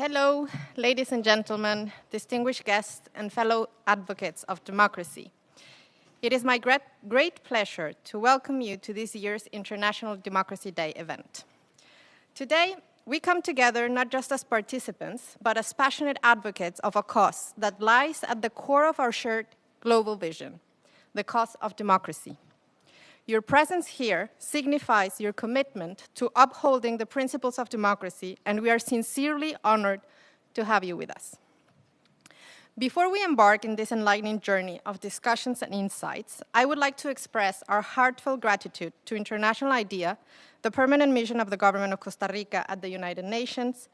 Hello, ladies and gentlemen, distinguished guests, and fellow advocates of democracy. It is my great pleasure to welcome you to this year's International Democracy Day event. Today, we come together not just as participants, but as passionate advocates of a cause that lies at the core of our shared global vision, the cause of democracy. Your presence here signifies your commitment to upholding the principles of democracy, and we are sincerely honored to have you with us. Before we embark in this enlightening journey of discussions and insights, I would like to express our heartfelt gratitude to International IDEA, the permanent mission of the government of Costa Rica at the United Nations,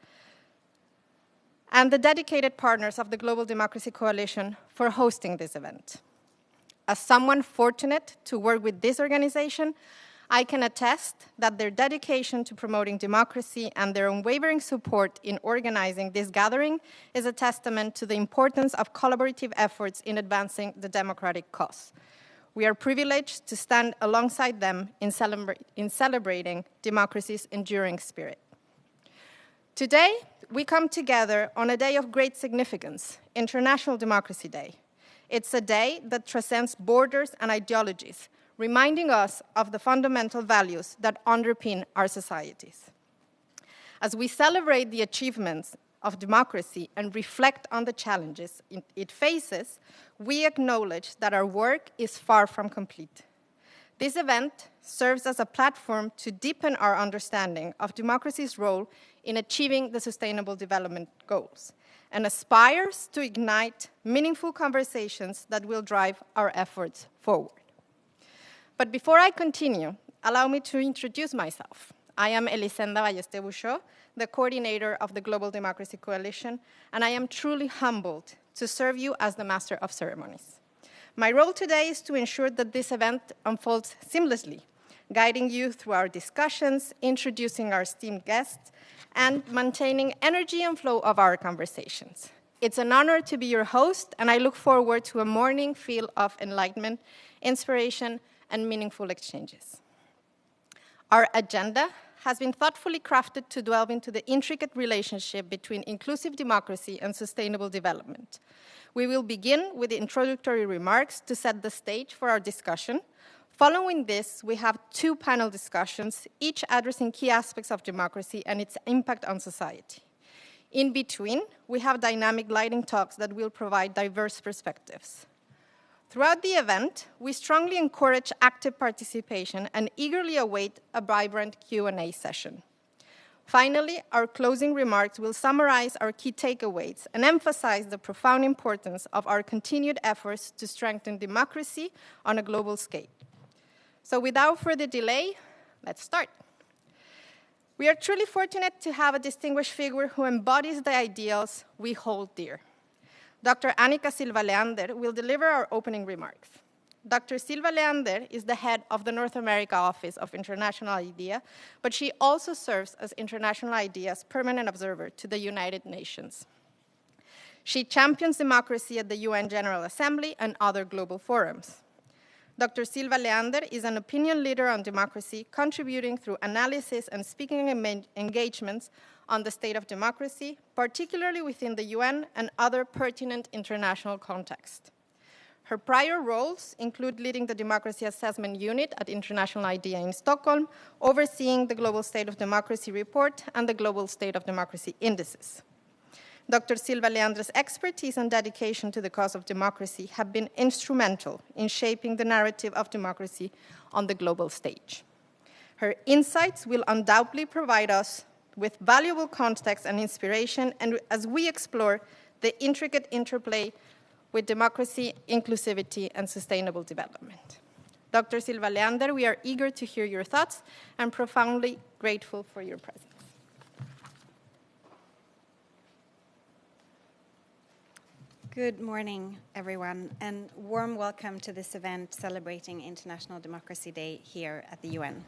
and the dedicated partners of the Global Democracy Coalition for hosting this event. As someone fortunate to work with this organization, I can attest that their dedication to promoting democracy and their unwavering support in organizing this gathering is a testament to the importance of collaborative efforts in advancing the democratic cause. We are privileged to stand alongside them in celebrating democracy's enduring spirit. Today, we come together on a day of great significance, International Democracy Day. It's a day that transcends borders and ideologies, reminding us of the fundamental values that underpin our societies. As we celebrate the achievements of democracy and reflect on the challenges it faces, we acknowledge that our work is far from complete. This event serves as a platform to deepen our understanding of democracy's role in achieving the Sustainable Development Goals, and aspires to ignite meaningful conversations that will drive our efforts forward. But before I continue, allow me to introduce myself. I am Elisenda Balleste Bouchot, the coordinator of the Global Democracy Coalition, and I am truly humbled to serve you as the Master of Ceremonies. My role today is to ensure that this event unfolds seamlessly, guiding you through our discussions, introducing our esteemed guests, and maintaining energy and flow of our conversations. It's an honor to be your host, and I look forward to a morning filled of enlightenment, inspiration, and meaningful exchanges. Our agenda has been thoughtfully crafted to delve into the intricate relationship between inclusive democracy and sustainable development. We will begin with the introductory remarks to set the stage for our discussion. Following this, we have two panel discussions, each addressing key aspects of democracy and its impact on society. In between, we have dynamic lighting talks that will provide diverse perspectives. Throughout the event, we strongly encourage active participation and eagerly await a vibrant Q&A session. Finally, our closing remarks will summarize our key takeaways and emphasize the profound importance of our continued efforts to strengthen democracy on a global scale. So without further delay, let's start. We are truly fortunate to have a distinguished figure who embodies the ideals we hold dear. Dr. Annika Silva Leander will deliver our opening remarks. Dr. Silva Leander is the head of the North America Office of International IDEA, but she also serves as International IDEA's permanent observer to the United Nations. She champions democracy at the UN General Assembly and other global forums. Dr. Silva Leander is an opinion leader on democracy, contributing through analysis and speaking engagements on the state of democracy, particularly within the UN and other pertinent international contexts. Her prior roles include leading the Democracy Assessment Unit at International IDEA in Stockholm, overseeing the Global State of Democracy Report and the Global State of Democracy Indices. Dr. Silva Leander's expertise and dedication to the cause of democracy have been instrumental in shaping the narrative of democracy on the global stage. Her insights will undoubtedly provide us with valuable context and inspiration, and as we explore the intricate interplay with democracy, inclusivity, and sustainable development. Dr. Silva Leander, we are eager to hear your thoughts and profoundly grateful for your presence. Good morning, everyone, and warm welcome to this event celebrating International Democracy Day here at the UN.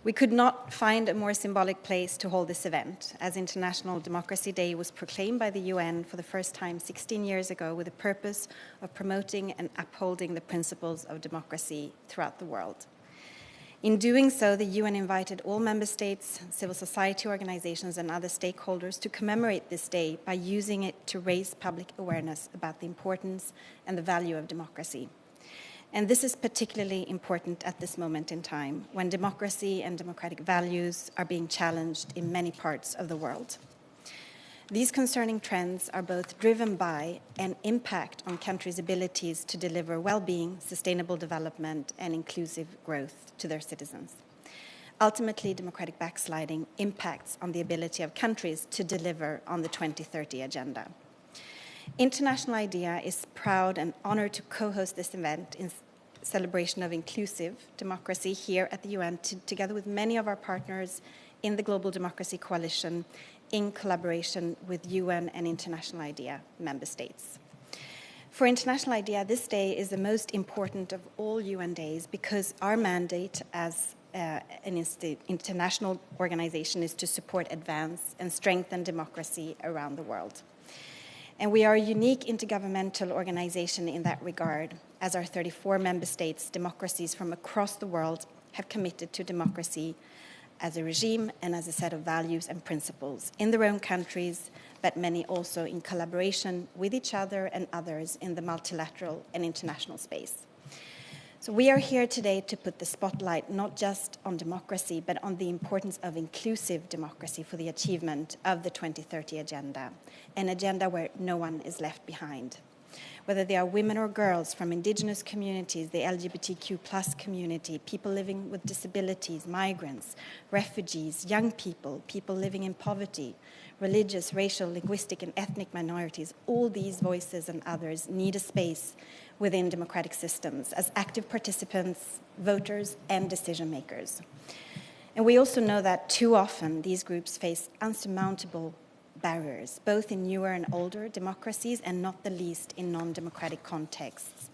We could not find a more symbolic place to hold this event, as International Democracy Day was proclaimed by the UN for the first time 16 years ago with the purpose of promoting and upholding the principles of democracy throughout the world. In doing so, the UN invited all member states, civil society organizations, and other stakeholders to commemorate this day by using it to raise public awareness about the importance and the value of democracy. And this is particularly important at this moment in time, when democracy and democratic values are being challenged in many parts of the world. These concerning trends are both driven by and impact on countries' abilities to deliver well-being, sustainable development, and inclusive growth to their citizens. Ultimately, democratic backsliding impacts on the ability of countries to deliver on the 2030 agenda. International IDEA is proud and honored to co-host this event in celebration of inclusive democracy here at the UN, together with many of our partners in the Global Democracy Coalition, in collaboration with UN and International IDEA member states. For International IDEA, this day is the most important of all UN days because our mandate as an international organization is to support, advance, and strengthen democracy around the world. And we are a unique intergovernmental organization in that regard, as our 34 member states, democracies from across the world, have committed to democracy as a regime and as a set of values and principles in their own countries, but many also in collaboration with each other and others in the multilateral and international space. So we are here today to put the spotlight not just on democracy, but on the importance of inclusive democracy for the achievement of the 2030 agenda, an agenda where no one is left behind. Whether they are women or girls from indigenous communities, the LGBTQ+ community, people living with disabilities, migrants, refugees, young people, people living in poverty, religious, racial, linguistic, and ethnic minorities, all these voices and others need a space within democratic systems as active participants, voters, and decision makers. And we also know that too often these groups face unsurmountable barriers, both in newer and older democracies, and not the least in non-democratic contexts,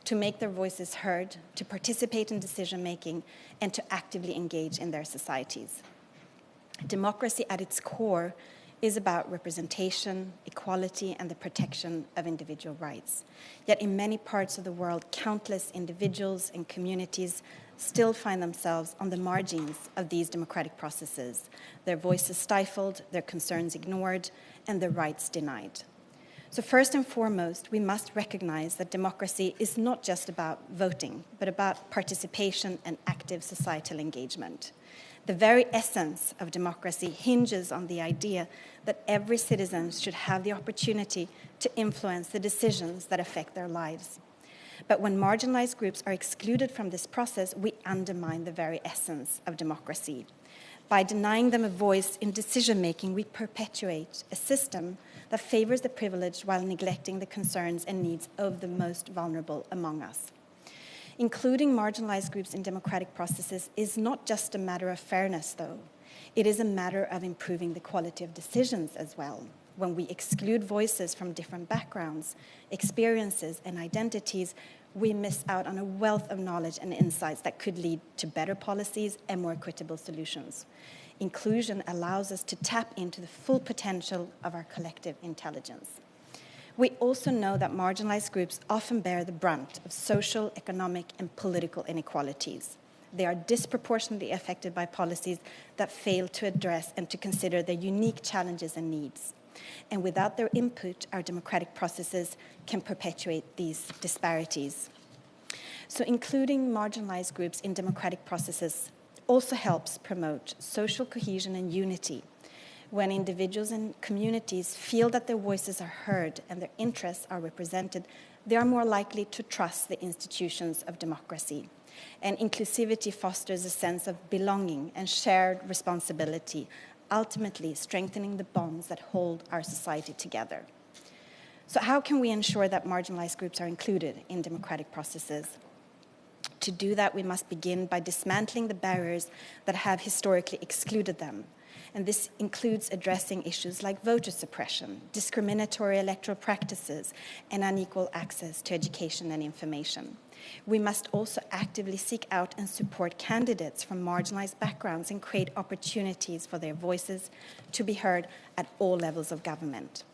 to make their voices heard, to participate in decision-making, and to actively engage in their societies. Democracy at its core is about representation, equality, and the protection of individual rights. Yet in many parts of the world, countless individuals and communities still find themselves on the margins of these democratic processes, their voices stifled, their concerns ignored, and their rights denied. So first and foremost, we must recognize that democracy is not just about voting, but about participation and active societal engagement. The very essence of democracy hinges on the idea that every citizen should have the opportunity to influence the decisions that affect their lives. But when marginalized groups are excluded from this process, we undermine the very essence of democracy. By denying them a voice in decision-making, we perpetuate a system that favors the privileged while neglecting the concerns and needs of the most vulnerable among us. Including marginalized groups in democratic processes is not just a matter of fairness, though. It is a matter of improving the quality of decisions as well. When we exclude voices from different backgrounds, experiences, and identities, we miss out on a wealth of knowledge and insights that could lead to better policies and more equitable solutions. Inclusion allows us to tap into the full potential of our collective intelligence. We also know that marginalized groups often bear the brunt of social, economic, and political inequalities. They are disproportionately affected by policies that fail to address and to consider their unique challenges and needs. And without their input, our democratic processes can perpetuate these disparities. So including marginalized groups in democratic processes also helps promote social cohesion and unity. When individuals and communities feel that their voices are heard and their interests are represented, they are more likely to trust the institutions of democracy. And inclusivity fosters a sense of belonging and shared responsibility, ultimately strengthening the bonds that hold our society together. So how can we ensure that marginalized groups are included in democratic processes? To do that, we must begin by dismantling the barriers that have historically excluded them. And this includes addressing issues like voter suppression, discriminatory electoral practices, and unequal access to education and information. We must also actively seek out and support candidates from marginalized backgrounds and create opportunities for their voices to be heard at all levels of government.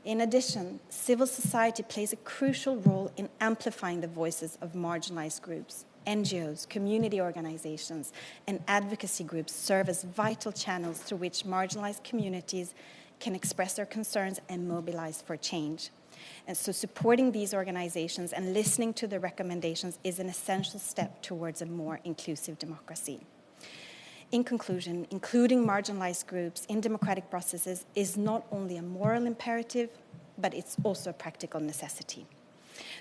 In addition, civil society plays a crucial role in amplifying the voices of marginalized groups NGOs, community organizations, and advocacy groups serve as vital channels through which marginalized communities can express their concerns and mobilize for change. And so supporting these organizations and listening to their recommendations is an essential step towards a more inclusive democracy. In conclusion, including marginalized groups in democratic processes is not only a moral imperative, but it's also a practical necessity.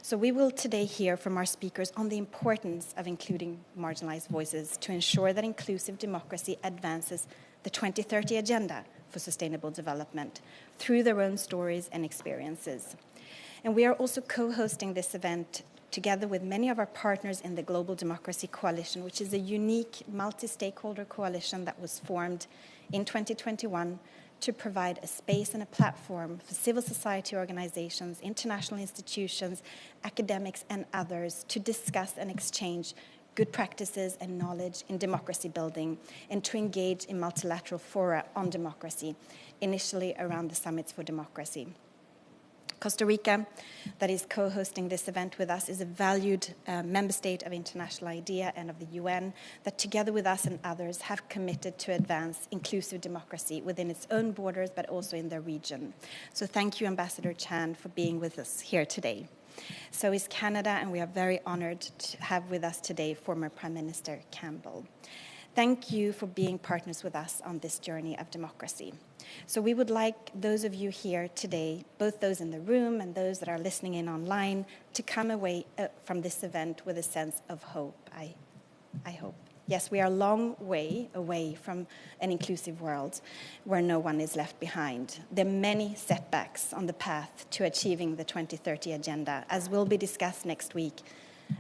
So we will today hear from our speakers on the importance of including marginalized voices to ensure that inclusive democracy advances the 2030 Agenda for Sustainable Development through their own stories and experiences. And we are also co-hosting this event together with many of our partners in the Global Democracy Coalition, which is a unique multi-stakeholder coalition that was formed in 2021 to provide a space and a platform for civil society organizations, international institutions, academics, and others to discuss and exchange good practices and knowledge in democracy building and to engage in multilateral fora on democracy, initially around the Summits for Democracy. Costa Rica, that is co-hosting this event with us, is a valued member state of International IDEA and of the UN that together with us and others have committed to advance inclusive democracy within its own borders but also in their region. So thank you, Ambassador Chan, for being with us here today. So is Canada, and we are very honored to have with us today former Prime Minister Campbell. Thank you for being partners with us on this journey of democracy. So we would like those of you here today, both those in the room and those that are listening in online, to come away from this event with a sense of hope, I hope. Yes, we are a long way away from an inclusive world where no one is left behind. There are many setbacks on the path to achieving the 2030 Agenda, as will be discussed next week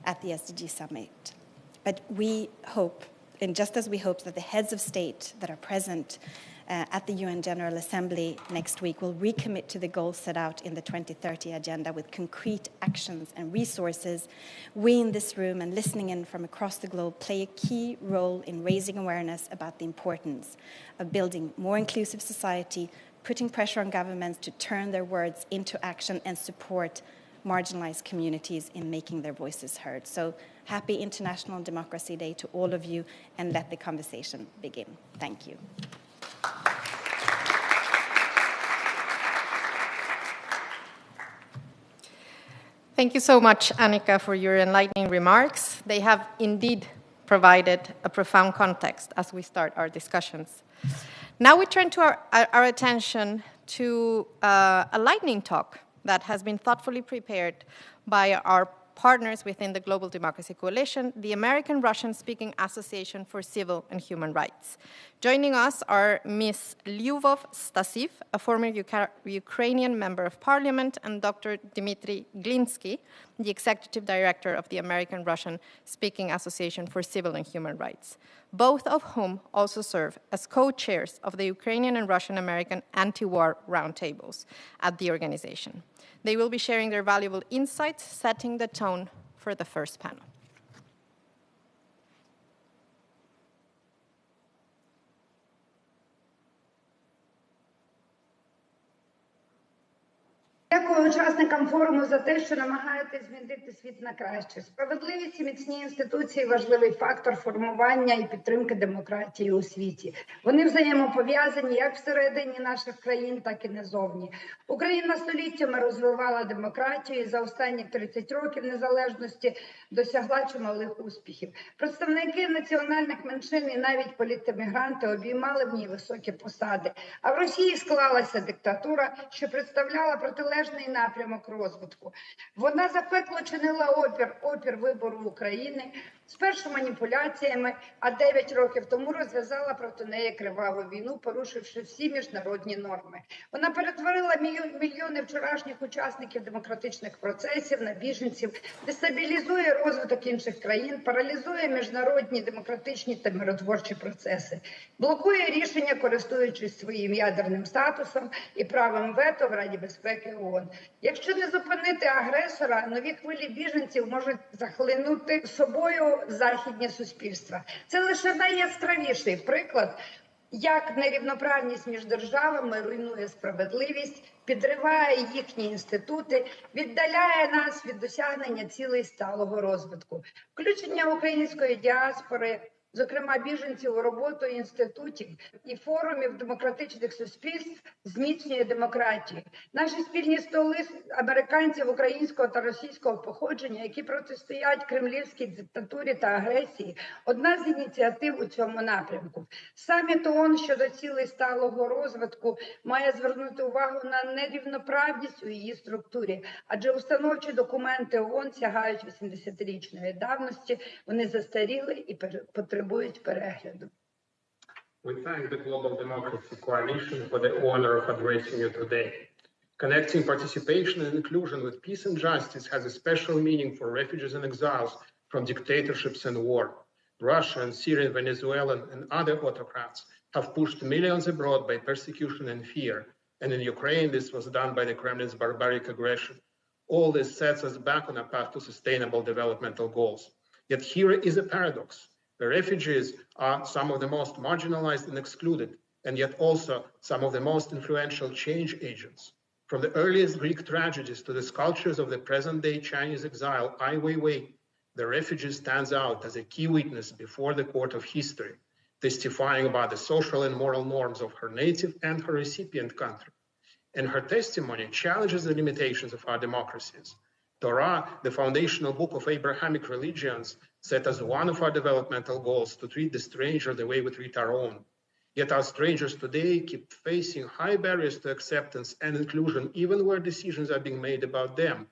at the SDG Summit. But we hope, and just as we hope that the heads of state that are present at the UN General Assembly next week will recommit to the goals set out in the 2030 Agenda with concrete actions and resources, we in this room and listening in from across the globe play a key role in raising awareness about the importance of building more inclusive society, putting pressure on governments to turn their words into action and support marginalized communities in making their voices heard. So happy International Democracy Day to all of you, and let the conversation begin. Thank you. Thank you so much, Annika, for your enlightening remarks. They have indeed provided a profound context as we start our discussions. Now we turn to our attention to a lightning talk that has been thoughtfully prepared by our partners within the Global Democracy Coalition, the American-Russian Speaking Association for Civil and Human Rights. Joining us are Ms. Lyubov Stasiv, a former Ukrainian Member of Parliament, and Dr. Dmitry Glinsky, the Executive Director of the American-Russian Speaking Association for Civil and Human Rights, both of whom also serve as co-chairs of the Ukrainian and Russian-American anti-war roundtables at the organization. They will be sharing their valuable insights, setting the tone for the first panel. Дякую учасникам форуму за те, що намагаєтесь змінити світ на краще. Справедливість і міцні інституції – важливий фактор формування і підтримки демократії у світі. Вони взаємопов'язані як всередині наших країн, так і назовні. Україна століттями розвивала демократію і за останні 30 років незалежності досягла чималих успіхів. Представники національних меншин і навіть політемігранти обіймали в ній високі посади. А в Росії склалася диктатура, що представляла протилежний напрямок розвитку. Вона запекло чинила опір вибору України, спершу маніпуляціями, а 9 років тому розв'язала проти неї криваву війну, порушивши всі міжнародні норми. Вона перетворила мільйони вчорашніх учасників демократичних процесів на біженців, дестабілізує розвиток інших країн, паралізує міжнародні демократичні та миротворчі процеси, блокує рішення, користуючись своїм ядерним статусом і правом вето в Раді безпеки ООН. Якщо не зупинити агресора, нові хвилі біженців можуть захлинути собою західні суспільства. Це лише найяскравіший приклад, як нерівноправність між державами руйнує справедливість, підриває їхні інститути, віддаляє нас від досягнення цілей сталого розвитку. Включення української діаспори, зокрема біженців у роботу інститутів і форумів демократичних суспільств, зміцнює демократію. Наші спільні столи американців українського та російського походження, які протистоять кремлівській диктатурі та агресії, одна з ініціатив у цьому напрямку. Саміт ООН щодо цілей сталого розвитку має звернути увагу на нерівноправність у її структурі, адже установчі документи ООН сягають 80-річної давності, вони застаріли і потребують перегляду. We thank the Global Democracy Coalition for the honor of addressing you today. Connecting participation and inclusion with peace and justice has a special meaning for refugees and exiles from dictatorships and war. Russia and Syrian, Venezuelan, and other autocrats have pushed millions abroad by persecution and fear. And in Ukraine, this was done by the Kremlin's barbaric aggression. All this sets us back on a path to sustainable developmental goals. Yet here is a paradox. The refugees are some of the most marginalized and excluded, and yet also some of the most influential change agents. From the earliest Greek tragedies to the sculptures of the present-day Chinese exile, Ai Weiwei, the refugee stands out as a key witness before the court of history, testifying about the social and moral norms of her native and her recipient country. And her testimony challenges the limitations of our democracies. Torah, the foundational book of Abrahamic religions, set as one of our developmental goals to treat the stranger the way we treat our own. Yet our strangers today keep facing high barriers to acceptance and inclusion, even where decisions are being made about them.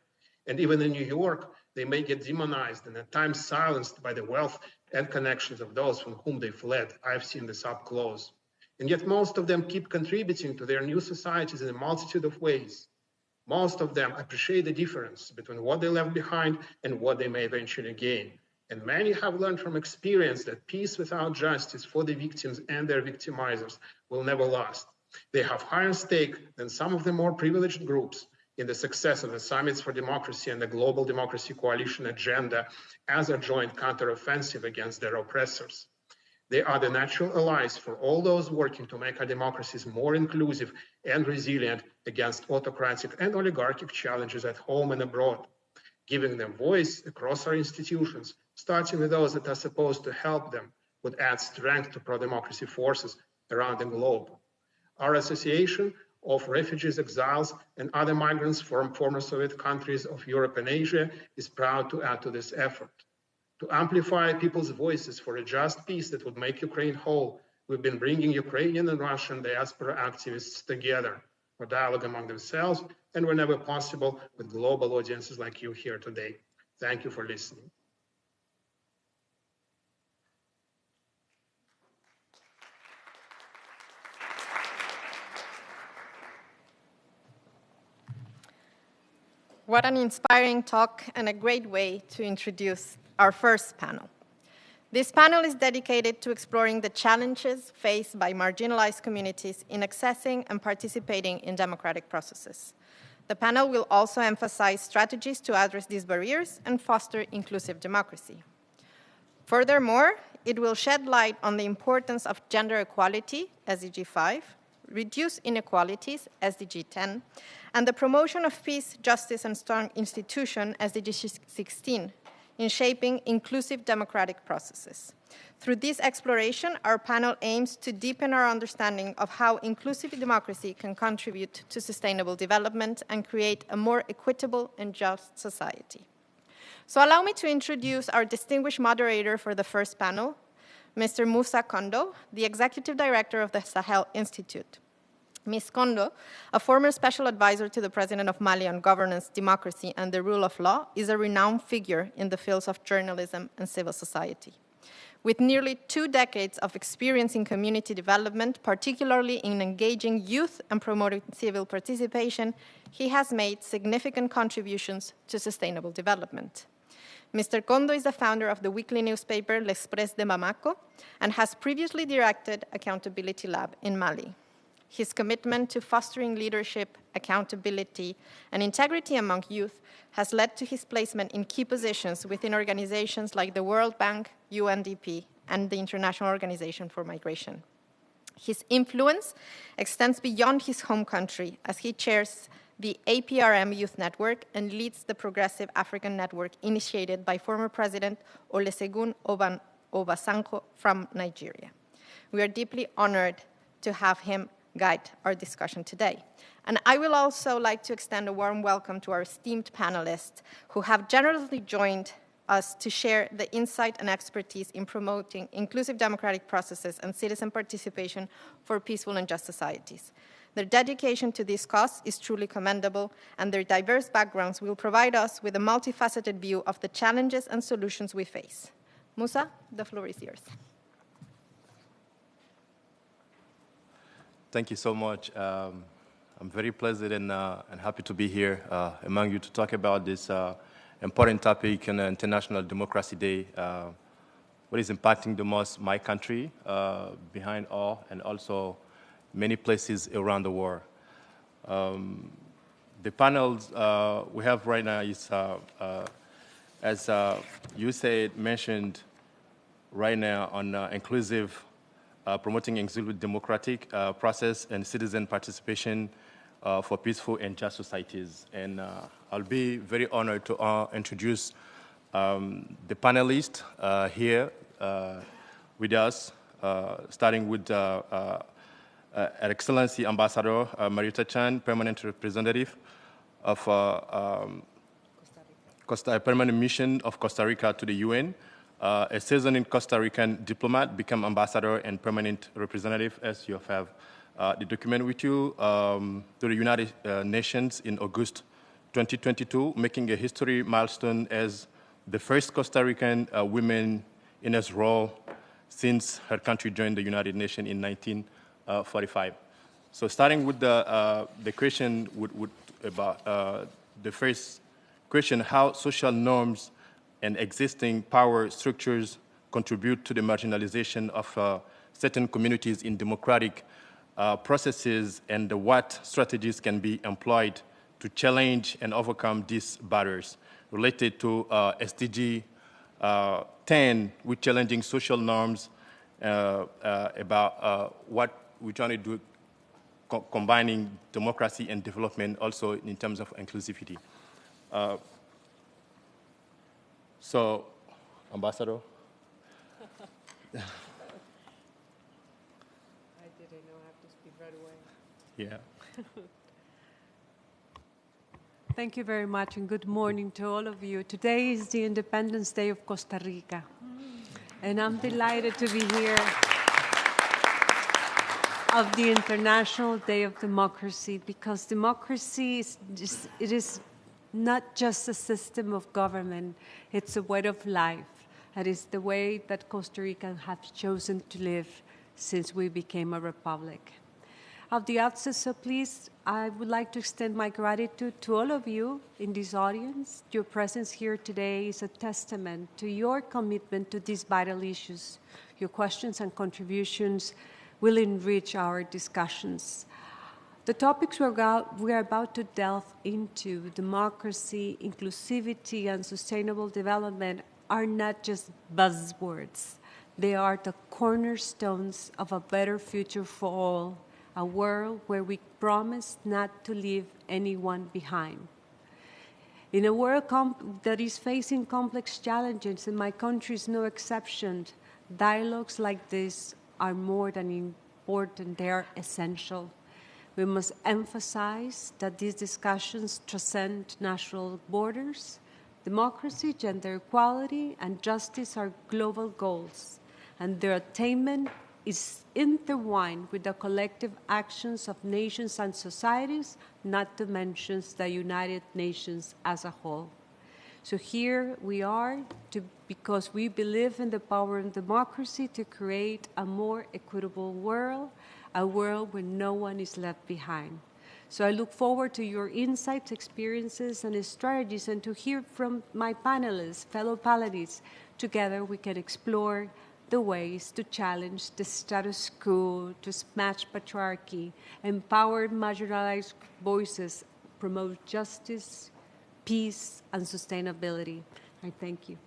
And even in New York, they may get demonized and at times silenced by the wealth and connections of those from whom they fled. I've seen this up close. And yet most of them keep contributing to their new societies in a multitude of ways. Most of them appreciate the difference between what they left behind and what they may eventually gain. And many have learned from experience that peace without justice for the victims and their victimizers will never last. They have higher stake than some of the more privileged groups in the success of the Summits for Democracy and the Global Democracy Coalition agenda as a joint counteroffensive against their oppressors. They are the natural allies for all those working to make our democracies more inclusive and resilient against autocratic and oligarchic challenges at home and abroad. Giving them voice across our institutions, starting with those that are supposed to help them, would add strength to pro-democracy forces around the globe. Our Association of Refugees, Exiles, and other migrants from former Soviet countries of Europe and Asia is proud to add to this effort. To amplify people's voices for a just peace that would make Ukraine whole, we've been bringing Ukrainian and Russian diaspora activists together for dialogue among themselves and whenever possible with global audiences like you here today. Thank you for listening. What an inspiring talk and a great way to introduce our first panel. This panel is dedicated to exploring the challenges faced by marginalized communities in accessing and participating in democratic processes. The panel will also emphasize strategies to address these barriers and foster inclusive democracy. Furthermore, it will shed light on the importance of gender equality, SDG 5, reduce inequalities, SDG 10, and the promotion of peace, justice, and strong institutions, SDG 16, in shaping inclusive democratic processes. Through this exploration, our panel aims to deepen our understanding of how inclusive democracy can contribute to sustainable development and create a more equitable and just society. So allow me to introduce our distinguished moderator for the first panel, Mr. Moussa Kondo, the Executive Director of the Sahel Institute. Ms. Kondo, a former special advisor to the President of Mali on governance, democracy, and the rule of law, is a renowned figure in the fields of journalism and civil society. With nearly 2 decades of experience in community development, particularly in engaging youth and promoting civil participation, he has made significant contributions to sustainable development. Mr. Kondo is the founder of the weekly newspaper L'Express de Bamako and has previously directed Accountability Lab in Mali. His commitment to fostering leadership, accountability, and integrity among youth has led to his placement in key positions within organizations like the World Bank, UNDP, and the International Organization for Migration. His influence extends beyond his home country as he chairs the APRM Youth Network and leads the Progressive African Network initiated by former President Olusegun Obasanjo from Nigeria. We are deeply honored to have him guide our discussion today. And I will also like to extend a warm welcome to our esteemed panelists who have generously joined us to share the insight and expertise in promoting inclusive democratic processes and citizen participation for peaceful and just societies. Their dedication to this cause is truly commendable, and their diverse backgrounds will provide us with a multifaceted view of the challenges and solutions we face. Musa, the floor is yours. Thank you so much. I'm very pleased and happy to be here among you to talk about this important topic on International Democracy Day, what is impacting the most my country behind all, and also many places around the world. The panels we have right now is, as you said, mentioned right now on inclusive, promoting inclusive democratic process and citizen participation for peaceful and just societies. And I'll be very honored to introduce the panelists here with us, starting with Her Excellency Ambassador Marietta Chan, Permanent Representative of Permanent Mission of Costa Rica to the UN, a seasoned Costa Rican diplomat, become ambassador and permanent representative, as you have the document with you, to the United Nations in August 2022, making a history milestone as the first Costa Rican woman in this role since her country joined the United Nations in 1945. So starting with the question about the first question, how social norms and existing power structures contribute to the marginalization of certain communities in democratic processes, and what strategies can be employed to challenge and overcome these barriers related to SDG 10, with challenging social norms about what we're trying to do, combining democracy and development also in terms of inclusivity. So, Ambassador. I didn't know I have to speak right away. Yeah. Thank you very much, and good morning to all of you. Today is the Independence Day of Costa Rica, and I'm delighted to be here of the International Day of Democracy, because democracy is not just a system of government, it's a way of life. That is the way that Costa Ricans have chosen to live since we became a republic. At the outset, so please, I would like to extend my gratitude to all of you in this audience. Your presence here today is a testament to your commitment to these vital issues. Your questions and contributions will enrich our discussions. The topics we are about to delve into, democracy, inclusivity, and sustainable development, are not just buzzwords. They are the cornerstones of a better future for all, a world where we promise not to leave anyone behind. In a world that is facing complex challenges, and my country is no exception, dialogues like this are more than important, they are essential. We must emphasize that these discussions transcend national borders. Democracy, gender equality, and justice are global goals, and their attainment is intertwined with the collective actions of nations and societies, not to mention the United Nations as a whole. So here we are because we believe in the power of democracy to create a more equitable world, a world where no one is left behind. So I look forward to your insights, experiences, and strategies, and to hear from my panelists, fellow panelists. Together we can explore the ways to challenge the status quo, to smash patriarchy, empower marginalized voices, promote justice, peace, and sustainability. I thank you.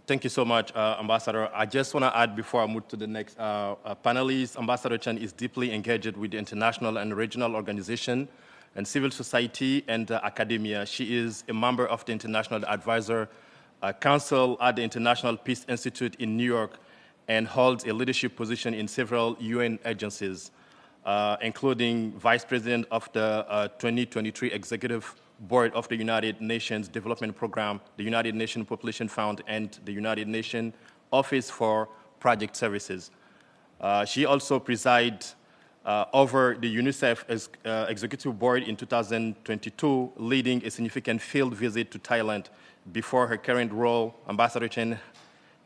Thank you so much, Ambassador. I just want to add before I move to the next panelist, Ambassador Chen is deeply engaged with the international and regional organization and civil society and academia. She is a member of the International Advisor Council at the International Peace Institute in New York and holds a leadership position in several UN agencies, including Vice President of the 2023 Executive Board of the United Nations Development Program, the United Nations Population Fund, and the United Nations Office for Project Services. She also presides over the UNICEF Executive Board in 2022, leading a significant field visit to Thailand. Before her current role, Ambassador Chen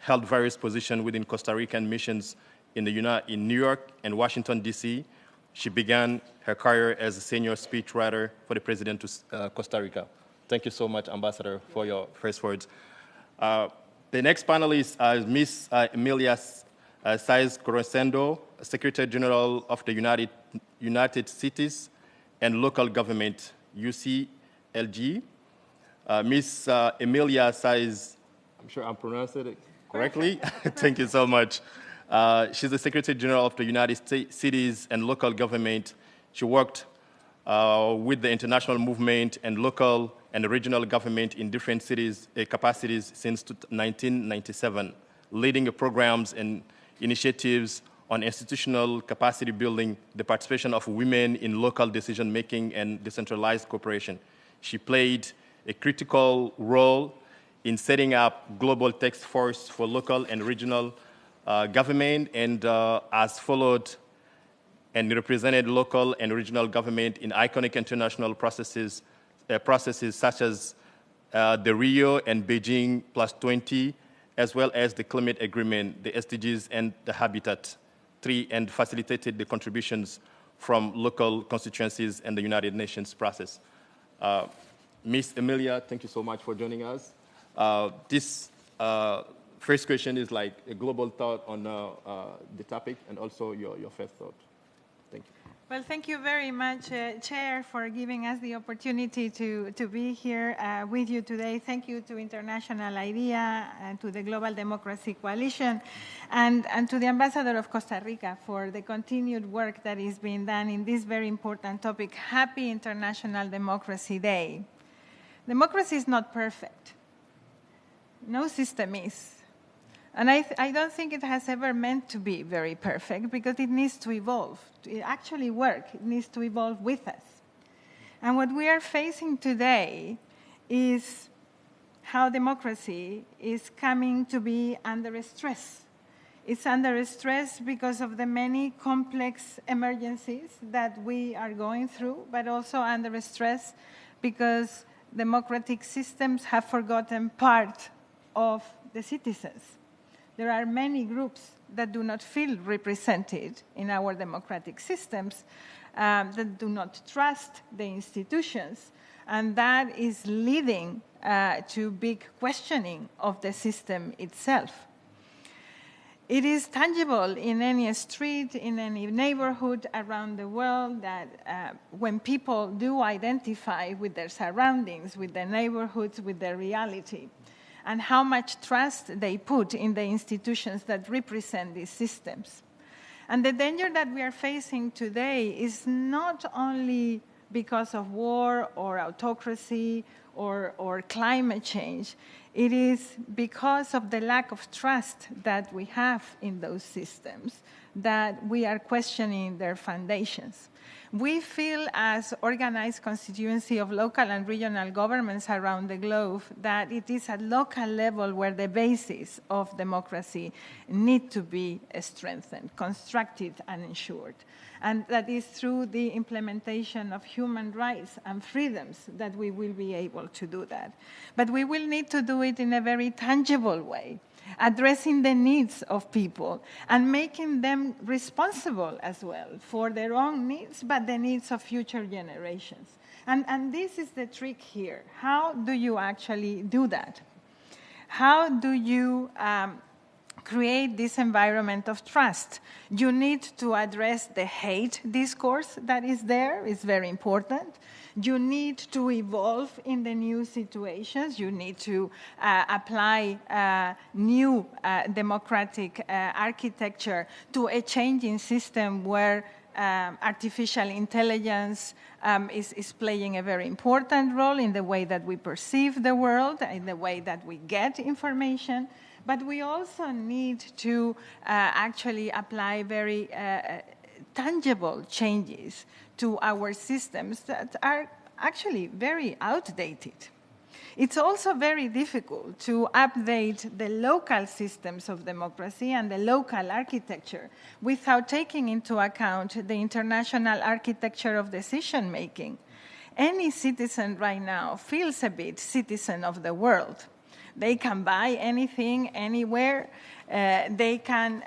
held various positions within Costa Rican missions in New York and Washington, D.C. She began her career as a senior speechwriter for the president of Costa Rica. Thank you so much, Ambassador, for your first words. The next panelist is Ms. Emilia Saiz Corosendo, Secretary General of the United Cities and Local Government, UCLG. Ms. Emilia Saiz, I'm sure I'm pronouncing it correctly. Thank you so much. She's the Secretary General of the United Cities and Local Government. She worked with the international movement and local and regional government in different cities capacities since 1997, leading programs and initiatives on institutional capacity building, the participation of women in local decision-making and decentralized cooperation. She played a critical role in setting up global task force for local and regional government and has followed and represented local and regional government in iconic international processes such as the Rio and Beijing +20, as well as the climate agreement, the SDGs and the Habitat 3, and facilitated the contributions from local constituencies and the United Nations process. Ms. Emilia, thank you so much for joining us. This first question is like a global thought on the topic and also your first thought. Thank you. Well, thank you very much, Chair, for giving us the opportunity to be here with you today. Thank you to International IDEA and to the Global Democracy Coalition and to the Ambassador of Costa Rica for the continued work that is being done in this very important topic. Happy International Democracy Day. Democracy is not perfect. No system is. And I don't think it has ever meant to be very perfect because it needs to evolve. To actually work, it needs to evolve with us. And what we are facing today is how democracy is coming to be under stress. It's under stress because of the many complex emergencies that we are going through, but also under stress because democratic systems have forgotten part of the citizens. There are many groups that do not feel represented in our democratic systems, that do not trust the institutions, and that is leading to big questioning of the system itself. It is tangible in any street, in any neighborhood around the world that when people do identify with their surroundings, with their neighborhoods, with their reality, and how much trust they put in the institutions that represent these systems. And the danger that we are facing today is not only because of war or autocracy or climate change. It is because of the lack of trust that we have in those systems that we are questioning their foundations. We feel as organized constituency of local and regional governments around the globe that it is at local level where the basis of democracy need to be strengthened, constructed, and ensured. And that is through the implementation of human rights and freedoms that we will be able to do that. But we will need to do it in a very tangible way, addressing the needs of people and making them responsible as well for their own needs, but the needs of future generations. And this is the trick here. How do you actually do that? How do you create this environment of trust. You need to address the hate discourse that is there. It's very important. You need to evolve in the new situations. You need to apply new democratic architecture to a changing system where artificial intelligence is playing a very important role in the way that we perceive the world, in the way that we get information. But we also need to actually apply very tangible changes to our systems that are actually very outdated. It's also very difficult to update the local systems of democracy and the local architecture without taking into account the international architecture of decision-making. Any citizen right now feels a bit citizen of the world. They can buy anything, anywhere. They can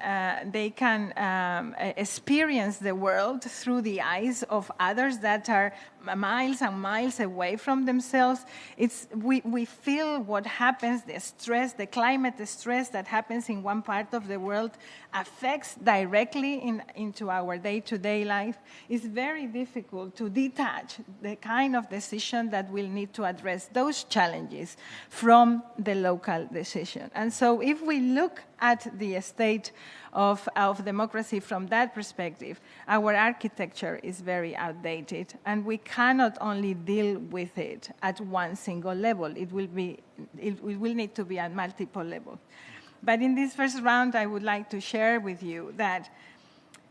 experience the world through the eyes of others that are miles and miles away from themselves. We feel what happens, the stress, the climate stress that happens in one part of the world affects directly into our day-to-day life. It's very difficult to detach the kind of decision that will need to address those challenges from the local decision. And so if we look at the state of democracy from that perspective, our architecture is very outdated, and we cannot only deal with it at one single level. It will need to be at multiple levels. But in this first round, I would like to share with you that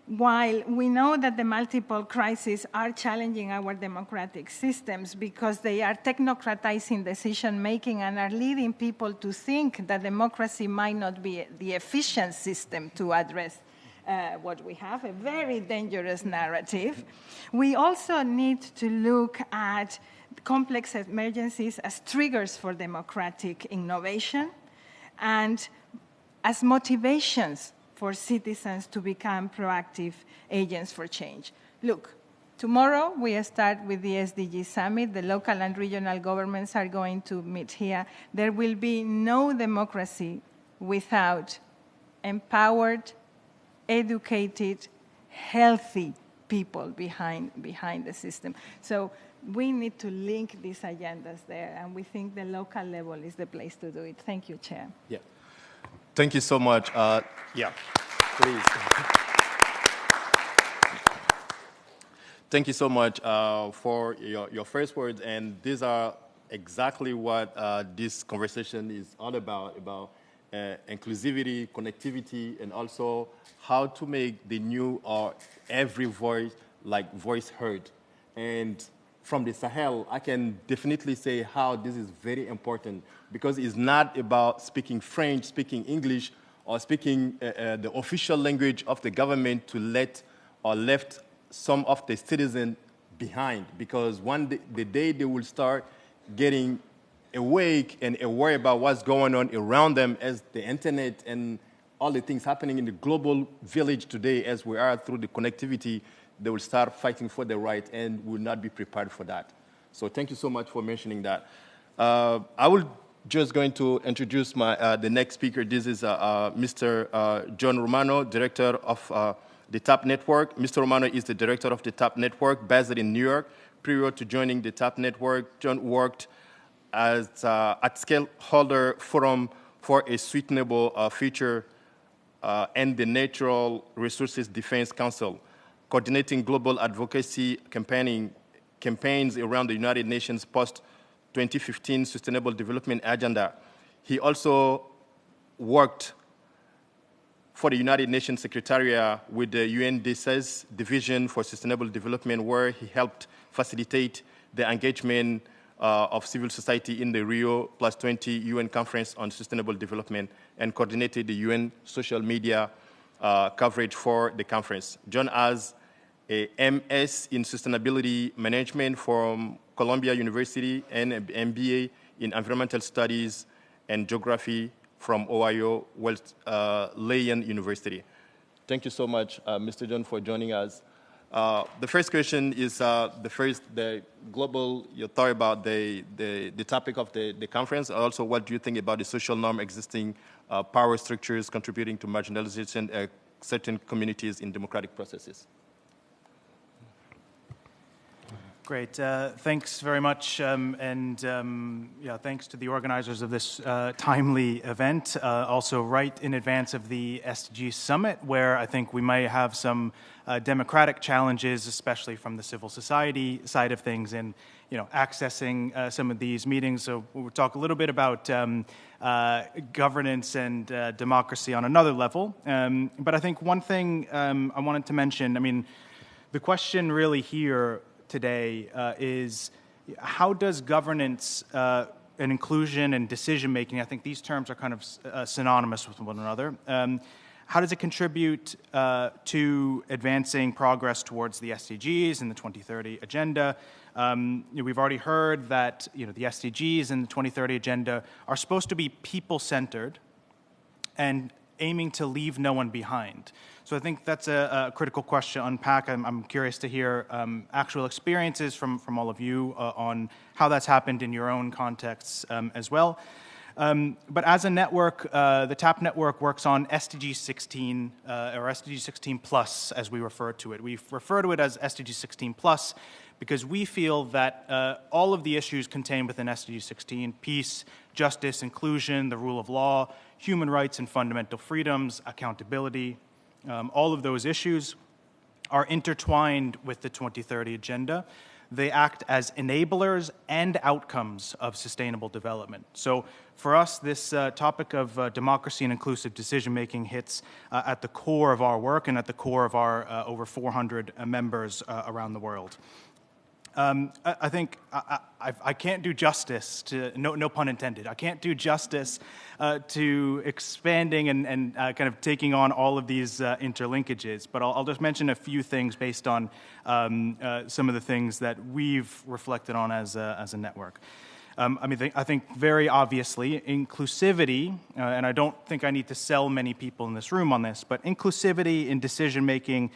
while we know that the multiple crises are challenging our democratic systems because they are technocratizing decision-making and are leading people to think that democracy might not be the efficient system to address what we have, a very dangerous narrative, we also need to look at complex emergencies as triggers for democratic innovation and as motivations for citizens to become proactive agents for change. Look, tomorrow we start with the SDG Summit. The local and regional governments are going to meet here. There will be no democracy without empowered, educated, healthy people behind the system. So we need to link these agendas there, and we think the local level is the place to do it. Thank you, Chair. Yeah. Thank you so much. Yeah, please. Thank you so much for your first words, and these are exactly what this conversation is all about inclusivity, connectivity, and also how to make the new or every voice heard. And from the Sahel, I can definitely say how this is very important, because it's not about speaking French, speaking English, or speaking the official language of the government to left some of the citizens behind, because the day they will start getting awake and aware about what's going on around them, as the internet and all the things happening in the global village today, as we are through the connectivity, they will start fighting for their right and will not be prepared for that. So thank you so much for mentioning that. I will just going to introduce the next speaker. This is Mr. John Romano, director of the TAP Network. Mr. Romano is the director of the TAP Network based in New York. Prior to joining the TAP Network, John worked as at-scale holder forum for a sustainable future and the Natural Resources Defense Council, coordinating global advocacy campaigns around the United Nations post-2015 Sustainable Development Agenda. He also worked for the United Nations Secretariat with the UNDC's Division for Sustainable Development, where he helped facilitate the engagement of civil society in the Rio+20 UN Conference on Sustainable Development and coordinated the UN social media coverage for the conference. John has a MS in Sustainability Management from Columbia University and an MBA in Environmental Studies and Geography from Ohio Wesleyan University. Thank you so much, Mr. John, for joining us. The first question is the global, your thought about the topic of the conference. Also, what do you think about the social norm existing power structures contributing to marginalization of certain communities in democratic processes? Great. Thanks very much. Thanks to the organizers of this timely event. Also right in advance of the SDG Summit, where I think we may have some democratic challenges, especially from the civil society side of things, in accessing some of these meetings. So we'll talk a little bit about governance and democracy on another level. But I think one thing I wanted to mention, I mean, the question really here today is how does governance and inclusion and decision-making, I think these terms are kind of synonymous with one another, how does it contribute to advancing progress towards the SDGs and the 2030 Agenda? We've already heard that the SDGs and the 2030 Agenda are supposed to be people-centered and aiming to leave no one behind. So I think that's a critical question to unpack. I'm curious to hear actual experiences from all of you on how that's happened in your own contexts as well. But as a network, the TAP network works on SDG 16, or SDG 16 plus, as we refer to it. We refer to it as SDG 16 plus because we feel that all of the issues contained within SDG 16, peace, justice, inclusion, the rule of law, human rights and fundamental freedoms, accountability, all of those issues are intertwined with the 2030 Agenda. They act as enablers and outcomes of sustainable development. So for us, this topic of democracy and inclusive decision-making hits at the core of our work and at the core of our over 400 members around the world. I think I can't do justice to, no pun intended, I can't do justice to expanding and kind of taking on all of these interlinkages, but I'll just mention a few things based on some of the things that we've reflected on as a network. I think very obviously inclusivity, and I don't think I need to sell many people in this room on this, but inclusivity in decision-making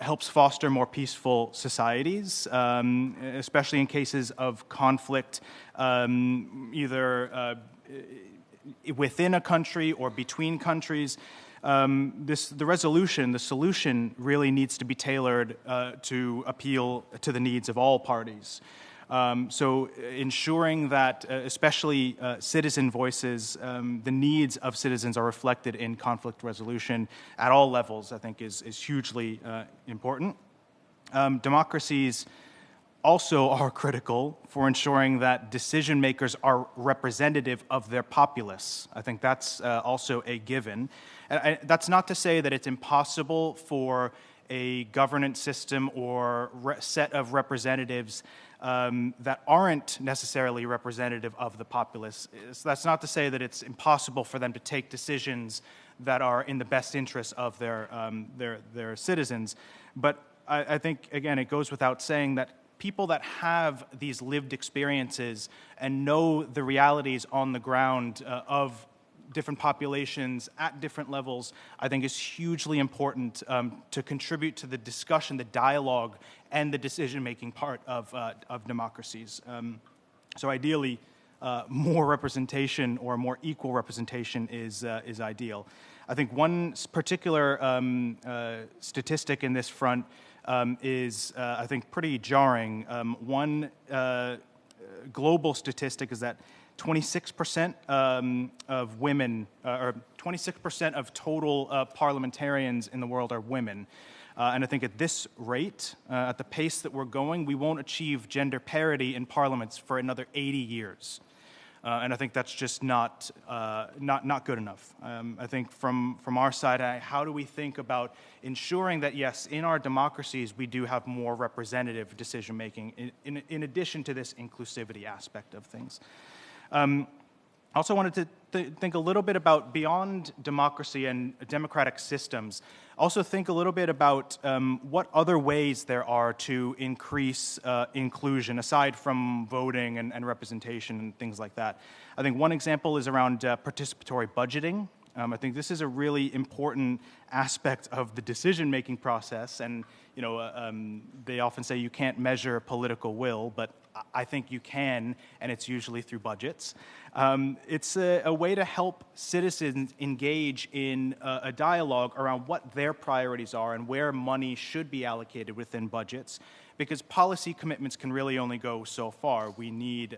helps foster more peaceful societies, especially in cases of conflict, either within a country or between countries. The solution really needs to be tailored to appeal to the needs of all parties. So ensuring that especially citizen voices, the needs of citizens are reflected in conflict resolution at all levels, I think is hugely important. Democracies also are critical for ensuring that decision makers are representative of their populace. I think that's also a given. And that's not to say that it's impossible for a governance system or set of representatives that aren't necessarily representative of the populace. So that's not to say that it's impossible for them to take decisions that are in the best interests of their citizens. But I think, again, it goes without saying that people that have these lived experiences and know the realities on the ground of different populations at different levels, I think is hugely important to contribute to the discussion, the dialogue, and the decision-making part of democracies. So ideally, more representation or more equal representation is ideal. I think one particular statistic in this front is, I think, pretty jarring. One global statistic is that 26% of women, or 26% of total parliamentarians in the world are women. And I think at this rate, at the pace that we're going, we won't achieve gender parity in parliaments for another 80 years. And I think that's just not good enough. I think from our side, how do we think about ensuring that, yes, in our democracies, we do have more representative decision-making in addition to this inclusivity aspect of things. I also wanted to think a little bit about beyond democracy and democratic systems. Also think a little bit about what other ways there are to increase inclusion aside from voting and representation and things like that. I think one example is around participatory budgeting. I think this is a really important aspect of the decision-making process, and they often say you can't measure political will, but I think you can, and it's usually through budgets. It's a way to help citizens engage in a dialogue around what their priorities are and where money should be allocated within budgets, because policy commitments can really only go so far. We need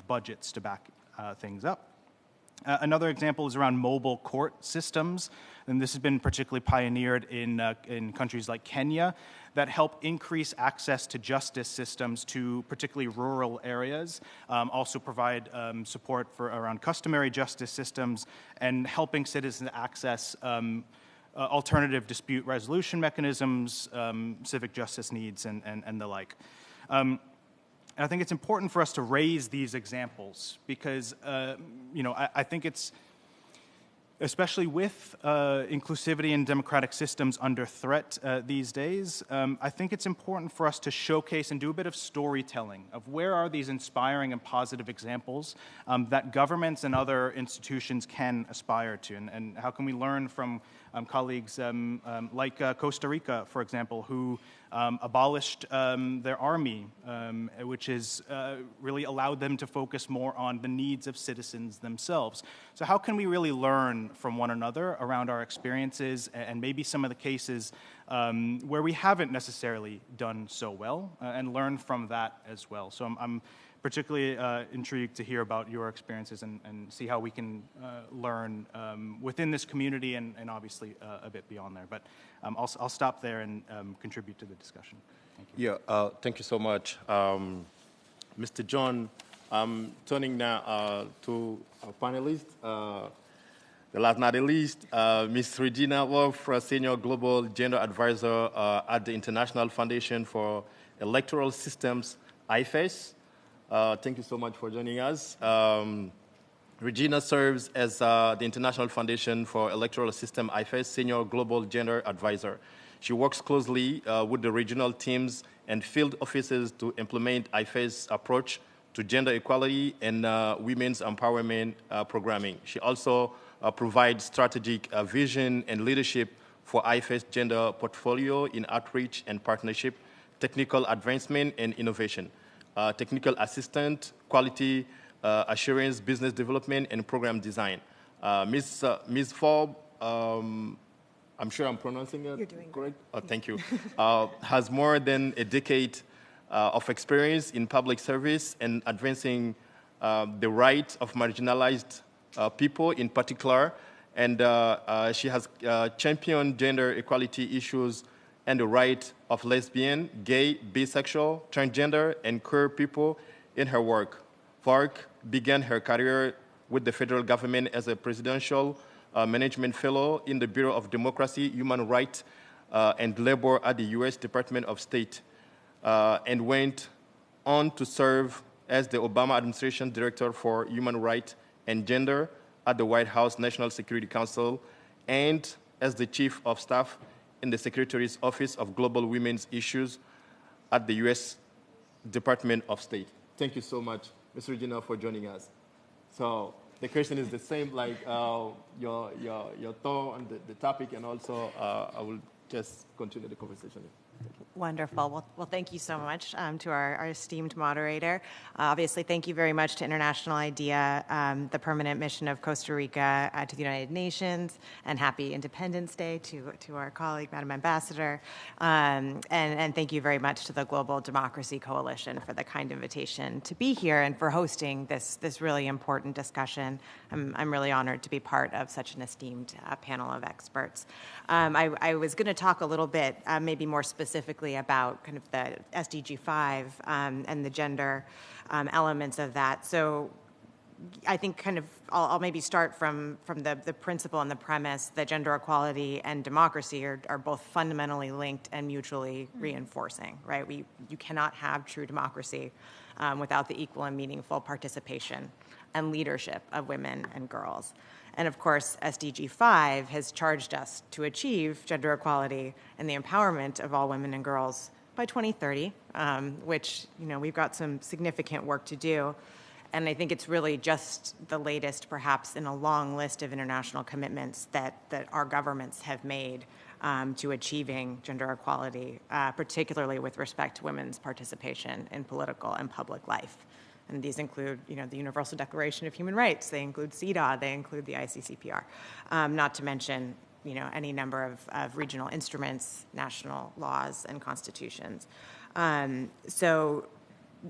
budgets to back things up. Another example is around mobile court systems, and this has been particularly pioneered in countries like Kenya that help increase access to justice systems to particularly rural areas, also provide support for around customary justice systems, and helping citizens access alternative dispute resolution mechanisms, civic justice needs, and the like. And I think it's important for us to raise these examples because, I think it's, especially with inclusivity and democratic systems under threat these days, I think it's important for us to showcase and do a bit of storytelling of where are these inspiring and positive examples that governments and other institutions can aspire to, and how can we learn from colleagues like Costa Rica, for example, who abolished their army, which has really allowed them to focus more on the needs of citizens themselves. So how can we really learn from one another around our experiences and maybe some of the cases where we haven't necessarily done so well, and learn from that as well. So I'm particularly intrigued to hear about your experiences and see how we can learn within this community and obviously a bit beyond there. But I'll stop there and contribute to the discussion. Thank you. Yeah, thank you so much. Mr. John, I'm turning now to our panelists. The last not the least, Ms. Regina Wolf, Senior Global Gender Advisor at the International Foundation for Electoral Systems, IFES. Thank you so much for joining us. Regina serves as the International Foundation for Electoral System, IFES, Senior Global Gender Advisor. She works closely with the regional teams and field offices to implement IFES' approach to gender equality and women's empowerment programming. She also provides strategic vision and leadership for IFES gender portfolio in outreach and partnership, technical advancement and innovation, technical assistant, quality assurance, business development, and program design. Ms. Forbes, I'm sure I'm pronouncing it correct? Oh, thank you. Has more than a decade of experience in public service and advancing the rights of marginalized people in particular, and she has championed gender equality issues and the right of lesbian, gay, bisexual, transgender, and queer people in her work. Fark began her career with the federal government as a presidential management fellow in the Bureau of Democracy, Human Rights, and Labor at the U.S. Department of State, and went on to serve as the Obama administration Director for Human Rights and Gender at the White House National Security Council, and as the Chief of Staff in the Secretary's Office of Global Women's Issues at the U.S. Department of State. Thank you so much, Ms. Regina, for joining us. So the question is the same, like your thought on the topic, and also I will just continue the conversation. Wonderful. Well, thank you so much to our esteemed moderator. Obviously, thank you very much to International IDEA, the permanent mission of Costa Rica to the United Nations, and happy Independence Day to our colleague, Madam Ambassador. And thank you very much to the Global Democracy Coalition for the kind invitation to be here and for hosting this really important discussion. I'm really honored to be part of such an esteemed panel of experts. I was going to talk a little bit, maybe more specifically, about kind of the SDG 5 and the gender elements of that. So I think kind of I'll maybe start from the principle and the premise that gender equality and democracy are both fundamentally linked and mutually reinforcing, right? You cannot have true democracy without the equal and meaningful participation and leadership of women and girls. And of course, SDG 5 has charged us to achieve gender equality and the empowerment of all women and girls by 2030, which, we've got some significant work to do. And I think it's really just the latest, perhaps, in a long list of international commitments that our governments have made to achieving gender equality, particularly with respect to women's participation in political and public life. And these include, the Universal Declaration of Human Rights. They include CEDAW. They include the ICCPR. Not to mention, any number of regional instruments, national laws, and constitutions. So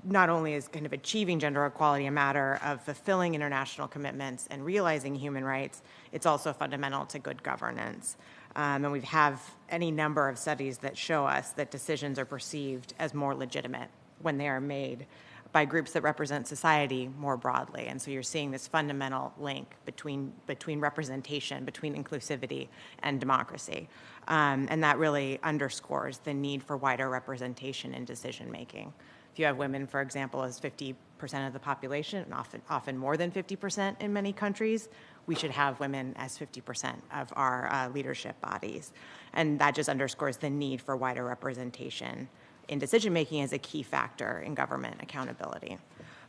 not only is kind of achieving gender equality a matter of fulfilling international commitments and realizing human rights, it's also fundamental to good governance. And we have any number of studies that show us that decisions are perceived as more legitimate when they are made by groups that represent society more broadly. And so you're seeing this fundamental link between representation, between inclusivity and democracy. And that really underscores the need for wider representation in decision-making. If you have women, for example, as 50% of the population, and often more than 50% in many countries, we should have women as 50% of our leadership bodies. And that just underscores the need for wider representation in decision-making as a key factor in government accountability.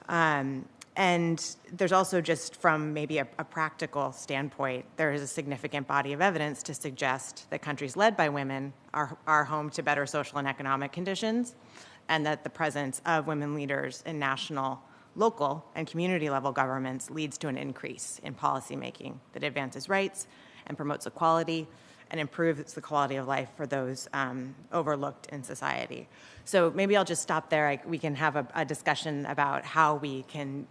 And there's also, just from maybe a practical standpoint, there is a significant body of evidence to suggest that countries led by women are home to better social and economic conditions, and that the presence of women leaders in national, local, and community-level governments leads to an increase in policymaking that advances rights and promotes equality and improves the quality of life for those overlooked in society. So maybe I'll just stop there. We can have a discussion about how we can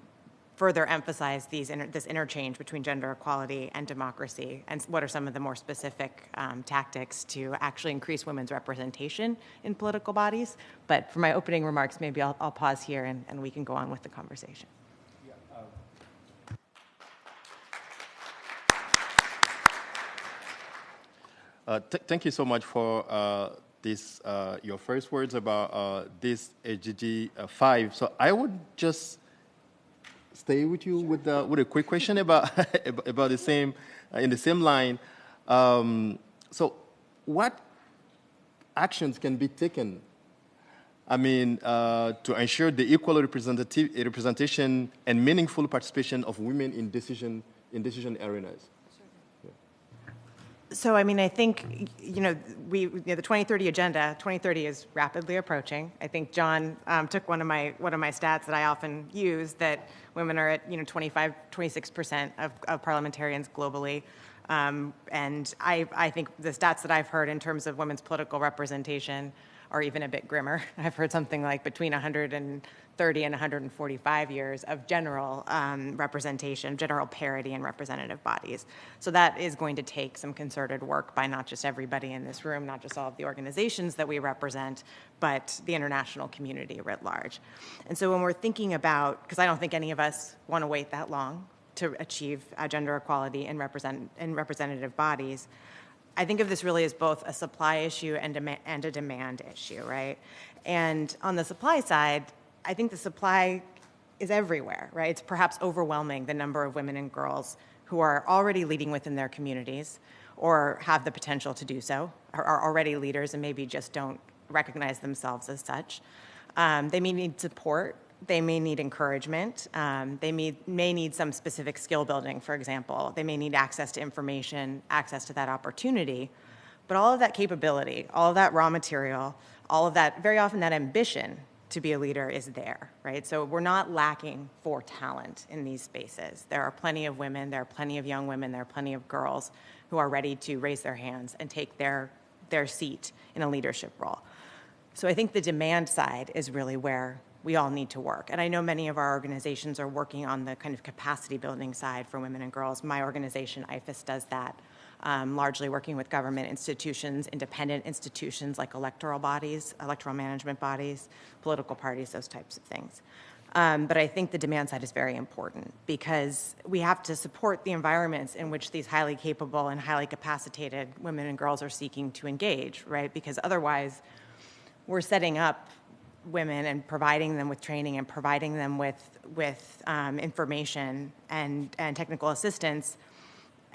further emphasize this interchange between gender equality and democracy, and what are some of the more specific tactics to actually increase women's representation in political bodies. But for my opening remarks, maybe I'll pause here and we can go on with the conversation. Thank you so much for your first words about this SDG 5. So I would just stay with you with a quick question about about the same in the same line. So what actions can be taken? I mean, to ensure the equal representation and meaningful participation of women in decision arenas. So, I mean, I think, the 2030 agenda, 2030 is rapidly approaching. I think John took one of my stats that I often use, that women are at, 26% of parliamentarians globally. And I think the stats that I've heard in terms of women's political representation are even a bit grimmer. I've heard something like between 130 and 145 years of general representation, general parity in representative bodies. So that is going to take some concerted work by not just everybody in this room, not just all of the organizations that we represent, but the international community writ large. And so when we're thinking about, because I don't think any of us want to wait that long to achieve gender equality in representative bodies, I think of this really as both a supply issue and a demand issue, right? And on the supply side, I think the supply is everywhere, right? It's perhaps overwhelming, the number of women and girls who are already leading within their communities or have the potential to do so, are already leaders and maybe just don't recognize themselves as such. They may need support. They may need encouragement. They may need some specific skill building, for example. They may need access to information, access to that opportunity. But all of that capability, all of that raw material, all of that, very often that ambition to be a leader is there, right? So we're not lacking for talent in these spaces. There are plenty of women, there are plenty of young women, there are plenty of girls who are ready to raise their hands and take their seat in a leadership role. So I think the demand side is really where we all need to work. And I know many of our organizations are working on the kind of capacity building side for women and girls. My organization, IFAS, does that, largely working with government institutions, independent institutions like electoral bodies, electoral management bodies, political parties, those types of things. But I think the demand side is very important because we have to support the environments in which these highly capable and highly capacitated women and girls are seeking to engage, right? Because otherwise, we're setting up women and providing them with training and providing them with information and technical assistance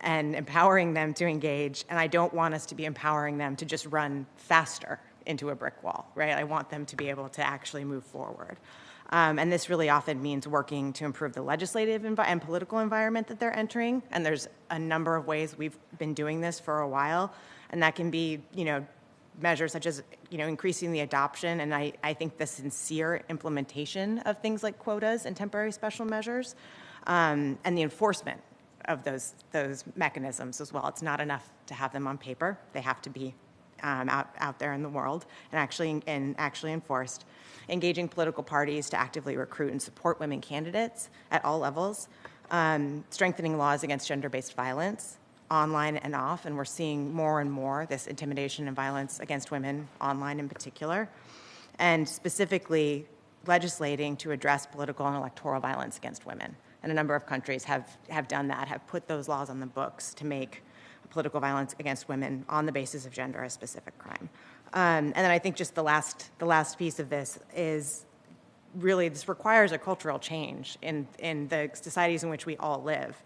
and empowering them to engage. And I don't want us to be empowering them to just run faster into a brick wall, right? I want them to be able to actually move forward. And this really often means working to improve the legislative and political environment that they're entering. And there's a number of ways we've been doing this for a while. And that can be, measures such as, increasing the adoption and I think the sincere implementation of things like quotas and temporary special measures, and the enforcement of those mechanisms as well. It's not enough to have them on paper. They have to be out there in the world and actually enforced. Engaging political parties to actively recruit and support women candidates at all levels. Strengthening laws against gender-based violence, online and off, and we're seeing more and more this intimidation and violence against women online in particular, and specifically legislating to address political and electoral violence against women. And a number of countries have done that, have put those laws on the books to make political violence against women on the basis of gender a specific crime. And then I think just the last piece of this is really this requires a cultural change in the societies in which we all live,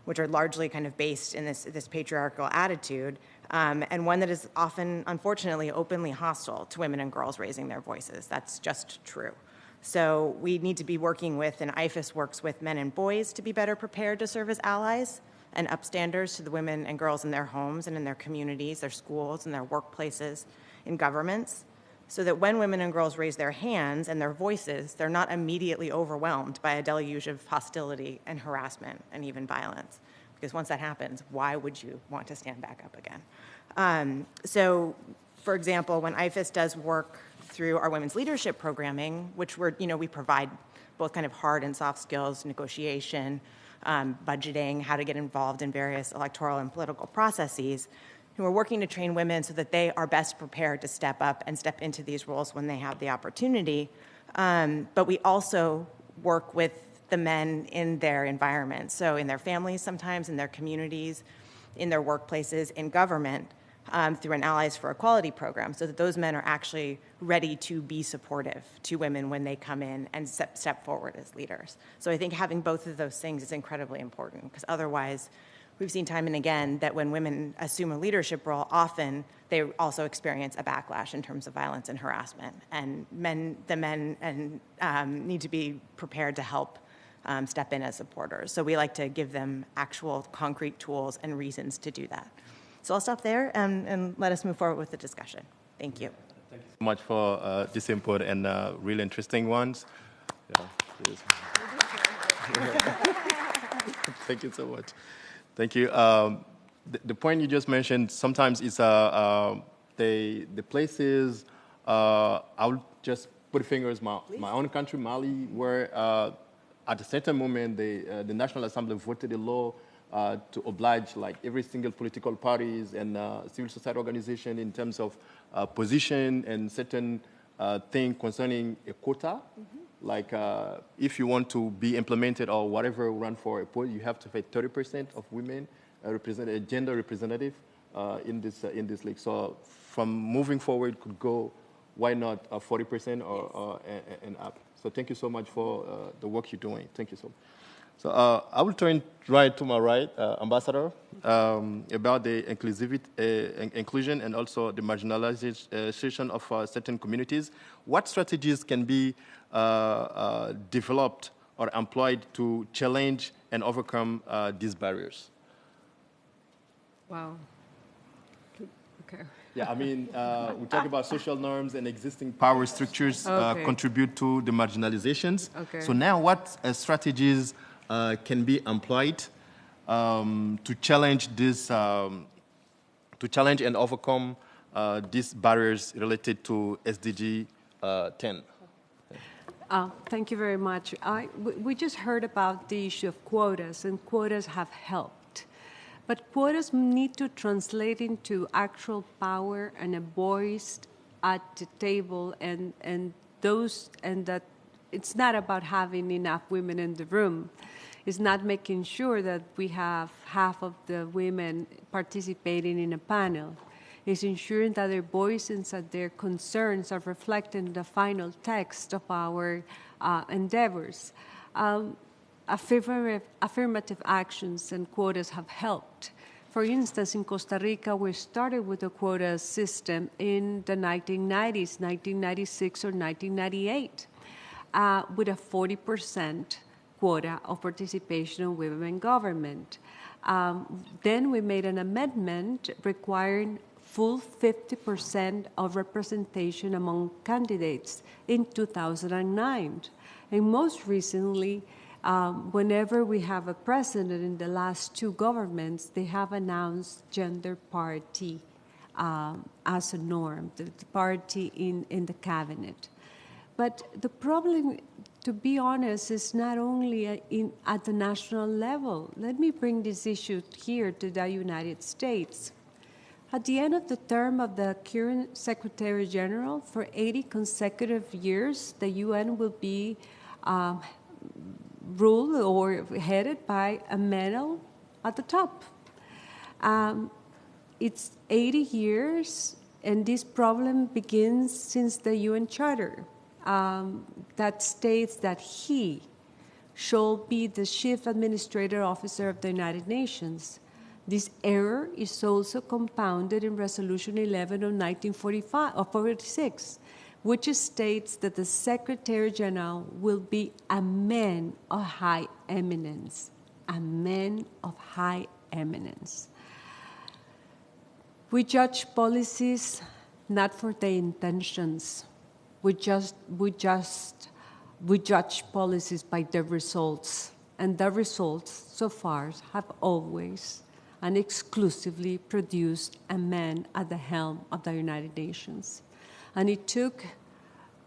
which are largely kind of based in this patriarchal attitude, and one that is often, unfortunately, openly hostile to women and girls raising their voices. That's just true. So we need to be working with, and IFES works with men and boys to be better prepared to serve as allies and upstanders to the women and girls in their homes and in their communities, their schools, and their workplaces, in governments, so that when women and girls raise their hands and their voices, they're not immediately overwhelmed by a deluge of hostility and harassment and even violence. Because once that happens, why would you want to stand back up again? So, for example, when IFES does work through our women's leadership programming, which we provide both kind of hard and soft skills, negotiation, budgeting, how to get involved in various electoral and political processes, and we're working to train women so that they are best prepared to step up and step into these roles when they have the opportunity. But we also work with the men in their environments, so in their families sometimes, in their communities, in their workplaces, in government, through an Allies for Equality program, so that those men are actually ready to be supportive to women when they come in and step forward as leaders. So I think having both of those things is incredibly important, because otherwise we've seen time and again that when women assume a leadership role, often they also experience a backlash in terms of violence and harassment. And the men need to be prepared to help step in as supporters. So we like to give them actual concrete tools and reasons to do that. So I'll stop there and let us move forward with the discussion. Thank you. Thank you so much for this input and really interesting ones. Yeah, thank you so much. Thank you. The point you just mentioned, sometimes it's the places, I'll just put fingers, my own country, Mali, where at a certain moment, the National Assembly voted a law to oblige like every single political parties and civil society organization in terms of position and certain thing concerning a quota. Like if you want to be implemented or whatever run for a post, you have to have 30% of women a gender representative in this league. So from moving forward could go, why not 40% or and up. So thank you so much for the work you're doing. Thank you so much. So I will turn right to my right, Ambassador, about the inclusion and also the marginalization of certain communities. What strategies can be developed or employed to challenge and overcome these barriers? Wow. Okay. Yeah, I mean, we talk about social norms and existing power structures contribute to the marginalizations. Okay. So now what strategies can be employed to challenge this, to challenge and overcome these barriers related to SDG 10? Thank you very much. We just heard about the issue of quotas, and quotas have helped. But quotas need to translate into actual power and a voice at the table, and that it's not about having enough women in the room. It's not making sure that we have half of the women participating in a panel. It's ensuring that their voices and their concerns are reflected in the final text of our endeavors. Affirmative actions and quotas have helped. For instance, in Costa Rica, we started with a quota system in the 1990s, 1996 or 1998. with a 40% quota of participation of women in government. Then we made an amendment requiring full 50% of representation among candidates in 2009. And most recently, whenever we have a president in the last two governments, they have announced gender parity as a norm, the parity in the cabinet. But the problem, to be honest, is not only at the national level. Let me bring this issue here to the United States. At the end of the term of the current Secretary General, for 80 consecutive years, the UN will be ruled or headed by a male at the top. It's 80 years, and this problem begins since the UN Charter that states that he shall be the Chief Administrative Officer of the United Nations. This error is also compounded in Resolution 11 of 1946, which states that the Secretary General will be a man of high eminence, a man of high eminence. We judge policies not for their intentions. We judge policies by their results, and the results so far have always and exclusively produced a man at the helm of the United Nations. And it took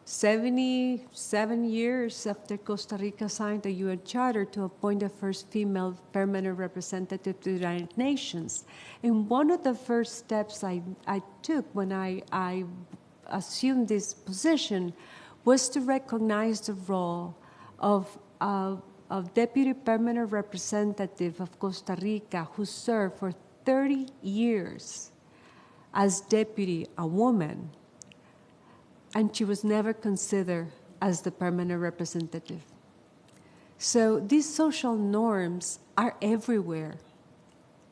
77 years after Costa Rica signed the UN Charter to appoint the first female permanent representative to the United Nations. And one of the first steps I took when I assumed this position was to recognize the role of Deputy Permanent Representative of Costa Rica, who served for 30 years as deputy, a woman, and she was never considered as the permanent representative. So these social norms are everywhere,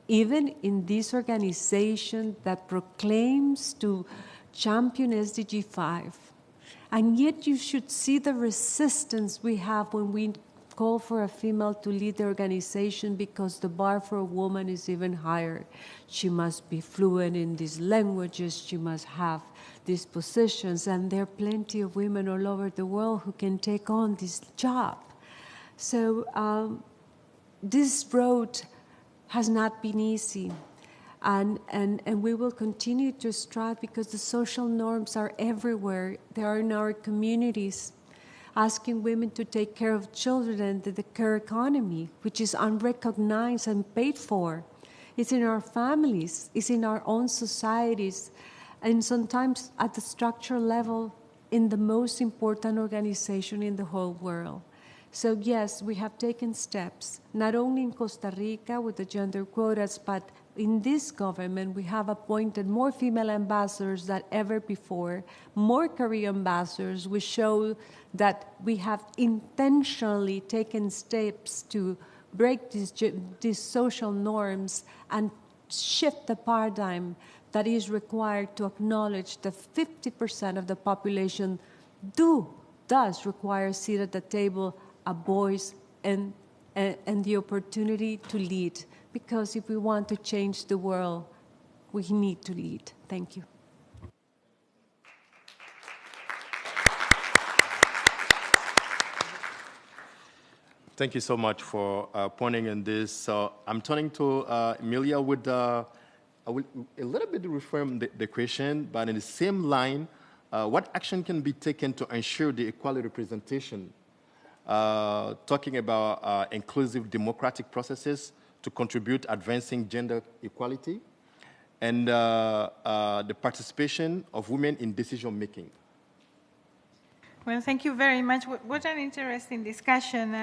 even in this organization that proclaims to champion SDG 5. And yet you should see the resistance we have when we call for a female to lead the organization, because the bar for a woman is even higher. She must be fluent in these languages, she must have these positions, and there are plenty of women all over the world who can take on this job. So this road has not been easy, and we will continue to strive, because the social norms are everywhere. They are in our communities, asking women to take care of children and the care economy, which is unrecognized and paid for. It's in our families, it's in our own societies, and sometimes at the structural level in the most important organization in the whole world. So yes, we have taken steps, not only in Costa Rica with the gender quotas, but in this government, we have appointed more female ambassadors than ever before, more career ambassadors. We show that we have intentionally taken steps to break these social norms and shift the paradigm that is required to acknowledge that 50% of the population does require a seat at the table, a voice, and the opportunity to lead. Because if we want to change the world, we need to lead. Thank you. Thank you so much for pointing in this. So I'm turning to Emilia with I will a little bit reframe the question, but in the same line, what action can be taken to ensure the equality representation? Talking about inclusive democratic processes to contribute advancing gender equality and the participation of women in decision making. Well, thank you very much. What an interesting discussion.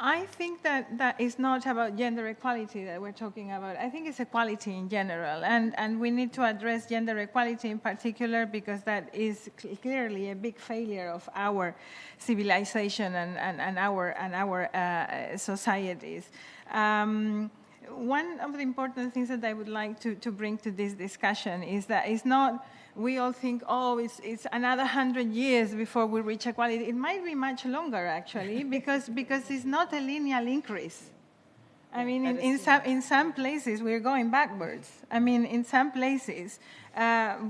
I think that it's not about gender equality that we're talking about. I think it's equality in general, and we need to address gender equality in particular, because that is clearly a big failure of our civilization and our societies. one of the important things that I would like to bring to this discussion is that it's not, we all think, oh, it's another 100 years before we reach equality. It might be much longer, actually, because it's not a linear increase. I mean, in some places, we're going backwards. I mean, in some places,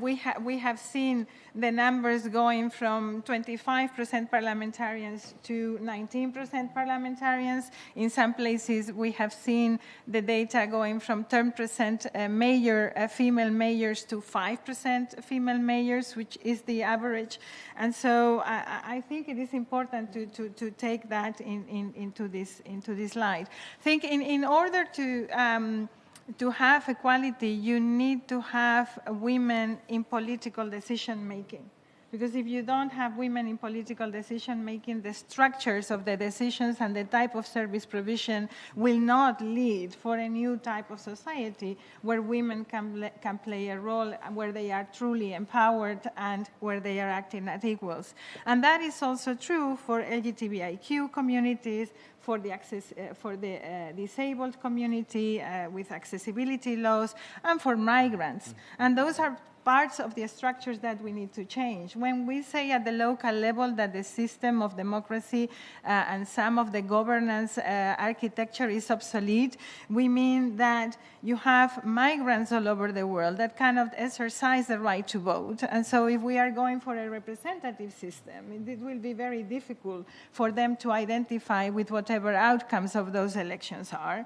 we have seen the numbers going from 25% parliamentarians to 19% parliamentarians. In some places, we have seen the data going from 10% female mayors to 5% female mayors, which is the average. And so I think it is important to take that into this light. I think in order to have equality, you need to have women in political decision-making. Because if you don't have women in political decision-making, the structures of the decisions and the type of service provision will not lead for a new type of society where women can play a role, where they are truly empowered and where they are acting as equals. And that is also true for LGBTIQ communities, for the disabled community with accessibility laws, and for migrants. And those are parts of the structures that we need to change. When we say at the local level that the system of democracy and some of the governance architecture is obsolete, we mean that you have migrants all over the world that cannot exercise the right to vote. And so if we are going for a representative system, it will be very difficult for them to identify with whatever outcomes of those elections are.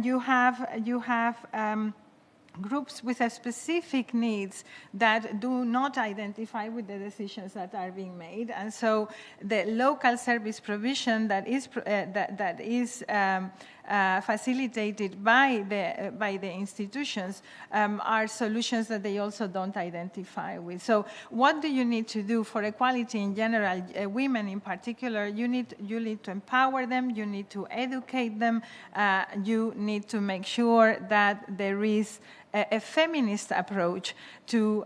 You have groups with specific needs that do not identify with the decisions that are being made, and so the local service provision that is facilitated by the institutions are solutions that they also don't identify with. So, what do you need to do for equality in general? Women in particular, you need to empower them. You need to educate them. You need to make sure that there is a feminist approach to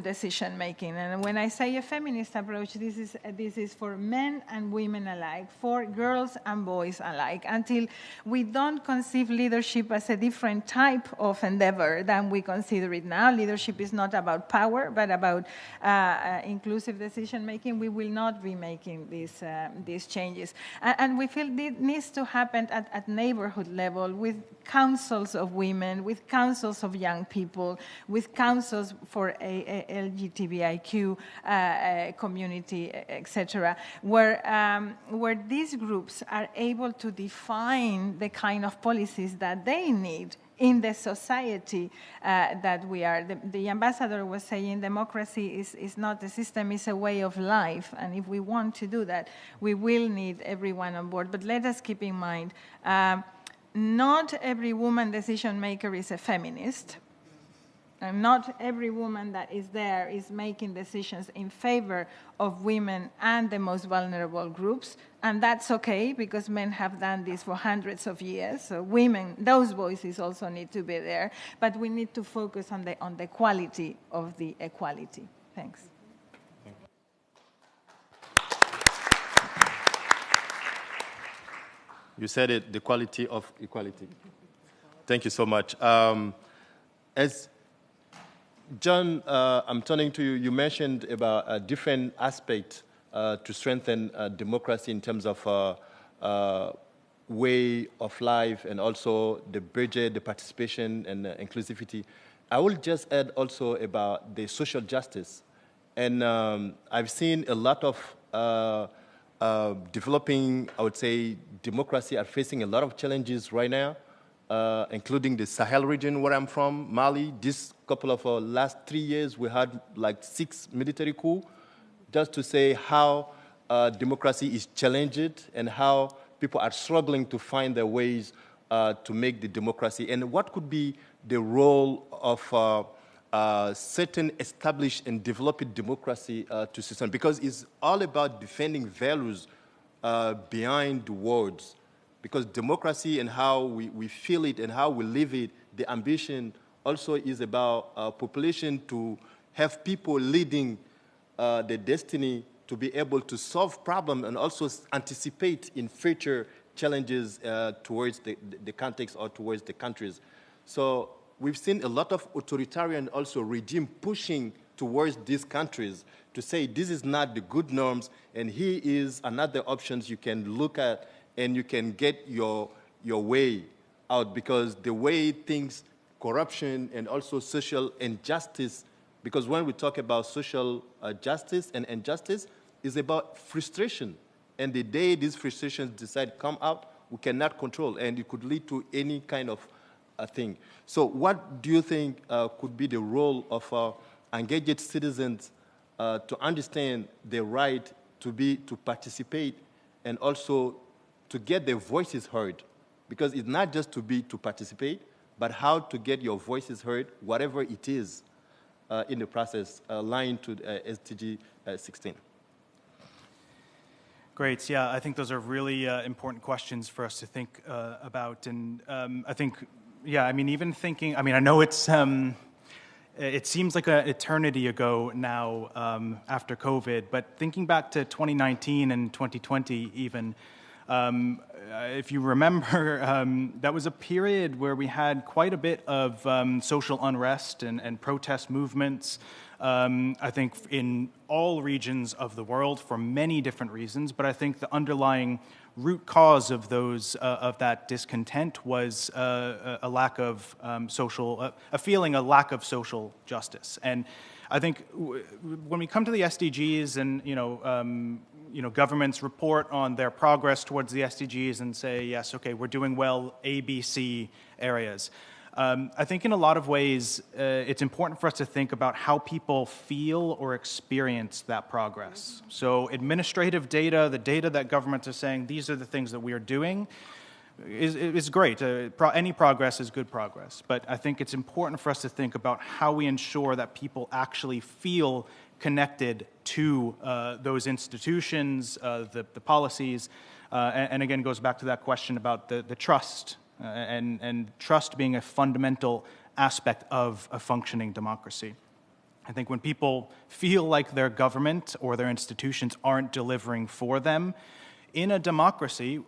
decision making. And when I say a feminist approach, this is for men and women alike, for girls and boys alike, until we don't conceive leadership as a different type of endeavor than we consider it now. Leadership is not about power, but about inclusive decision making. We will not be making these changes. And we feel it needs to happen at neighborhood level, with councils of women, with councils of young people, with councils for a LGBTIQ community, etc., where these groups are able to define the kind of policies that they need in the society that we are. The ambassador was saying democracy is not a system, it's a way of life. And if we want to do that, we will need everyone on board. But let us keep in mind, not every woman decision maker is a feminist. And not every woman that is there is making decisions in favor of women and the most vulnerable groups. And that's okay, because men have done this for hundreds of years. So women, those voices also need to be there. But we need to focus on the quality of the equality. Thanks. You said it, the quality of equality. Thank you so much. As John, I'm turning to you. You mentioned about a different aspect to strengthen democracy in terms of way of life, and also the budget, the participation, and inclusivity. I will just add also about the social justice. And I've seen a lot of developing, I would say, democracy are facing a lot of challenges right now, including the Sahel region where I'm from, Mali. This couple of last 3 years, we had like 6 military coups, just to say how democracy is challenged and how people are struggling to find their ways to make the democracy. And what could be the role of certain established and developed democracy to system? Because it's all about defending values behind the words. Because democracy and how we feel it and how we live it, the ambition also is about population to have people leading the destiny to be able to solve problems and also anticipate in future challenges towards the context or towards the countries. So we've seen a lot of authoritarian also regime pushing towards these countries to say this is not the good norms, and here is another options you can look at and you can get your way out, because the way things, corruption and also social injustice, because when we talk about social justice and injustice, is about frustration. And the day these frustrations decide to come out, we cannot control, and it could lead to any kind of thing. So what do you think could be the role of engaged citizens to understand their right to participate and also to get their voices heard? Because it's not just to participate, but how to get your voices heard, whatever it is in the process, aligned to SDG 16. Great. Yeah, I think those are really important questions for us to think about. And I think, yeah, I mean, even thinking, I mean, I know it's, it seems like an eternity ago now after COVID, but thinking back to 2019 and 2020 even, if you remember, that was a period where we had quite a bit of social unrest and protest movements, I think in all regions of the world for many different reasons, but I think the underlying root cause of those of that discontent was a lack of a lack of social justice. And I think when we come to the SDGs and governments report on their progress towards the SDGs and say, yes, okay, we're doing well, A, B, C areas. I think in a lot of ways, it's important for us to think about how people feel or experience that progress. So administrative data, the data that governments are saying, these are the things that we are doing, is great. Any progress is good progress. But I think it's important for us to think about how we ensure that people actually feel connected to those institutions, the policies, and again, goes back to that question about the trust, and trust being a fundamental aspect of a functioning democracy. I think when people feel like their government or their institutions aren't delivering for them, in a democracy,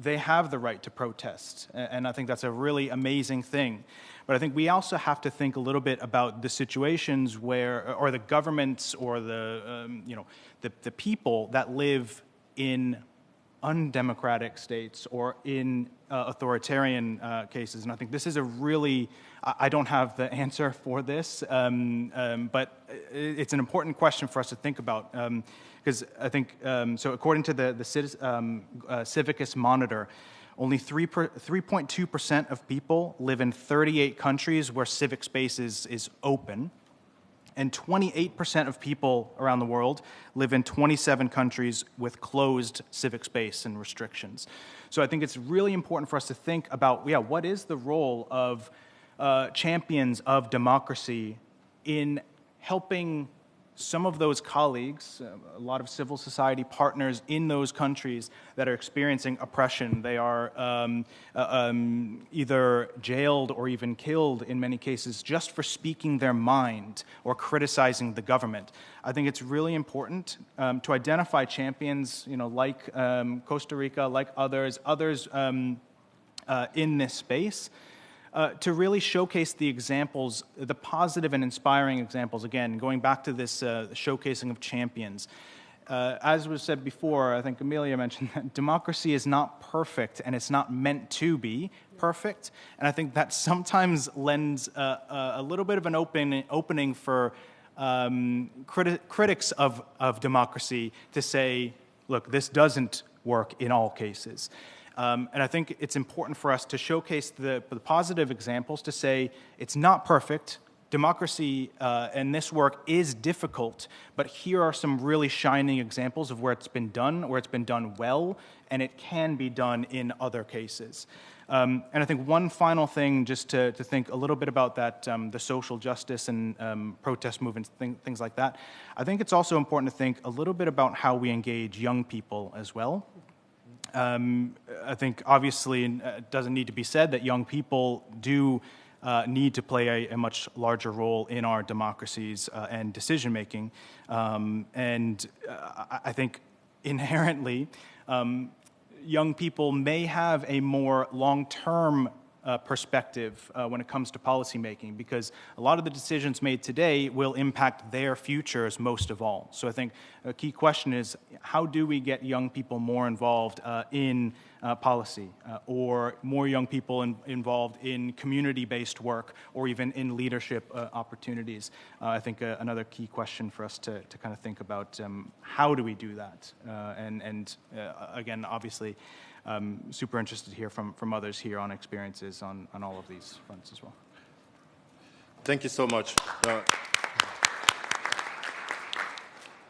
they have the right to protest. And I think that's a really amazing thing. But I think we also have to think a little bit about the situations where, or the governments or the people that live in undemocratic states or in authoritarian cases. And I think this is a really, I don't have the answer for this, but it's an important question for us to think about. Because I think, so according to the Civicus Monitor, only 3.2% of people live in 38 countries where civic space is open, and 28% of people around the world live in 27 countries with closed civic space and restrictions. So I think it's really important for us to think about, what is the role of champions of democracy in helping some of those colleagues, a lot of civil society partners in those countries that are experiencing oppression. They are either jailed or even killed in many cases just for speaking their mind or criticizing the government. I think it's really important to identify champions, like Costa Rica, like others in this space, to really showcase the examples, the positive and inspiring examples, again, going back to this showcasing of champions. As was said before, I think Amelia mentioned that democracy is not perfect and it's not meant to be perfect. And I think that sometimes lends a little bit of an opening for critics of democracy to say, look, this doesn't work in all cases. And I think it's important for us to showcase the positive examples, to say it's not perfect. Democracy and this work is difficult, but here are some really shining examples of where it's been done well, and it can be done in other cases. And I think one final thing, just to think a little bit about that, the social justice and protest movements, things like that. I think it's also important to think a little bit about how we engage young people as well. I think obviously it doesn't need to be said that young people do need to play a much larger role in our democracies and decision-making. And I think inherently, young people may have a more long-term perspective when it comes to policymaking, because a lot of the decisions made today will impact their futures most of all. So I think a key question is, how do we get young people more involved in policy, or more young people involved in community-based work, or even in leadership opportunities? I think another key question for us to kind of think about, how do we do that? And again, obviously, super interested to hear from others here on experiences on all of these fronts as well. Thank you so much.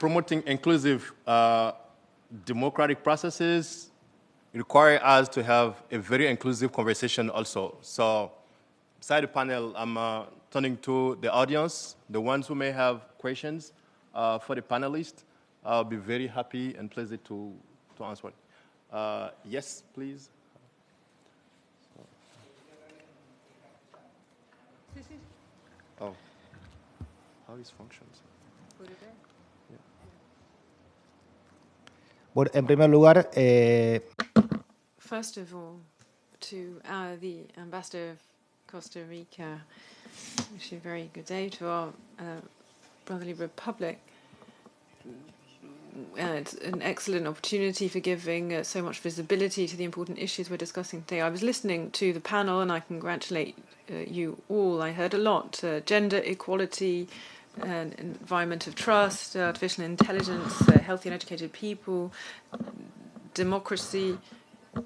Promoting inclusive democratic processes require us to have a very inclusive conversation also. So beside the panel, I'm turning to the audience, the ones who may have questions for the panelists. I'll be very happy and pleased to answer. Yes, please. Oh, how is functions? Bueno, en primer lugar, First of all, to the Ambassador of Costa Rica, wish you a very good day. To our brotherly republic, it's an excellent opportunity for giving so much visibility to the important issues we're discussing today. I was listening to the panel, and I congratulate you all. I heard a lot: gender equality, an environment of trust, artificial intelligence, healthy and educated people, democracy,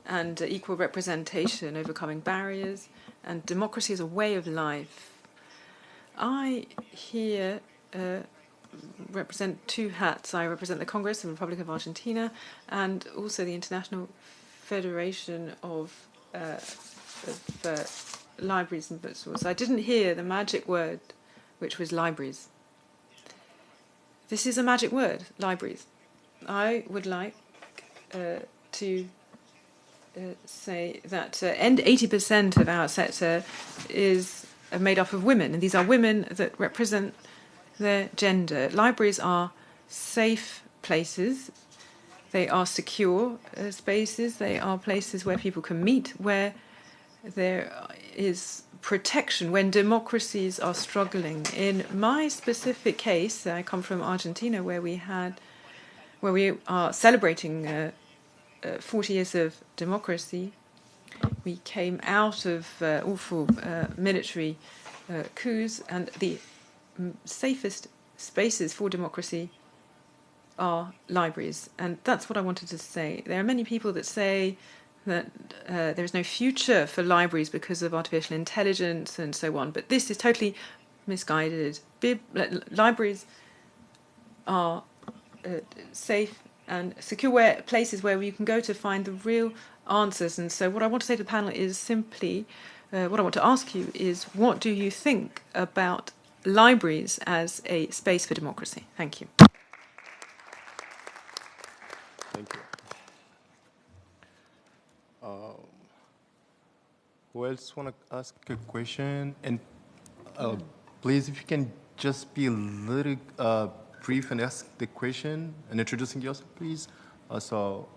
and equal representation, overcoming barriers, and democracy as a way of life. I here represent two hats. I represent the Congress of the Republic of Argentina and also the International Federation of Libraries and Bookstores. I didn't hear the magic word, which was libraries. This is a magic word, libraries. I would like to say that 80% of our sector is made up of women, and these are women that represent their gender. Libraries are safe places. They are secure spaces. They are places where people can meet, where there is protection when democracies are struggling. In my specific case, I come from Argentina, where we are celebrating 40 years of democracy. We came out of awful military coups, and the safest spaces for democracy are libraries. And that's what I wanted to say. There are many people that say that there is no future for libraries because of artificial intelligence and so on, but this is totally misguided. Libraries are safe and secure places where you can go to find the real answers. And so what I want to say to the panel is simply, what I want to ask you is, what do you think about libraries as a space for democracy? Thank you. Thank you. Who else want to ask a question? And please, if you can just be a little brief and ask the question and introducing yourself, please, so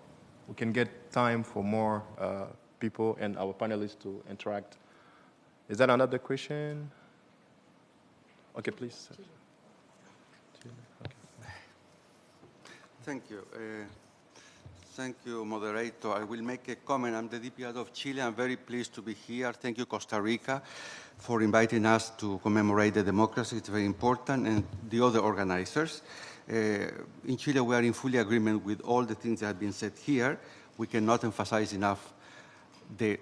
we can get time for more people and our panelists to interact. Is that another question? Okay, please. Okay. Thank you. Thank you, moderator. I will make a comment. I'm the DP of Chile. I'm very pleased to be here. Thank you, Costa Rica, for inviting us to commemorate the democracy. It's very important, and the other organizers. In Chile, we are in full agreement with all the things that have been said here. We cannot emphasize enough the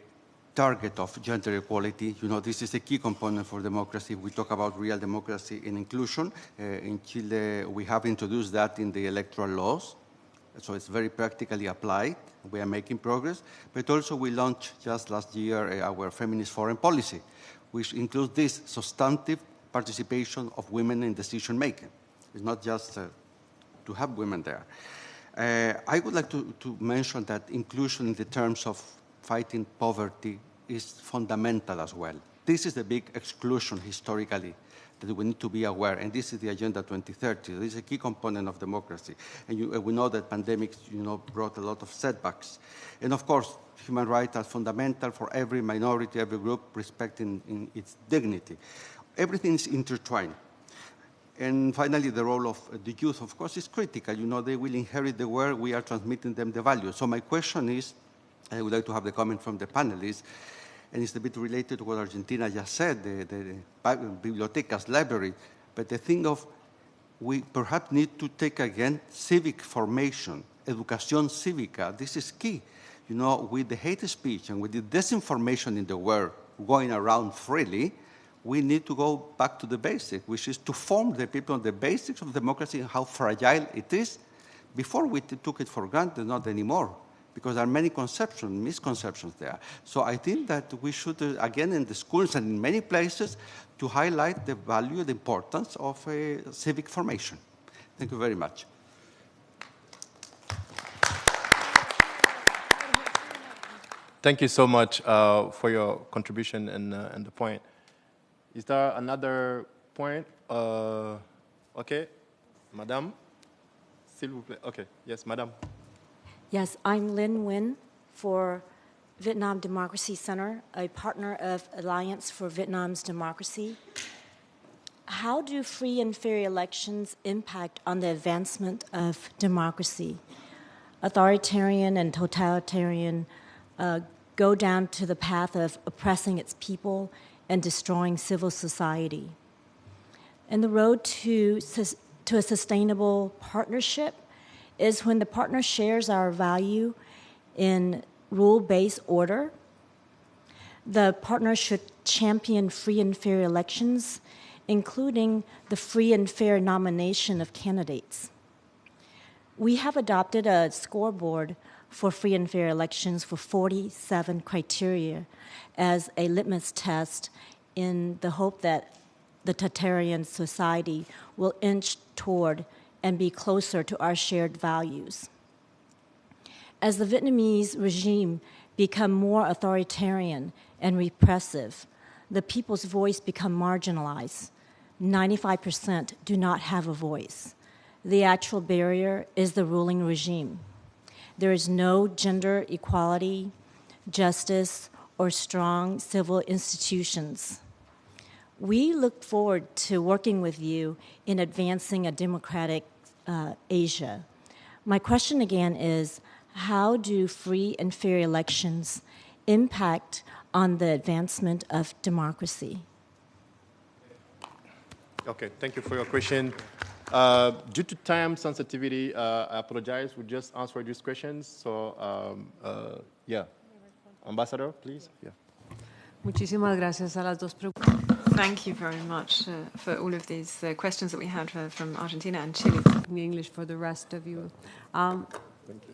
target of gender equality. You know, this is a key component for democracy. We talk about real democracy and inclusion. In Chile, we have introduced that in the electoral laws. So it's very practically applied. We are making progress. But also we launched just last year our feminist foreign policy, which includes this substantive participation of women in decision making. It's not just to have women there. I would like to mention that inclusion in the terms of fighting poverty is fundamental as well. This is the big exclusion historically that we need to be aware, and this is the Agenda 2030. This is a key component of democracy. And we know that pandemics, brought a lot of setbacks. And of course, human rights are fundamental for every minority, every group, respecting its dignity. Everything is intertwined. And finally, the role of the youth, of course, is critical. They will inherit the world, we are transmitting them the value. So my question is, I would like to have the comment from the panelists, and it's a bit related to what Argentina just said, the bibliotecas, library, but the thing of we perhaps need to take again civic formation, educación cívica. This is key. With the hate speech and with the disinformation in the world going around freely, we need to go back to the basic, which is to form the people on the basics of democracy and how fragile it is. Before we took it for granted, not anymore, because there are many misconceptions there. So I think that we should, again, in the schools and in many places, to highlight the value, the importance of civic formation. Thank you very much. Thank you so much for your contribution and the point. Is there another point? Okay, Madame, s'il vous plaît. Okay, yes, Madame. Yes, I'm Lin Nguyen for Vietnam Democracy Center, a partner of Alliance for Vietnam's Democracy. How do free and fair elections impact on the advancement of democracy? Authoritarian and totalitarian go down to the path of oppressing its people and destroying civil society. And the road to a sustainable partnership is when the partner shares our value in rule-based order. The partner should champion free and fair elections, including the free and fair nomination of candidates. We have adopted a scoreboard for free and fair elections for 47 criteria as a litmus test in the hope that the totalitarian society will inch toward and be closer to our shared values. As the Vietnamese regime become more authoritarian and repressive, the people's voice become marginalized. 95% do not have a voice. The actual barrier is the ruling regime. There is no gender equality, justice, or strong civil institutions. We look forward to working with you in advancing a democratic Asia. My question again is, how do free and fair elections impact on the advancement of democracy? Okay, thank you for your question. Due to time sensitivity, I apologize. We just answered these questions. So, yeah. Ambassador, please. Yeah. Muchísimas gracias a las dos preguntas. Thank you very much for all of these questions that we had from Argentina and Chile. In English for the rest of you. Thank you.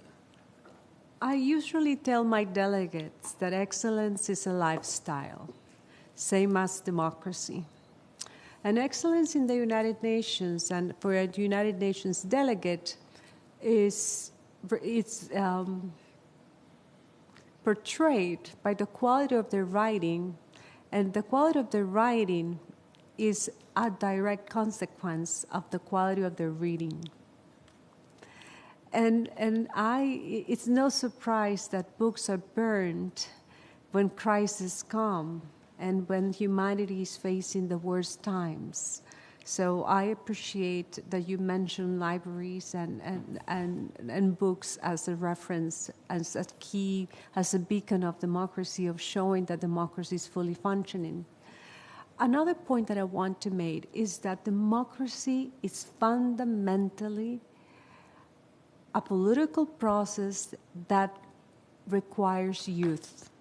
I usually tell my delegates that excellence is a lifestyle, same as democracy. And excellence in the United Nations, and for a United Nations delegate, is portrayed by the quality of their writing, and the quality of their writing is a direct consequence of the quality of their reading. And it's no surprise that books are burned when crises come and when humanity is facing the worst times. So I appreciate that you mentioned libraries and books as a reference, as a key, as a beacon of democracy, of showing that democracy is fully functioning. Another point that I want to make is that democracy is fundamentally a political process that requires youth.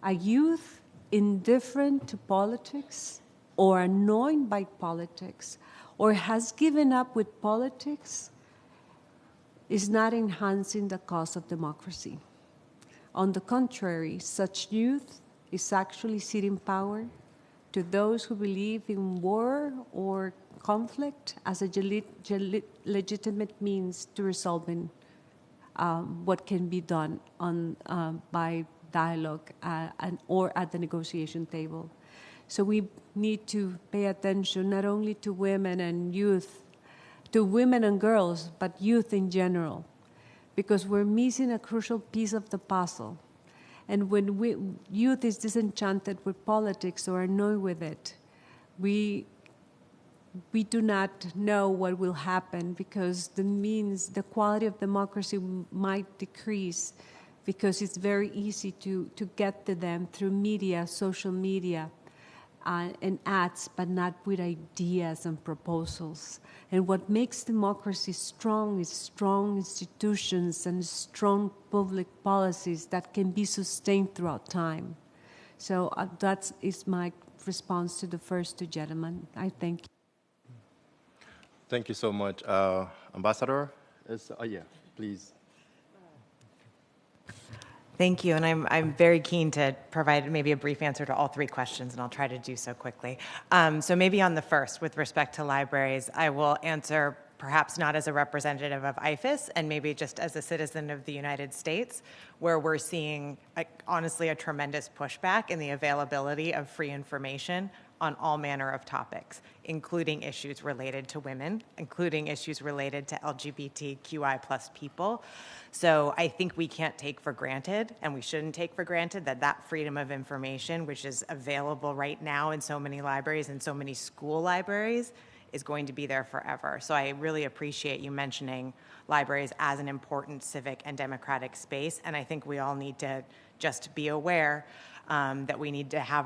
A youth indifferent to politics, or annoyed by politics, or has given up with politics, is not enhancing the cause of democracy. On the contrary, such youth is actually ceding power to those who believe in war or conflict as a legitimate means to resolving what can be done by dialogue or at the negotiation table. So we need to pay attention not only to women and youth, to women and girls, but youth in general, because we're missing a crucial piece of the puzzle. And when youth is disenchanted with politics or annoyed with it, we do not know what will happen, because the quality of democracy might decrease, because it's very easy to get to them through media, social media, and ads, but not with ideas and proposals. And what makes democracy strong is strong institutions and strong public policies that can be sustained throughout time. So that is my response to the first two gentlemen. I thank you. Thank you so much. Ambassador, yeah, please. Thank you, and I'm very keen to provide maybe a brief answer to all three questions, and I'll try to do so quickly. So maybe on the first, with respect to libraries, I will answer perhaps not as a representative of IFES, and maybe just as a citizen of the United States, where we're seeing, honestly, a tremendous pushback in the availability of free information on all manner of topics, including issues related to women, including issues related to LGBTQI plus people. So I think we can't take for granted, and we shouldn't take for granted, that freedom of information, which is available right now in so many libraries and so many school libraries, is going to be there forever. So I really appreciate you mentioning libraries as an important civic and democratic space, and I think we all need to just be aware that we need to have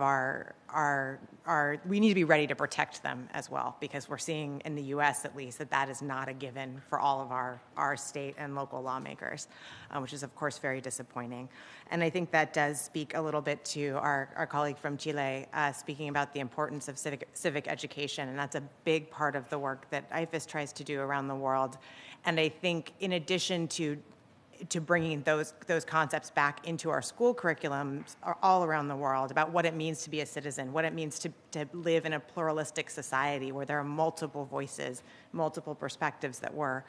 we need to be ready to protect them as well, because we're seeing in the U.S. at least that is not a given for all of our state and local lawmakers, which is of course very disappointing. And I think that does speak a little bit to our colleague from Chile speaking about the importance of civic education, and that's a big part of the work that IFES tries to do around the world. And I think in addition to bringing those concepts back into our school curriculums all around the world, about what it means to be a citizen, what it means to live in a pluralistic society where there are multiple voices, multiple perspectives that we're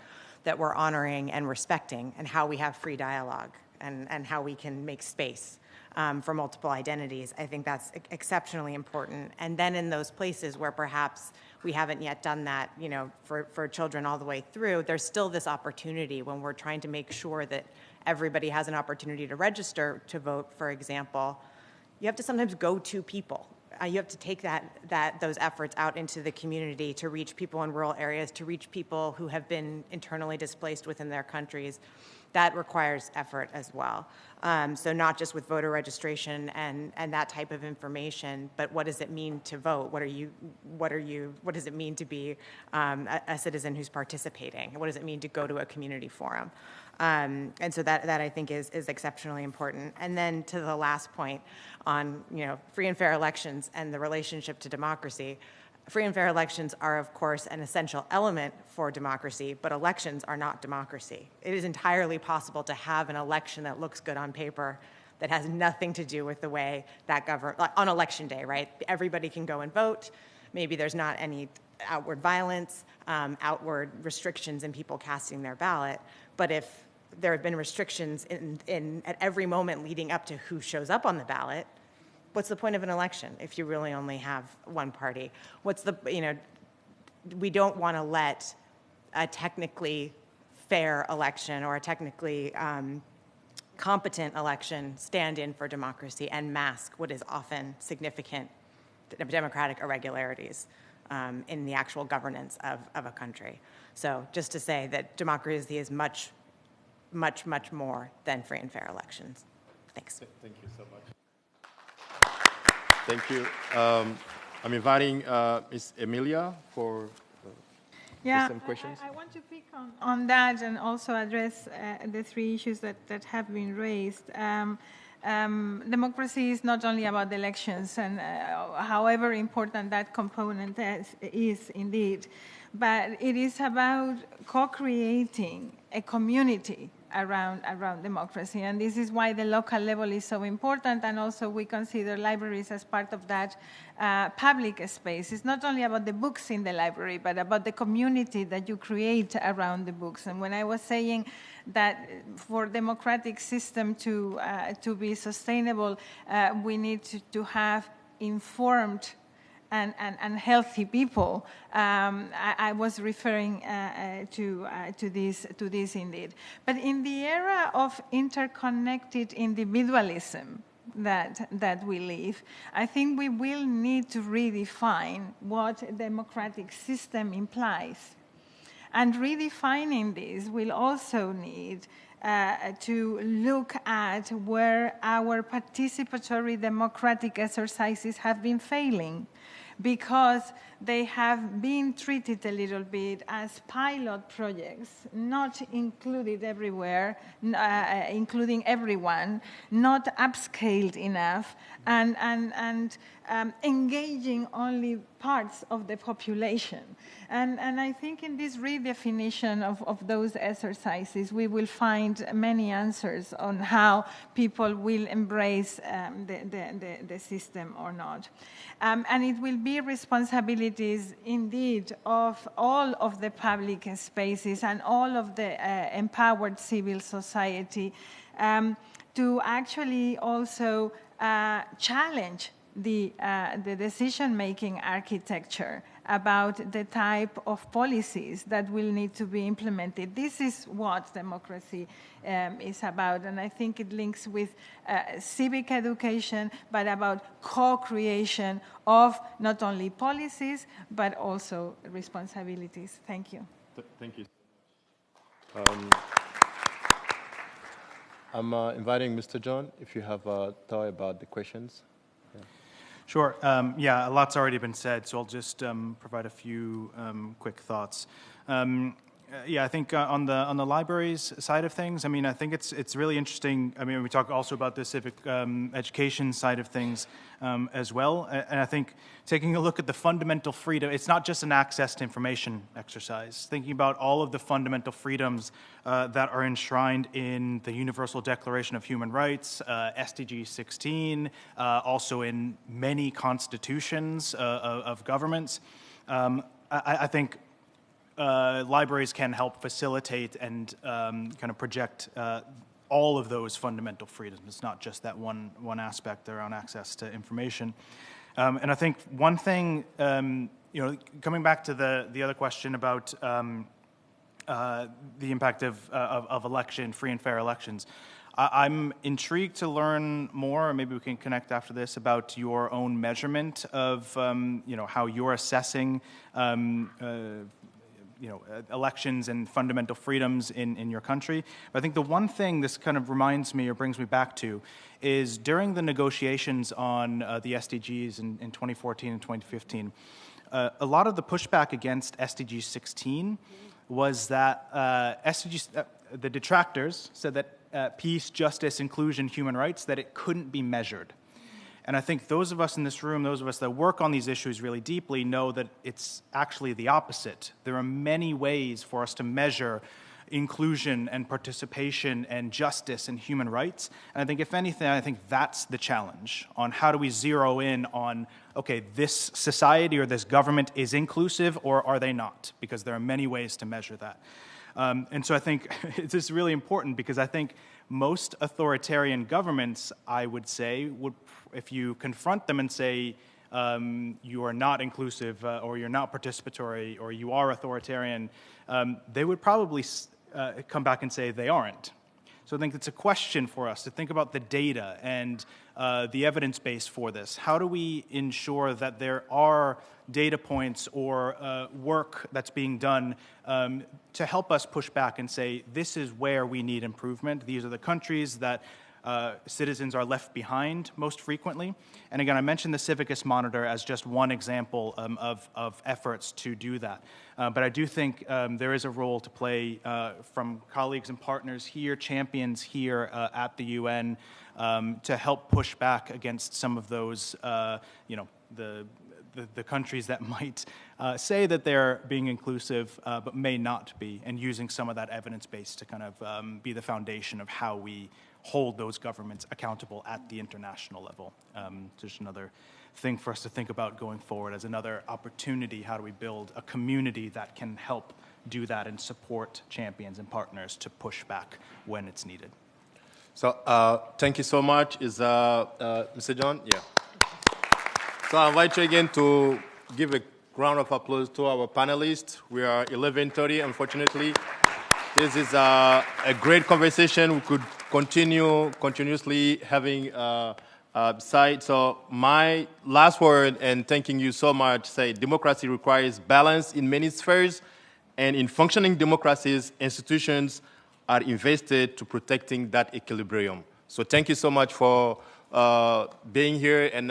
honoring and respecting, and how we have free dialogue and how we can make space for multiple identities. I think that's exceptionally important. And then in those places where perhaps we haven't yet done that, for children all the way through, there's still this opportunity when we're trying to make sure that everybody has an opportunity to register to vote, for example. You have to sometimes go to people. You have to take those efforts out into the community to reach people in rural areas, to reach people who have been internally displaced within their countries. That requires effort as well. So not just with voter registration and that type of information, but what does it mean to vote? What does it mean to be a citizen who's participating? What does it mean to go to a community forum? And so that I think is exceptionally important. And then to the last point on free and fair elections and the relationship to democracy. Free and fair elections are, of course, an essential element for democracy, but elections are not democracy. It is entirely possible to have an election that looks good on paper that has nothing to do with the way that on election day, right? Everybody can go and vote. Maybe there's not any outward violence, outward restrictions in people casting their ballot, but if there have been restrictions at every moment leading up to who shows up on the ballot, what's the point of an election if you really only have one party? We don't want to let a technically fair election or a technically competent election stand in for democracy and mask what is often significant democratic irregularities in the actual governance of a country. So just to say that democracy is much, much, much more than free and fair elections. Thanks. Thank you so much. Thank you. I'm inviting Ms. Emilia for some questions. I want to pick on that and also address the three issues that have been raised. Democracy is not only about elections, and however important that component is indeed, but it is about co-creating a community around democracy. And this is why the local level is so important, and also we consider libraries as part of that public space. It's not only about the books in the library, but about the community that you create around the books. And when I was saying that for democratic system to be sustainable, we need to have informed and healthy people. I was referring to this indeed. But in the era of interconnected individualism that we live, I think we will need to redefine what a democratic system implies. And redefining this will also need to look at where our participatory democratic exercises have been failing, because they have been treated a little bit as pilot projects, not included everywhere, including everyone, not upscaled enough, and engaging only parts of the population. And I think in this redefinition of those exercises, we will find many answers on how people will embrace the system or not. And it will be responsibilities indeed of all of the public spaces and all of the empowered civil society to actually also challenge the decision-making architecture about the type of policies that will need to be implemented. This is what democracy is about, and I think it links with civic education, but about co-creation of not only policies, but also responsibilities. Thank you. Thank you. I'm inviting Mr. John, if you have a thought about the questions. Yeah. Sure. Yeah, a lot's already been said, so I'll just provide a few quick thoughts. Yeah, I think on the libraries side of things, I mean, I think it's really interesting. I mean, we talk also about the civic education side of things as well. And I think taking a look at the fundamental freedom, it's not just an access to information exercise. Thinking about all of the fundamental freedoms that are enshrined in the Universal Declaration of Human Rights, SDG 16, also in many constitutions of governments. I think libraries can help facilitate and kind of project all of those fundamental freedoms. It's not just that one aspect around access to information. And I think one thing, you know, coming back to the other question about the impact of election, free and fair elections, I'm intrigued to learn more, maybe we can connect after this, about your own measurement of, you know, how you're assessing you know, elections and fundamental freedoms in your country. But I think the one thing this kind of reminds me or brings me back to is during the negotiations on the SDGs in 2014 and 2015, a lot of the pushback against SDG 16 was that the detractors said that peace, justice, inclusion, human rights, that it couldn't be measured. And I think those of us in this room, those of us that work on these issues really deeply, know that it's actually the opposite. There are many ways for us to measure inclusion and participation and justice and human rights. And I think, if anything, I think that's the challenge on how do we zero in on, okay, this society or this government is inclusive or are they not? Because there are many ways to measure that. And so I think it's just really important, because I think most authoritarian governments, I would say, would, if you confront them and say you are not inclusive or you're not participatory or you are authoritarian, they would probably come back and say they aren't. So I think it's a question for us to think about the data and the evidence base for this. How do we ensure that there are data points or work that's being done to help us push back and say, this is where we need improvement. These are the countries that citizens are left behind most frequently. And again, I mentioned the Civicus Monitor as just one example of efforts to do that. But I do think there is a role to play from colleagues and partners here, champions here at the UN, to help push back against some of those, you know, the countries that might say that they're being inclusive, but may not be, and using some of that evidence base to kind of be the foundation of how we hold those governments accountable at the international level. Just another thing for us to think about going forward as another opportunity. How do we build a community that can help do that and support champions and partners to push back when it's needed? So thank you so much. Is Mr. John? Yeah. So I invite you again to give a round of applause to our panelists. We are 11:30, unfortunately. This is a great conversation. We could continuously having side. So my last word, and thanking you so much, say democracy requires balance in many spheres, and in functioning democracies, institutions are invested to protecting that equilibrium. So thank you so much for being here, and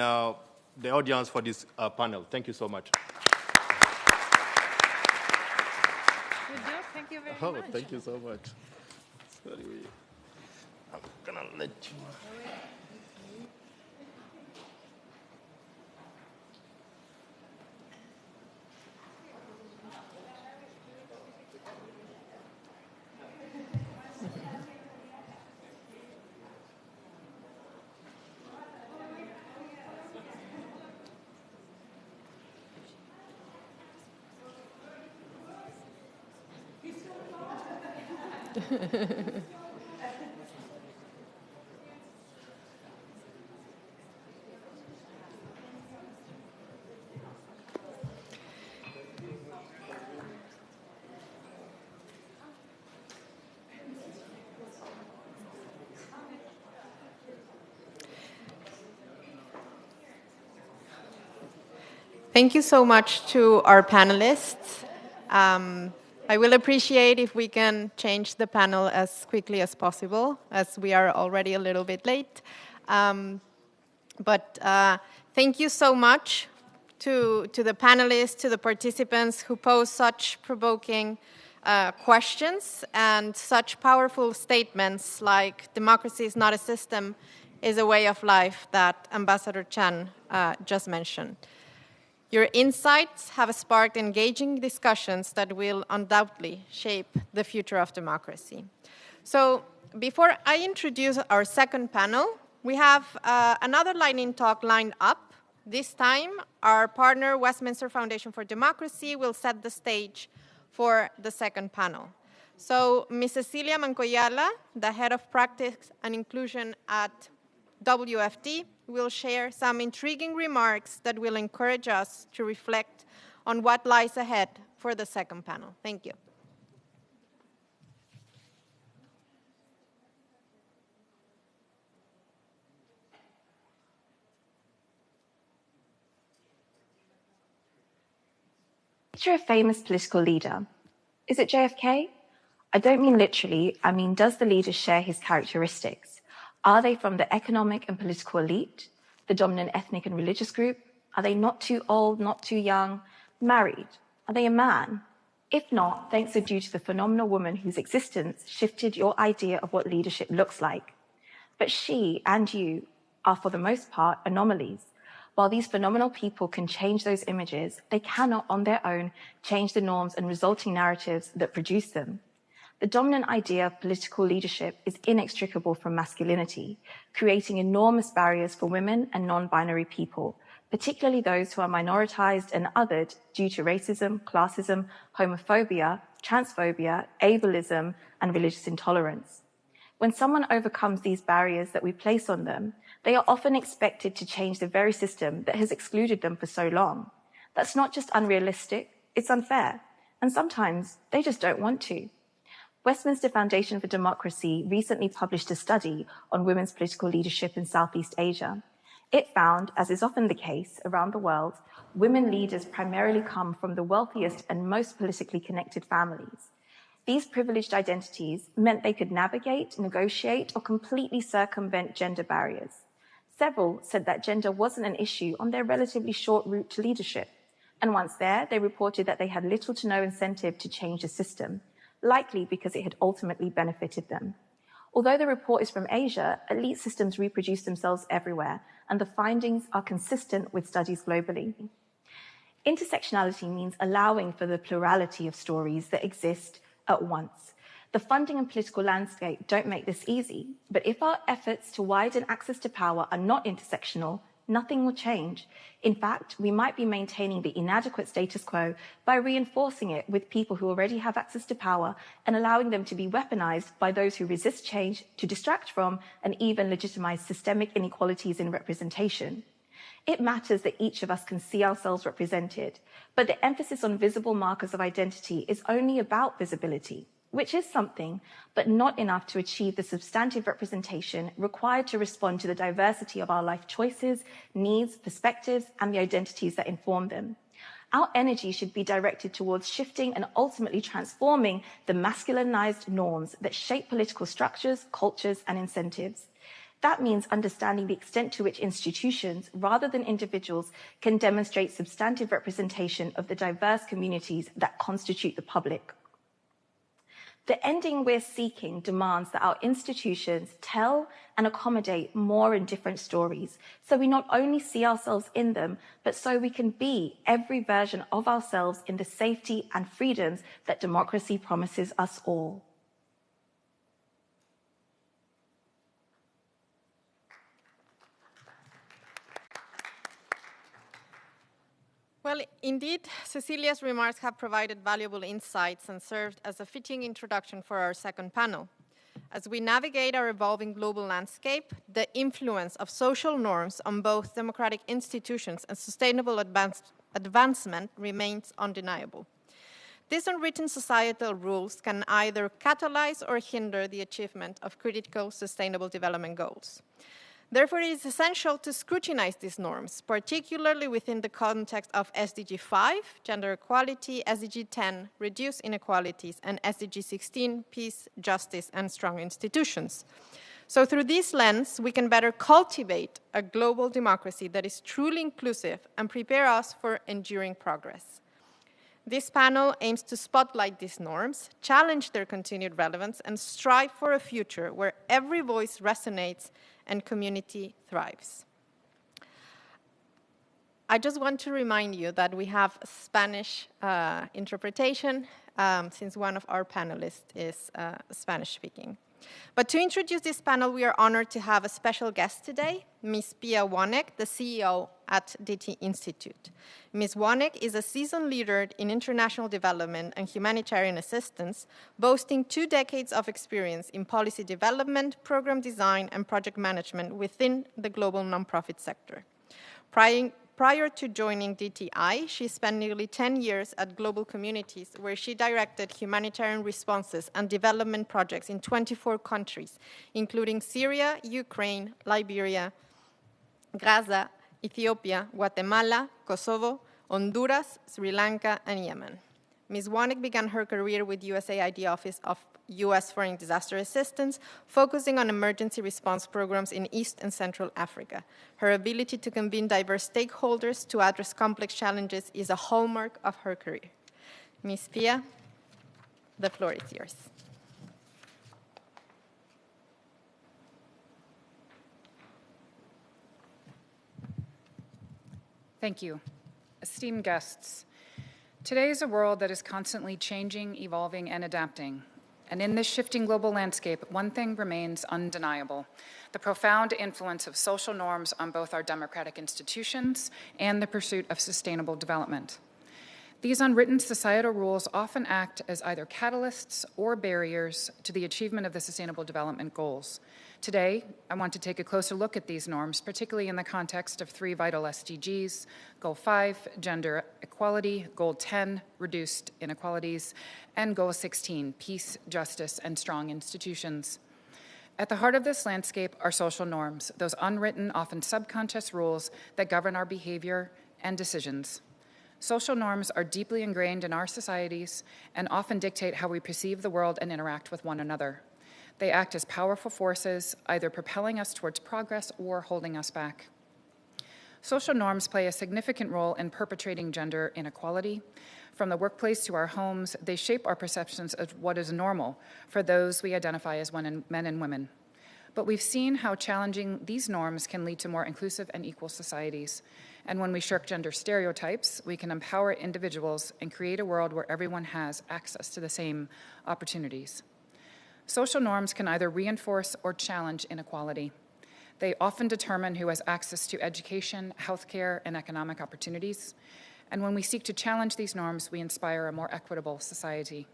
the audience for this panel. Thank you so much. Good job. Thank you very much. Thank you so much. Sorry, I'm gonna let you. Thank you so much to our panelists. I will appreciate if we can change the panel as quickly as possible, as we are already a little bit late. But thank you so much to the panelists, to the participants who posed such provoking questions and such powerful statements like democracy is not a system, is a way of life that Ambassador Chan just mentioned. Your insights have sparked engaging discussions that will undoubtedly shape the future of democracy. So before I introduce our second panel, we have another lightning talk lined up. This time, our partner, Westminster Foundation for Democracy, will set the stage for the second panel. So Ms. Cecilia Mancoyala, the Head of Practice and Inclusion at WFD, will share some intriguing remarks that will encourage us to reflect on what lies ahead for the second panel. Thank you. Picture a famous political leader. Is it JFK? I don't mean literally, I mean, does the leader share his characteristics? Are they from the economic and political elite, the dominant ethnic and religious group? Are they not too old, not too young, married? Are they a man? If not, thanks are due to the phenomenal woman whose existence shifted your idea of what leadership looks like. But she and you are, for the most part, anomalies. While these phenomenal people can change those images, they cannot on their own change the norms and resulting narratives that produce them. The dominant idea of political leadership is inextricable from masculinity, creating enormous barriers for women and non-binary people, particularly those who are minoritized and othered due to racism, classism, homophobia, transphobia, ableism, and religious intolerance. When someone overcomes these barriers that we place on them, they are often expected to change the very system that has excluded them for so long. That's not just unrealistic, it's unfair, and sometimes they just don't want to. Westminster Foundation for Democracy recently published a study on women's political leadership in Southeast Asia. It found, as is often the case around the world, women leaders primarily come from the wealthiest and most politically connected families. These privileged identities meant they could navigate, negotiate, or completely circumvent gender barriers. Several said that gender wasn't an issue on their relatively short route to leadership, and once there, they reported that they had little to no incentive to change the system, likely because it had ultimately benefited them. Although the report is from Asia, elite systems reproduce themselves everywhere, and the findings are consistent with studies globally. Intersectionality means allowing for the plurality of stories that exist at once. The funding and political landscape don't make this easy, but if our efforts to widen access to power are not intersectional, nothing will change. In fact, we might be maintaining the inadequate status quo by reinforcing it with people who already have access to power and allowing them to be weaponized by those who resist change, to distract from, and even legitimize systemic inequalities in representation. It matters that each of us can see ourselves represented, but the emphasis on visible markers of identity is only about visibility, which is something, but not enough to achieve the substantive representation required to respond to the diversity of our life choices, needs, perspectives, and the identities that inform them. Our energy should be directed towards shifting and ultimately transforming the masculinized norms that shape political structures, cultures, and incentives. That means understanding the extent to which institutions, rather than individuals, can demonstrate substantive representation of the diverse communities that constitute the public. The ending we're seeking demands that our institutions tell and accommodate more and different stories, so we not only see ourselves in them, but so we can be every version of ourselves in the safety and freedoms that democracy promises us all. Well, indeed, Cecilia's remarks have provided valuable insights and served as a fitting introduction for our second panel. As we navigate our evolving global landscape, the influence of social norms on both democratic institutions and sustainable advancement remains undeniable. These unwritten societal rules can either catalyze or hinder the achievement of critical sustainable development goals. Therefore, it is essential to scrutinize these norms, particularly within the context of SDG 5, gender equality, SDG 10, reduce inequalities, and SDG 16, peace, justice, and strong institutions. So through this lens, we can better cultivate a global democracy that is truly inclusive and prepare us for enduring progress. This panel aims to spotlight these norms, challenge their continued relevance, and strive for a future where every voice resonates and community thrives. I just want to remind you that we have Spanish interpretation since one of our panelists is Spanish speaking. But to introduce this panel, we are honored to have a special guest today, Ms. Pia Wonek, the CEO at DT Institute. Ms. Wonek is a seasoned leader in international development and humanitarian assistance, boasting 2 decades of experience in policy development, program design, and project management within the global nonprofit sector. Prior to joining DTI, she spent nearly 10 years at Global Communities, where she directed humanitarian responses and development projects in 24 countries, including Syria, Ukraine, Liberia, Gaza, Ethiopia, Guatemala, Kosovo, Honduras, Sri Lanka, and Yemen. Ms. Wonek began her career with USAID Office of U.S. Foreign Disaster Assistance, focusing on emergency response programs in East and Central Africa. Her ability to convene diverse stakeholders to address complex challenges is a hallmark of her career. Ms. Pia, the floor is yours. Thank you. Esteemed guests, today is a world that is constantly changing, evolving, and adapting. And in this shifting global landscape, one thing remains undeniable: the profound influence of social norms on both our democratic institutions and the pursuit of sustainable development. These unwritten societal rules often act as either catalysts or barriers to the achievement of the Sustainable Development Goals. Today, I want to take a closer look at these norms, particularly in the context of 3 vital SDGs: Goal 5, gender equality; Goal 10, reduced inequalities; and Goal 16, peace, justice, and strong institutions. At the heart of this landscape are social norms, those unwritten, often subconscious rules that govern our behavior and decisions. Social norms are deeply ingrained in our societies and often dictate how we perceive the world and interact with one another. They act as powerful forces, either propelling us towards progress or holding us back. Social norms play a significant role in perpetrating gender inequality. From the workplace to our homes, they shape our perceptions of what is normal for those we identify as men and women. But we've seen how challenging these norms can lead to more inclusive and equal societies. And when we shirk gender stereotypes, we can empower individuals and create a world where everyone has access to the same opportunities. Social norms can either reinforce or challenge inequality. They often determine who has access to education, healthcare, and economic opportunities. And when we seek to challenge these norms, we inspire a more equitable society.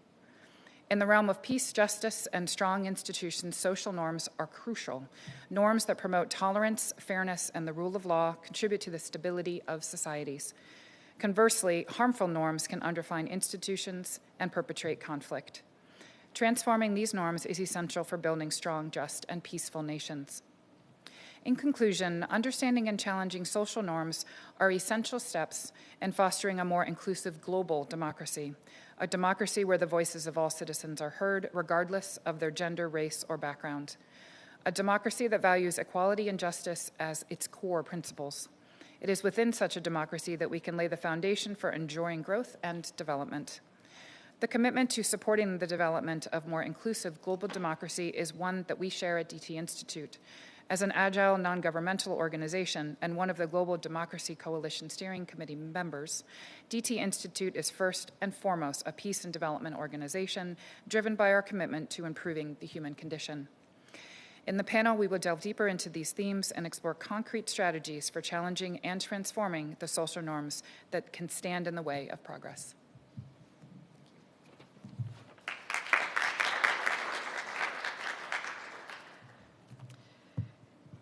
In the realm of peace, justice, and strong institutions, social norms are crucial. Norms that promote tolerance, fairness, and the rule of law contribute to the stability of societies. Conversely, harmful norms can undermine institutions and perpetuate conflict. Transforming these norms is essential for building strong, just, and peaceful nations. In conclusion, understanding and challenging social norms are essential steps in fostering a more inclusive global democracy, a democracy where the voices of all citizens are heard regardless of their gender, race, or background, a democracy that values equality and justice as its core principles. It is within such a democracy that we can lay the foundation for enduring growth and development. The commitment to supporting the development of more inclusive global democracy is one that we share at DT Institute. As an agile, non-governmental organization and one of the Global Democracy Coalition Steering Committee members, DT Institute is first and foremost a peace and development organization driven by our commitment to improving the human condition. In the panel, we will delve deeper into these themes and explore concrete strategies for challenging and transforming the social norms that can stand in the way of progress.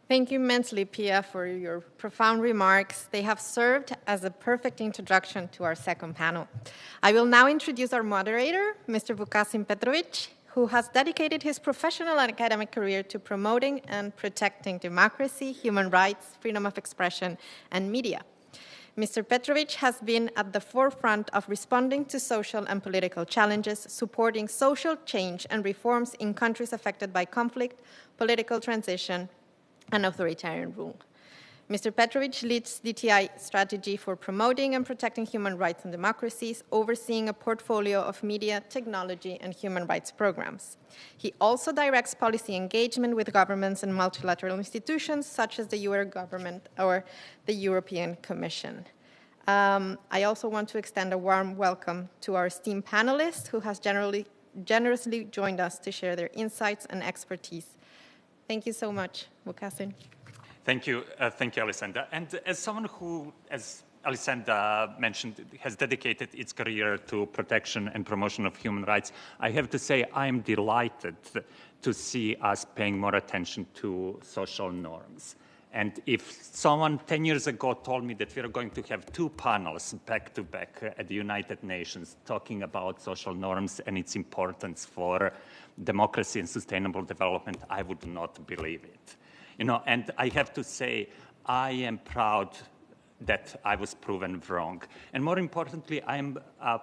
Thank you immensely, Pia, for your profound remarks. They have served as a perfect introduction to our second panel. I will now introduce our moderator, Mr. Vukasin Petrovic, who has dedicated his professional and academic career to promoting and protecting democracy, human rights, freedom of expression, and media. Mr. Petrovic has been at the forefront of responding to social and political challenges, supporting social change and reforms in countries affected by conflict, political transition, and authoritarian rule. Mr. Petrovic leads DTI strategy for promoting and protecting human rights and democracies, overseeing a portfolio of media, technology, and human rights programs. He also directs policy engagement with governments and multilateral institutions such as the UN government or the European Commission. I also want to extend a warm welcome to our esteemed panelists who has generously joined us to share their insights and expertise. Thank you so much, Vukasin. Thank you, Alessandra. And as someone who, as Alessandra mentioned, has dedicated its career to protection and promotion of human rights, I have to say I am delighted to see us paying more attention to social norms. And if someone 10 years ago told me that we are going to have 2 panels back to back at the United Nations talking about social norms and its importance for democracy and sustainable development, I would not believe it. You know, and I have to say, I am proud that I was proven wrong. And more importantly, I'm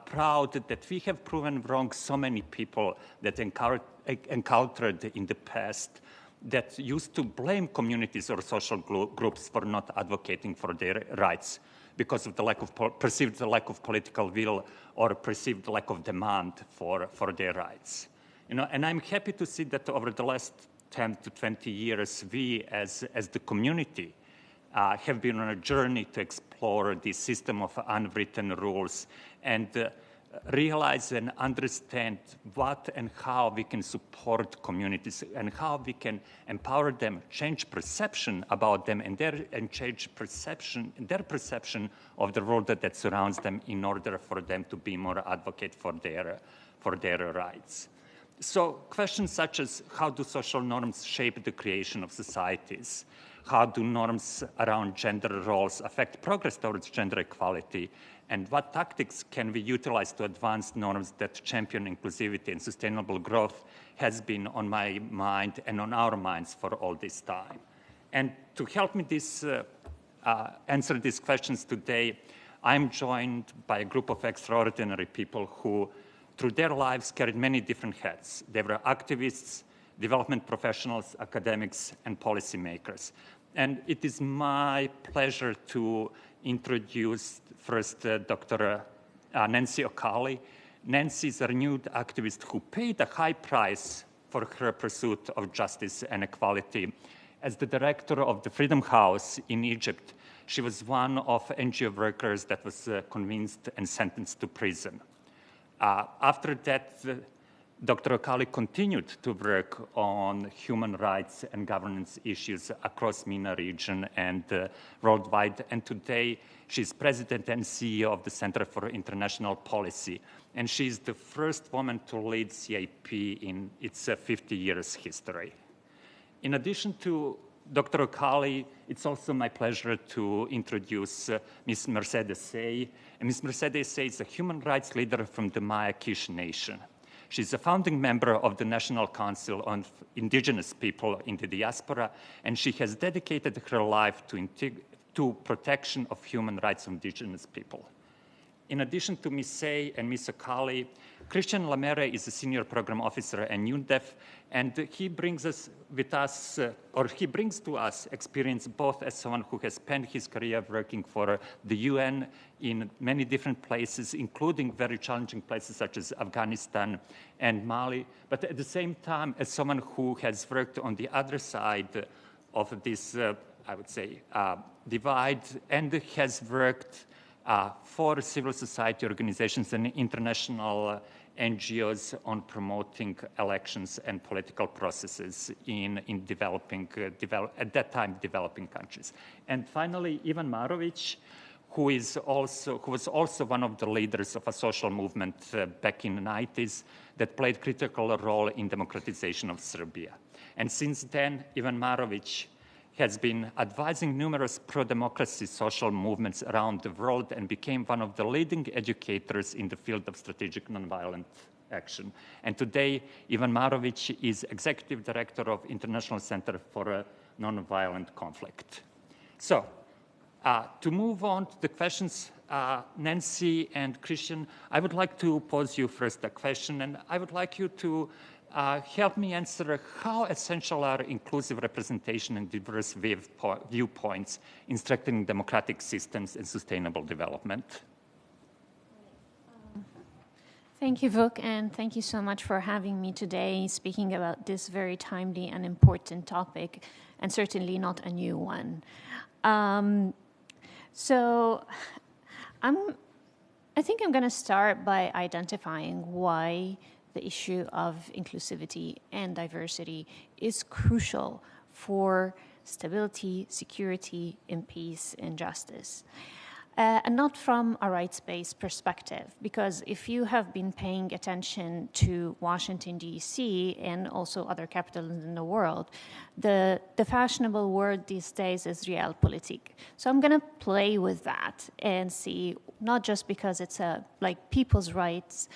proud that we have proven wrong so many people that encountered in the past that used to blame communities or social groups for not advocating for their rights because of the lack of perceived lack of political will or perceived lack of demand for their rights. You know, and I'm happy to see that over the last 10 to 20 years, we as the community have been on a journey to explore the system of unwritten rules and realize and understand what and how we can support communities and how we can empower them, change perception about them, and change their perception of the world that surrounds them in order for them to be more advocate for their rights. So questions such as how do social norms shape the creation of societies? How do norms around gender roles affect progress towards gender equality? And what tactics can we utilize to advance norms that champion inclusivity and sustainable growth has been on my mind and on our minds for all this time. And to help me answer these questions today, I'm joined by a group of extraordinary people who through their lives carried many different hats. They were activists, development professionals, academics, and policymakers. And it is my pleasure to introduce first Dr. Nancy O'Calley. Nancy is a renewed activist who paid a high price for her pursuit of justice and equality. As the director of the Freedom House in Egypt, she was one of NGO workers that was convinced and sentenced to prison. After that, Dr. Okali continued to work on human rights and governance issues across MENA region and worldwide. And today, she's president and CEO of the Center for International Policy. And she's the first woman to lead CIP in its 50 years history. In addition to Dr. Okali, it's also my pleasure to introduce Ms. Mercedes Say. And Ms. Mercedes Say is a human rights leader from the Maya Kish Nation. She's a founding member of the National Council on Indigenous People in the Diaspora, and she has dedicated her life to protection of human rights of Indigenous people. In addition to Ms. Say and Ms. Okali, Christian Lamere is a senior program officer at UNDEF, and he brings to us experience both as someone who has spent his career working for the UN in many different places, including very challenging places such as Afghanistan and Mali, but at the same time as someone who has worked on the other side of this, I would say, divide, and has worked for civil society organizations and international NGOs on promoting elections and political processes in developing, at that time, developing countries. And finally, Ivan Marovic, who was also one of the leaders of a social movement back in the 90s that played a critical role in democratization of Serbia. And since then, Ivan Marovic has been advising numerous pro-democracy social movements around the world and became one of the leading educators in the field of strategic nonviolent action. And today, Ivan Marovic is Executive Director of International Center for Nonviolent Conflict. So, to move on to the questions, Nancy and Christian, I would like to pose you first a question, and I would like you to help me answer how essential are inclusive representation and diverse viewpoints in strengthening democratic systems and sustainable development? Thank you, Vuk, and thank you so much for having me today speaking about this very timely and important topic, and certainly not a new one. So I think I'm going to start by identifying why the issue of inclusivity and diversity is crucial for stability, security, and peace and justice. And not from a rights-based perspective, because if you have been paying attention to Washington, D.C., and also other capitals in the world, the fashionable word these days is realpolitik. So I'm going to play with that and see, not just because it's like people's rights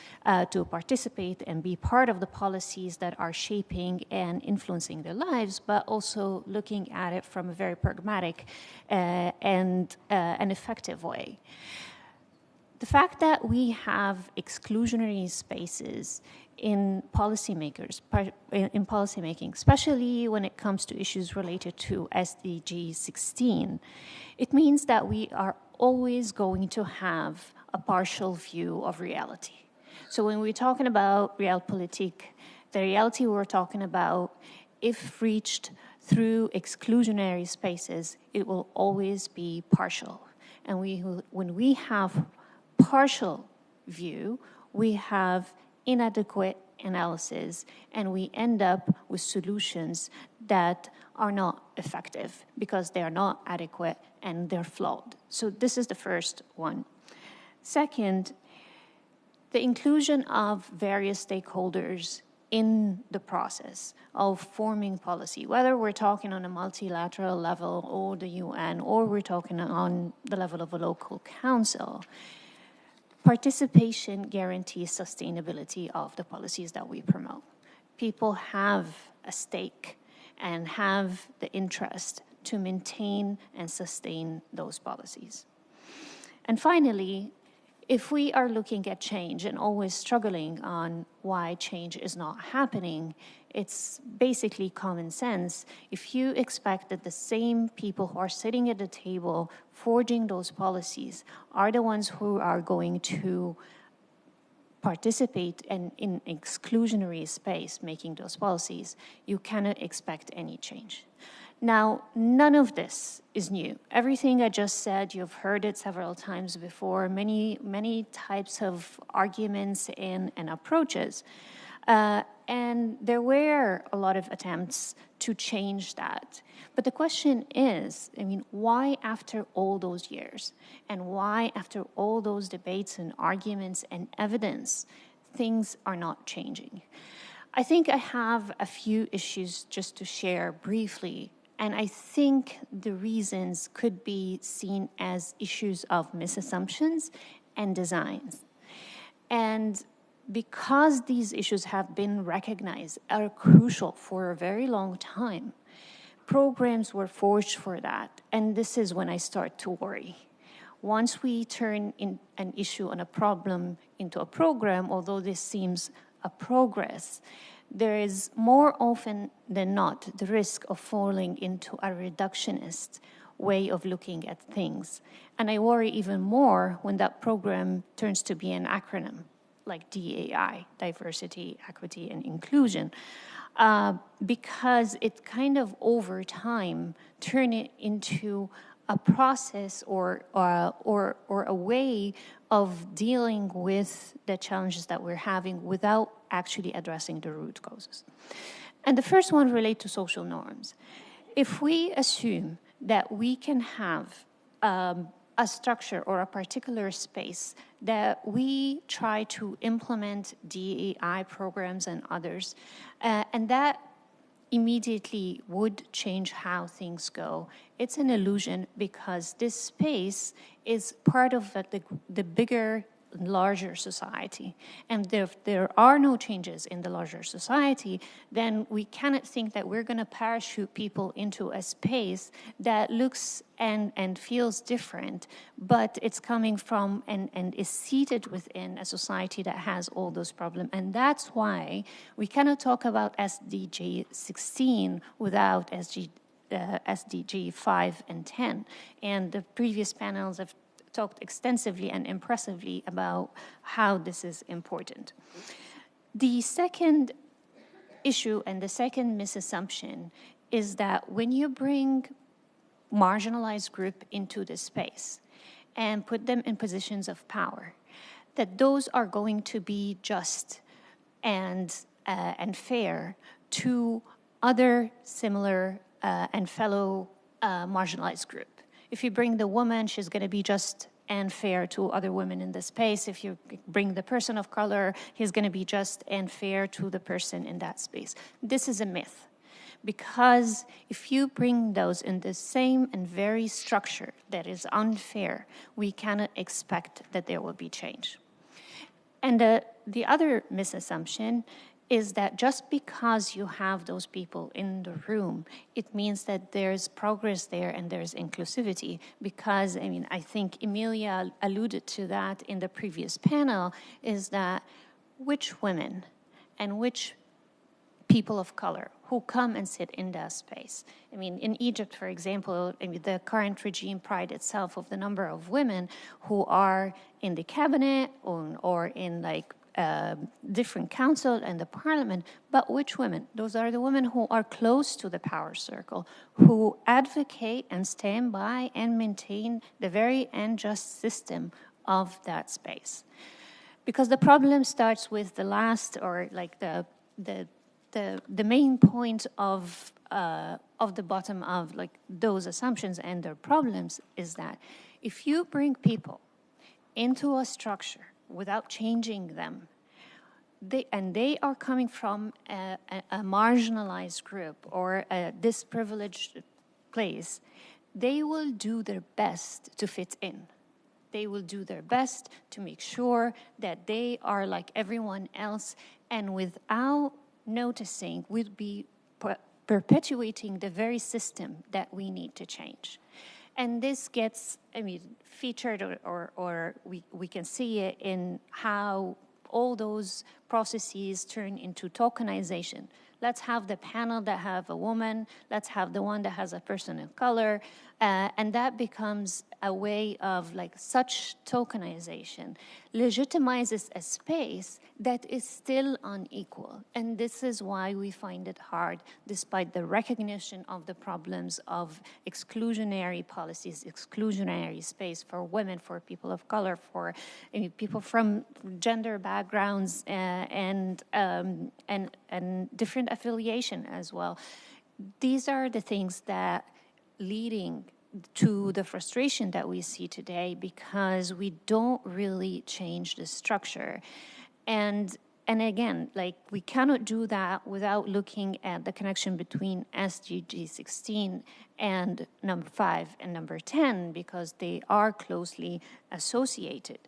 to participate and be part of the policies that are shaping and influencing their lives, but also looking at it from a very pragmatic and an effective way. The fact that we have exclusionary spaces in policymaking, especially when it comes to issues related to SDG 16, it means that we are always going to have a partial view of reality. So when we're talking about realpolitik, the reality we're talking about, if reached through exclusionary spaces, it will always be partial. And when we have partial view, we have inadequate analysis, and we end up with solutions that are not effective because they are not adequate and they're flawed. So this is the first one. Second, the inclusion of various stakeholders in the process of forming policy, whether we're talking on a multilateral level or the UN, or we're talking on the level of a local council, participation guarantees sustainability of the policies that we promote. People have a stake and have the interest to maintain and sustain those policies. And finally, if we are looking at change and always struggling on why change is not happening, it's basically common sense. If you expect that the same people who are sitting at the table forging those policies are the ones who are going to participate in exclusionary space making those policies, you cannot expect any change. Now, none of this is new. Everything I just said, you've heard it several times before, many types of arguments and approaches. And there were a lot of attempts to change that. But the question is, I mean, why after all those years? And why after all those debates and arguments and evidence, things are not changing? I think I have a few issues just to share briefly. And I think the reasons could be seen as issues of misassumptions and designs. And because these issues have been recognized, are crucial for a very long time, programs were forged for that. And this is when I start to worry. Once we turn in an issue and a problem into a program, although this seems a progress, there is more often than not the risk of falling into a reductionist way of looking at things. And I worry even more when that program turns to be an acronym, like DAI, diversity, equity, and inclusion, because it kind of over time turn it into a process or a way of dealing with the challenges that we're having without actually addressing the root causes. And the first one relates to social norms. If we assume that we can have a structure or a particular space that we try to implement DEI programs and others, and that immediately would change how things go. It's an illusion because this space is part of the bigger, larger society. And if there are no changes in the larger society, then we cannot think that we're going to parachute people into a space that looks and feels different, but it's coming from and is seated within a society that has all those problems. And that's why we cannot talk about SDG 16 without SDG 5 and 10. And the previous panels have talked extensively and impressively about how this is important. The second issue and the second misassumption is that when you bring marginalized group into the space and put them in positions of power, that those are going to be just and fair to other similar and fellow marginalized group. If you bring the woman, she's going to be just and fair to other women in the space. If you bring the person of color, he's going to be just and fair to the person in that space. This is a myth, because if you bring those in the same and very structure that is unfair, we cannot expect that there will be change. And the other misassumption is that just because you have those people in the room, it means that there's progress there and there's inclusivity. Because, I mean, I think Emilia alluded to that in the previous panel, is that which women and which people of color who come and sit in that space. I mean, in Egypt, for example, I mean, the current regime prides itself of the number of women who are in the cabinet or in like different council and the parliament, but which women? Those are the women who are close to the power circle, who advocate and stand by and maintain the very unjust system of that space. Because the problem starts with the last, or like the main point of the bottom of like those assumptions and their problems is that if you bring people into a structure without changing them, they are coming from a marginalized group or a disprivileged place, they will do their best to fit in. They will do their best to make sure that they are like everyone else, and without noticing, we'll be perpetuating the very system that we need to change. And this gets, I mean, featured or we can see it in how all those processes turn into tokenization. Let's have the panel that have a woman, let's have the one that has a person of color, and that becomes a way of like such tokenization legitimizes a space that is still unequal. And this is why we find it hard, despite the recognition of the problems of exclusionary policies, exclusionary space for women, for people of color, for people from gender backgrounds and different affiliation as well. These are the things that leading to the frustration that we see today because we don't really change the structure. And again, like we cannot do that without looking at the connection between SDG 16 and number 5 and number 10 because they are closely associated.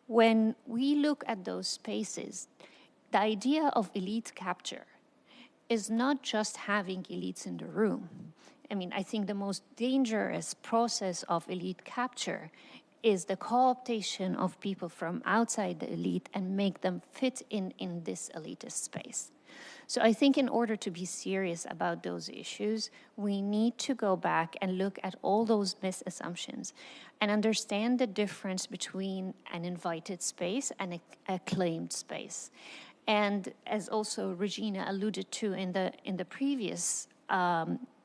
When we look at those spaces, the idea of elite capture is not just having elites in the room. I mean, I think the most dangerous process of elite capture is the co-optation of people from outside the elite and make them fit in this elitist space. So I think in order to be serious about those issues, we need to go back and look at all those misassumptions and understand the difference between an invited space and a claimed space. And as also Regina alluded to in the previous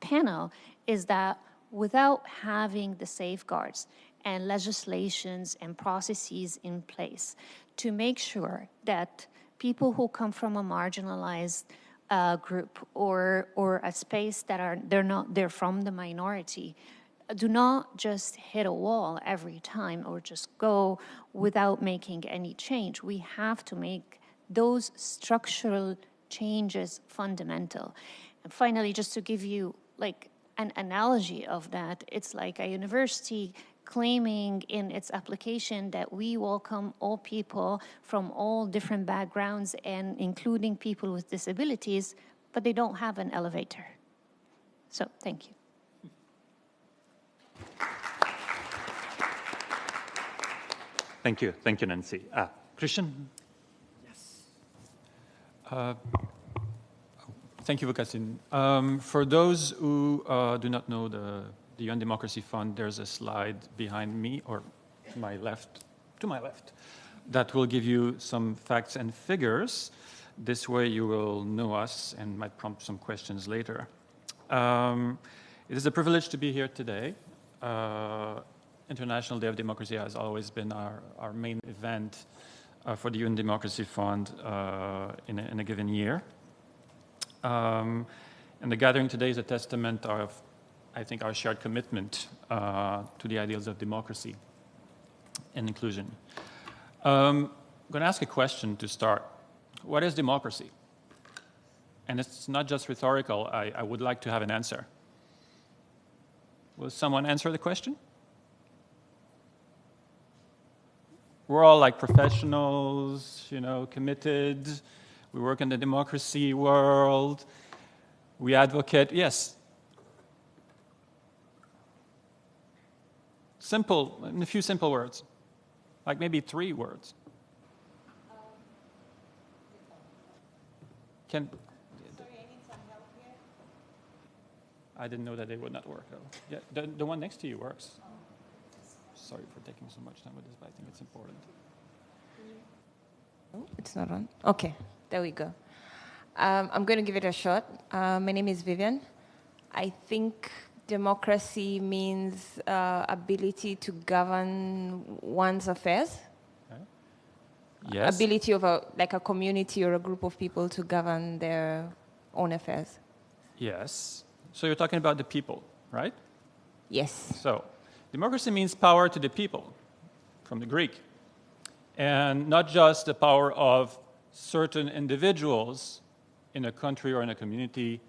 panel, is that without having the safeguards and legislations and processes in place to make sure that people who come from a marginalized group or a space that they're from the minority do not just hit a wall every time or just go without making any change. We have to make those structural changes fundamental. And finally, just to give you like an analogy of that, it's like a university claiming in its application that we welcome all people from all different backgrounds and including people with disabilities, but they don't have an elevator. So thank you. Thank you, Nancy. Christian? Thank you, Vukasin. For those who do not know the UN Democracy Fund, there's a slide behind me, or to my left, that will give you some facts and figures. This way you will know us and might prompt some questions later. It is a privilege to be here today. International Day of Democracy has always been our main event for the UN Democracy Fund in a given year. And the gathering today is a testament of, I think, our shared commitment to the ideals of democracy and inclusion. I'm going to ask a question to start. What is democracy? And it's not just rhetorical. I would like to have an answer. Will someone answer the question? We're all like professionals, committed. We work in the democracy world. We advocate. Yes. Simple, in a few simple words. Like maybe 3 words. Sorry, I need some help here. I didn't know that they would not work, though. Yeah, the one next to you works. Sorry for taking so much time with this, but I think it's important. Oh, it's not on. Okay, there we go. I'm going to give it a shot. My name is Vivian. I think democracy means ability to govern one's affairs. Okay. Yes. Ability of a community or a group of people to govern their own affairs. Yes. So you're talking about the people, right? Yes. So democracy means power to the people, from the Greek. And not just the power of certain individuals in a country or in a community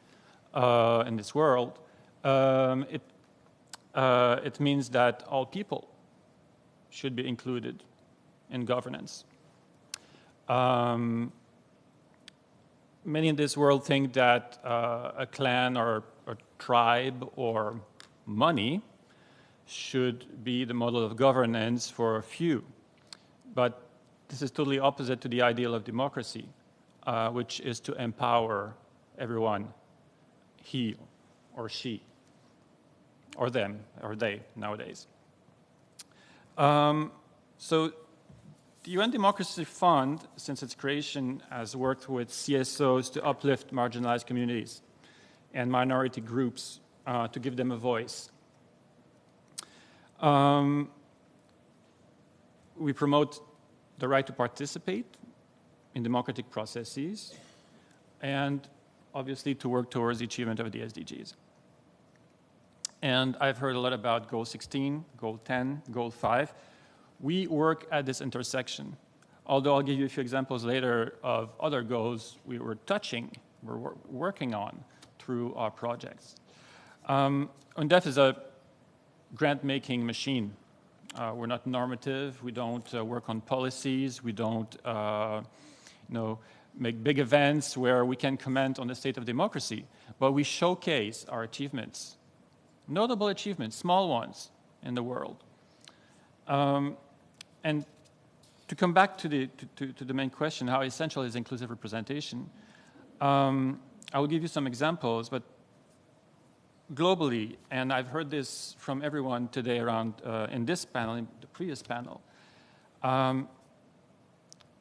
in this world. It means that all people should be included in governance. Many in this world think that a clan or a tribe or money should be the model of governance for a few. But this is totally opposite to the ideal of democracy. which is to empower everyone, he or she, or them, or they nowadays. So the UN Democracy Fund, since its creation, has worked with CSOs to uplift marginalized communities and minority groups to give them a voice. We promote the right to participate in democratic processes and obviously to work towards the achievement of the SDGs. And I've heard a lot about Goal 16, Goal 10, Goal 5. We work at this intersection. Although I'll give you a few examples later of other goals we were touching, we're working on through our projects. UNDEF is a grant-making machine. We're not normative. We don't work on policies. We don't make big events where we can comment on the state of democracy. But we showcase our achievements, notable achievements, small ones in the world. And to come back to the main question, how essential is inclusive representation? I will give you some examples, but globally, and I've heard this from everyone today around in this panel, in the previous panel.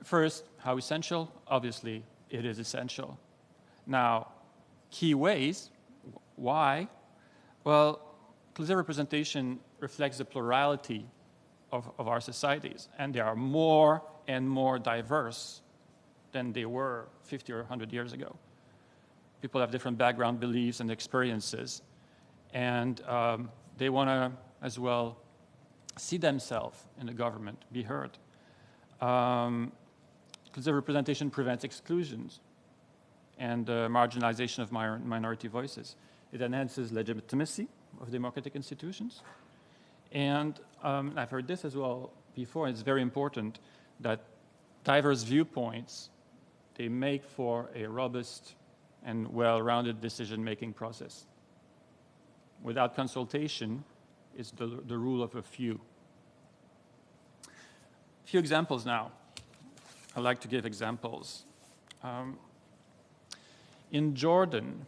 First, how essential? Obviously, it is essential. Now, key ways, why? Well, inclusive representation reflects the plurality of our societies, and they are more and more diverse than they were 50 or 100 years ago. People have different background, beliefs, and experiences, and they want to, as well, see themselves in the government, be heard. Inclusive representation prevents exclusions and marginalization of minority voices. It enhances legitimacy of democratic institutions. And I've heard this as well before, it's very important that diverse viewpoints, they make for a robust and well-rounded decision-making process. Without consultation, it's the rule of a few. A few examples now. I like to give examples. In Jordan,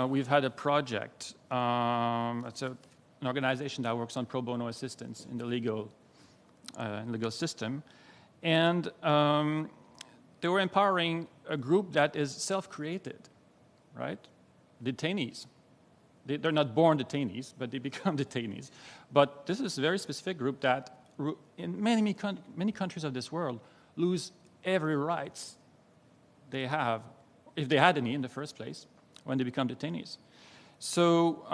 we've had a project. It's an organization that works on pro bono assistance in the legal system. And they were empowering a group that is self-created, right? Detainees. They're not born detainees, but they become detainees. But this is a very specific group that in many countries of this world lose every rights they have, if they had any in the first place, when they become detainees. So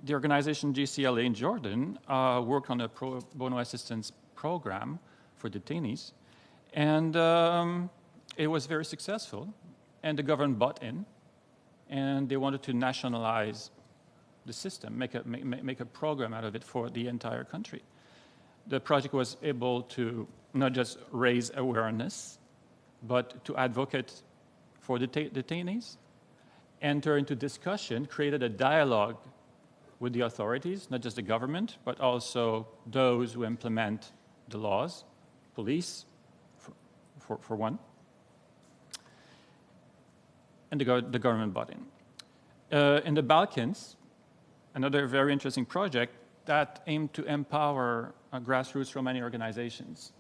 the organization GCLA in Jordan worked on a pro bono assistance program for detainees, and it was very successful, and the government bought in, and they wanted to nationalize the system, make a program out of it for the entire country. The project was able to not just raise awareness, but to advocate for detainees, enter into discussion, created a dialogue with the authorities, not just the government, but also those who implement the laws, police, for one, and the government bought in. In the Balkans, another very interesting project that aimed to empower grassroots Romani organizations,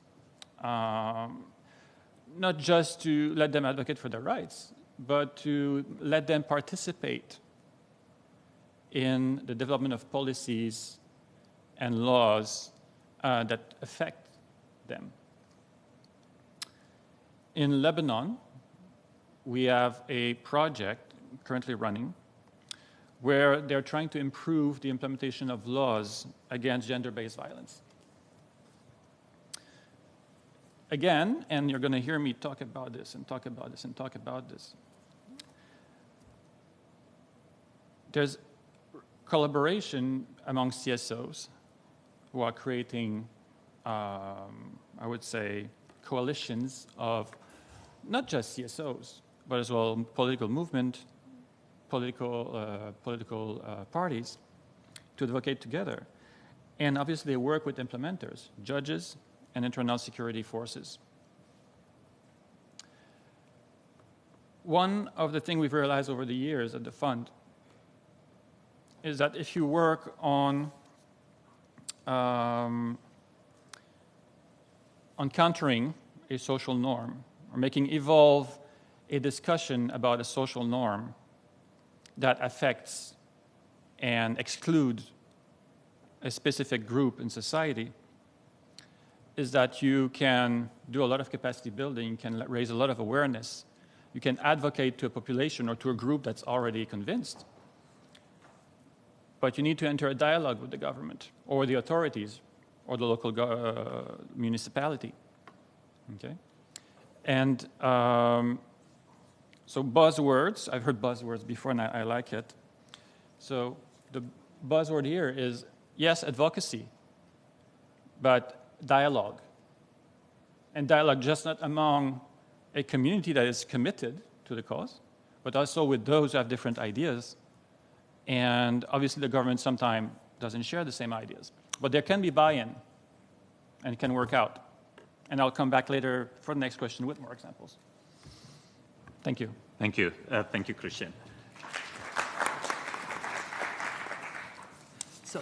not just to let them advocate for their rights, but to let them participate in the development of policies and laws that affect them. In Lebanon, we have a project currently running where they're trying to improve the implementation of laws against gender-based violence. Again, and you're going to hear me talk about this and talk about this and talk about this, there's collaboration among CSOs who are creating, I would say, coalitions of not just CSOs, but as well political movement, political parties to advocate together. And obviously they work with implementers, judges, and internal security forces. one of the things we've realized over the years at the fund is that if you work on countering a social norm or making evolve a discussion about a social norm that affects and excludes a specific group in society, is that you can do a lot of capacity building, you can raise a lot of awareness, you can advocate to a population or to a group that's already convinced. But you need to enter a dialogue with the government or the authorities or the local municipality. Okay? And so buzzwords, I've heard buzzwords before and I like it. So the buzzword here is, yes, advocacy, but dialogue. And dialogue just not among a community that is committed to the cause, but also with those who have different ideas. And obviously the government sometimes doesn't share the same ideas. But there can be buy-in, and it can work out. And I'll come back later for the next question with more examples. Thank you. Thank you. Thank you, Christian. So,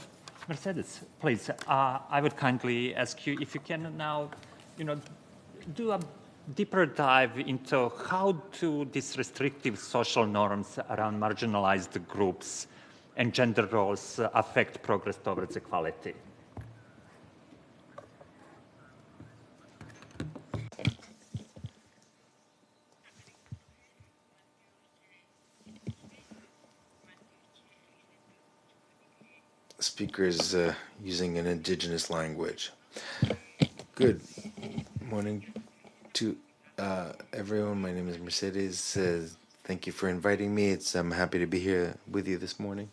Mercedes, please, I would kindly ask you if you can now, do a deeper dive into how do these restrictive social norms around marginalized groups and gender roles affect progress towards equality. Speakers using an indigenous language. Good morning to everyone. My name is Mercedes. Thank you for inviting me. I'm happy to be here with you this morning.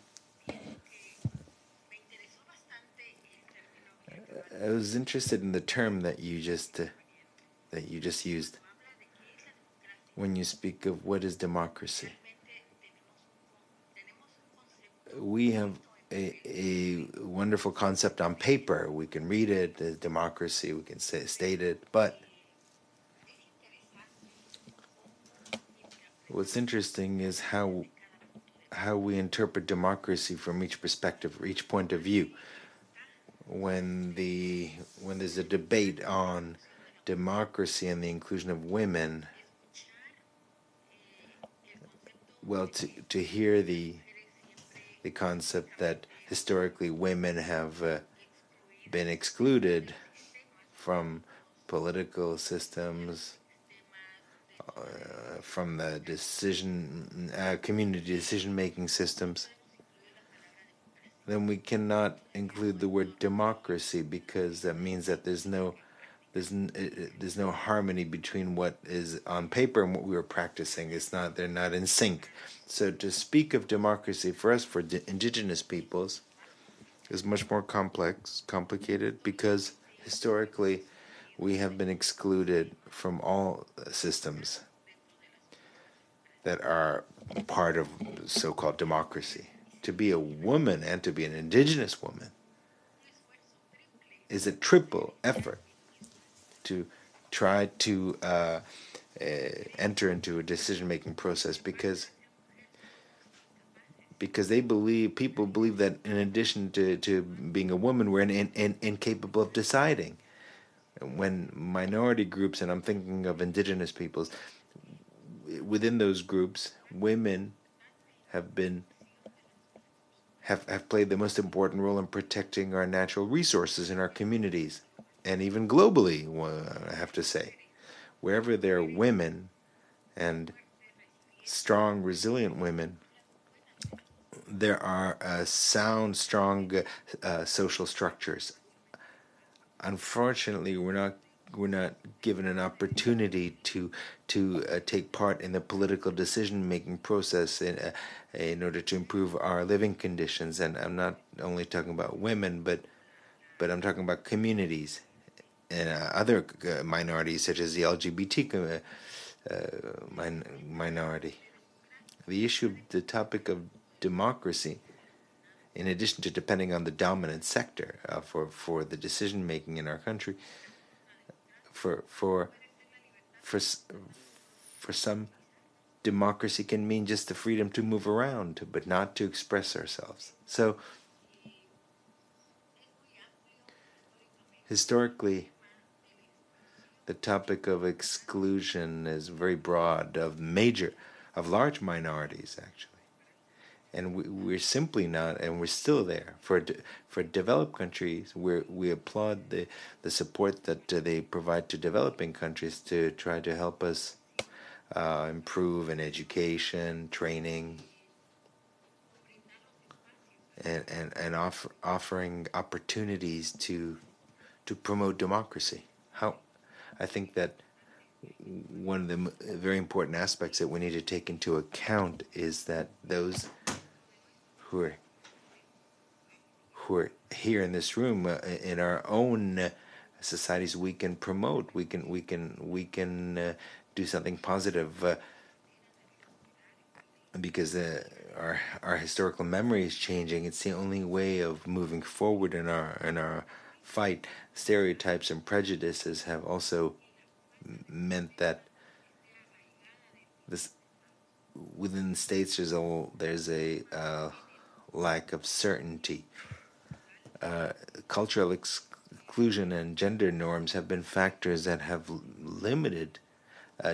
I was interested in the term that you just used when you speak of what is democracy. We have a wonderful concept on paper. We can read it as democracy, we can state it, but what's interesting is how we interpret democracy from each perspective, or each point of view. When there's a debate on democracy and the inclusion of women, well, to hear the concept that historically women have been excluded from political systems, from the community decision-making systems, then we cannot include the word democracy, because that means that there's no harmony between what is on paper and what we were practicing. They're not in sync. So to speak of democracy for us, for indigenous peoples, is much more complicated, because historically we have been excluded from all systems that are part of so-called democracy. To be a woman and to be an indigenous woman is a triple effort to try to enter into a decision-making process, because people believe that in addition to being a woman, we're incapable of deciding. When minority groups, and I'm thinking of indigenous peoples, within those groups, women have played the most important role in protecting our natural resources in our communities, and even globally, I have to say. Wherever there are women, and strong, resilient women, there are sound, strong social structures. Unfortunately, we're not given an opportunity to take part in the political decision-making process in order to improve our living conditions. And I'm not only talking about women, but I'm talking about communities and other minorities, such as the LGBT minority. The topic of democracy, in addition to depending on the dominant sector for the decision making in our country, for some democracy can mean just the freedom to move around, but not to express ourselves. So, historically, the topic of exclusion is very broad, of large minorities, actually. And we're simply not, and we're still there. For developed countries, we applaud the support that they provide to developing countries to try to help us improve in education, training, and offering opportunities to promote democracy. I think that one of the very important aspects that we need to take into account is that those who are here in this room, in our own societies, we can promote, we can do something positive, because our historical memory is changing. It's the only way of moving forward in our fight. Stereotypes and prejudices have also meant that within the states there's a lack of certainty. Cultural exclusion and gender norms have been factors that have limited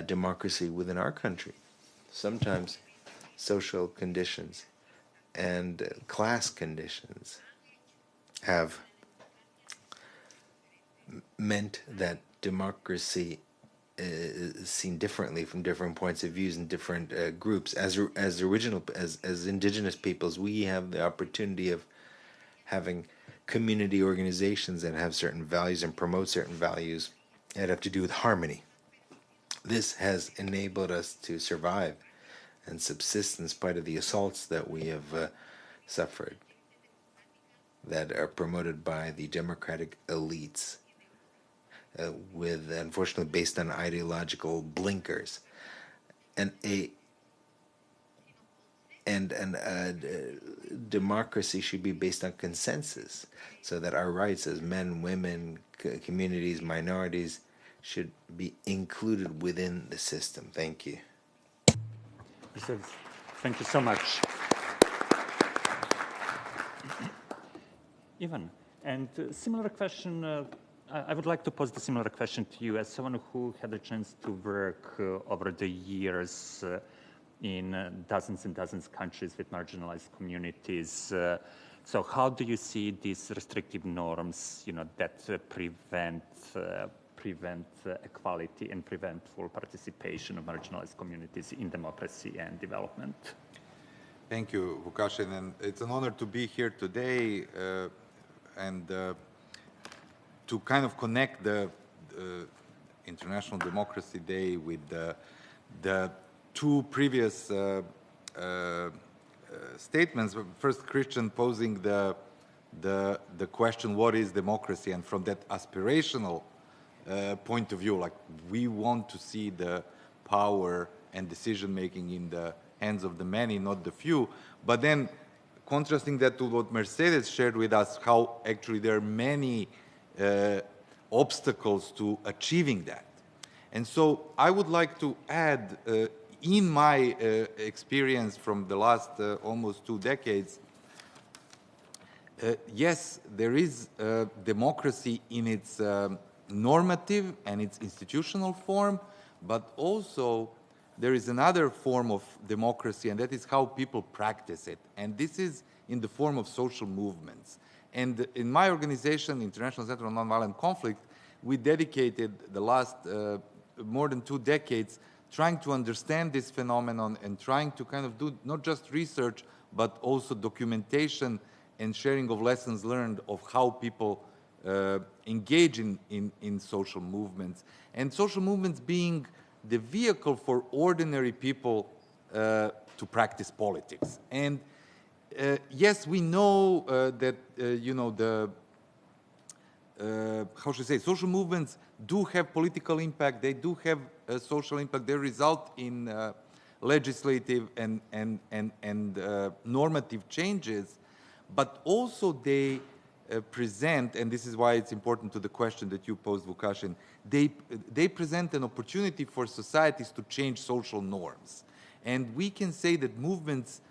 democracy within our country. Sometimes social conditions and class conditions have meant that democracy is seen differently from different points of views and different groups. As indigenous peoples, we have the opportunity of having community organizations that have certain values and promote certain values that have to do with harmony. This has enabled us to survive and subsist in spite of the assaults that we have suffered, that are promoted by the democratic elites, with, unfortunately, based on ideological blinkers, and democracy should be based on consensus, so that our rights as men, women, communities, minorities should be included within the system. Thank you. Thank you so much. Ivan, and similar question. I would like to pose the similar question to you as someone who had a chance to work over the years in dozens and dozens of countries with marginalized communities. So how do you see these restrictive norms, that prevent equality and prevent full participation of marginalized communities in democracy and development? Thank you, Vukashin, and it's an honor to be here today and to kind of connect the International Democracy Day with the two previous statements. First, Christian posing the question, what is democracy? And from that aspirational point of view, like we want to see the power and decision-making in the hands of the many, not the few. But then contrasting that to what Mercedes shared with us, how actually there are many obstacles to achieving that. And so I would like to add, in my experience from the last almost 2 decades, yes, there is democracy in its normative and its institutional form, but also there is another form of democracy, and that is how people practice it. And this is in the form of social movements. And in my organization, International Center on Nonviolent Conflict, we dedicated the last more than 2 decades trying to understand this phenomenon and trying to kind of do not just research, but also documentation and sharing of lessons learned of how people engage in social movements. And social movements being the vehicle for ordinary people to practice politics. And yes, we know that, how should I say, social movements do have political impact, they do have social impact, they result in legislative and normative changes, but also they present, and this is why it's important to the question that you posed, Vukashin, they present an opportunity for societies to change social norms. And we can say that movements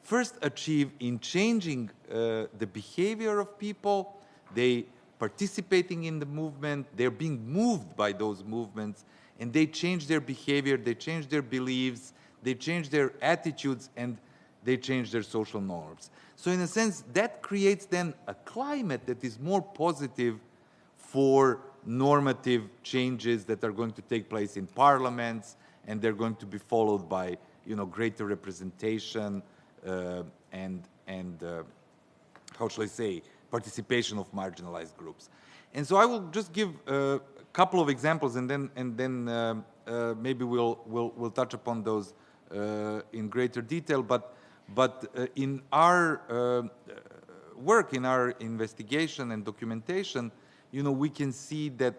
first achieve in changing the behavior of people. They participating in the movement, they're being moved by those movements, and they change their behavior, they change their beliefs, they change their attitudes, and they change their social norms. So in a sense, that creates then a climate that is more positive for normative changes that are going to take place in parliaments, and they're going to be followed by, greater representation and how shall I say, participation of marginalized groups. And so I will just give a couple of examples, and then maybe we'll touch upon those in greater detail. But in our work, in our investigation and documentation, we can see that,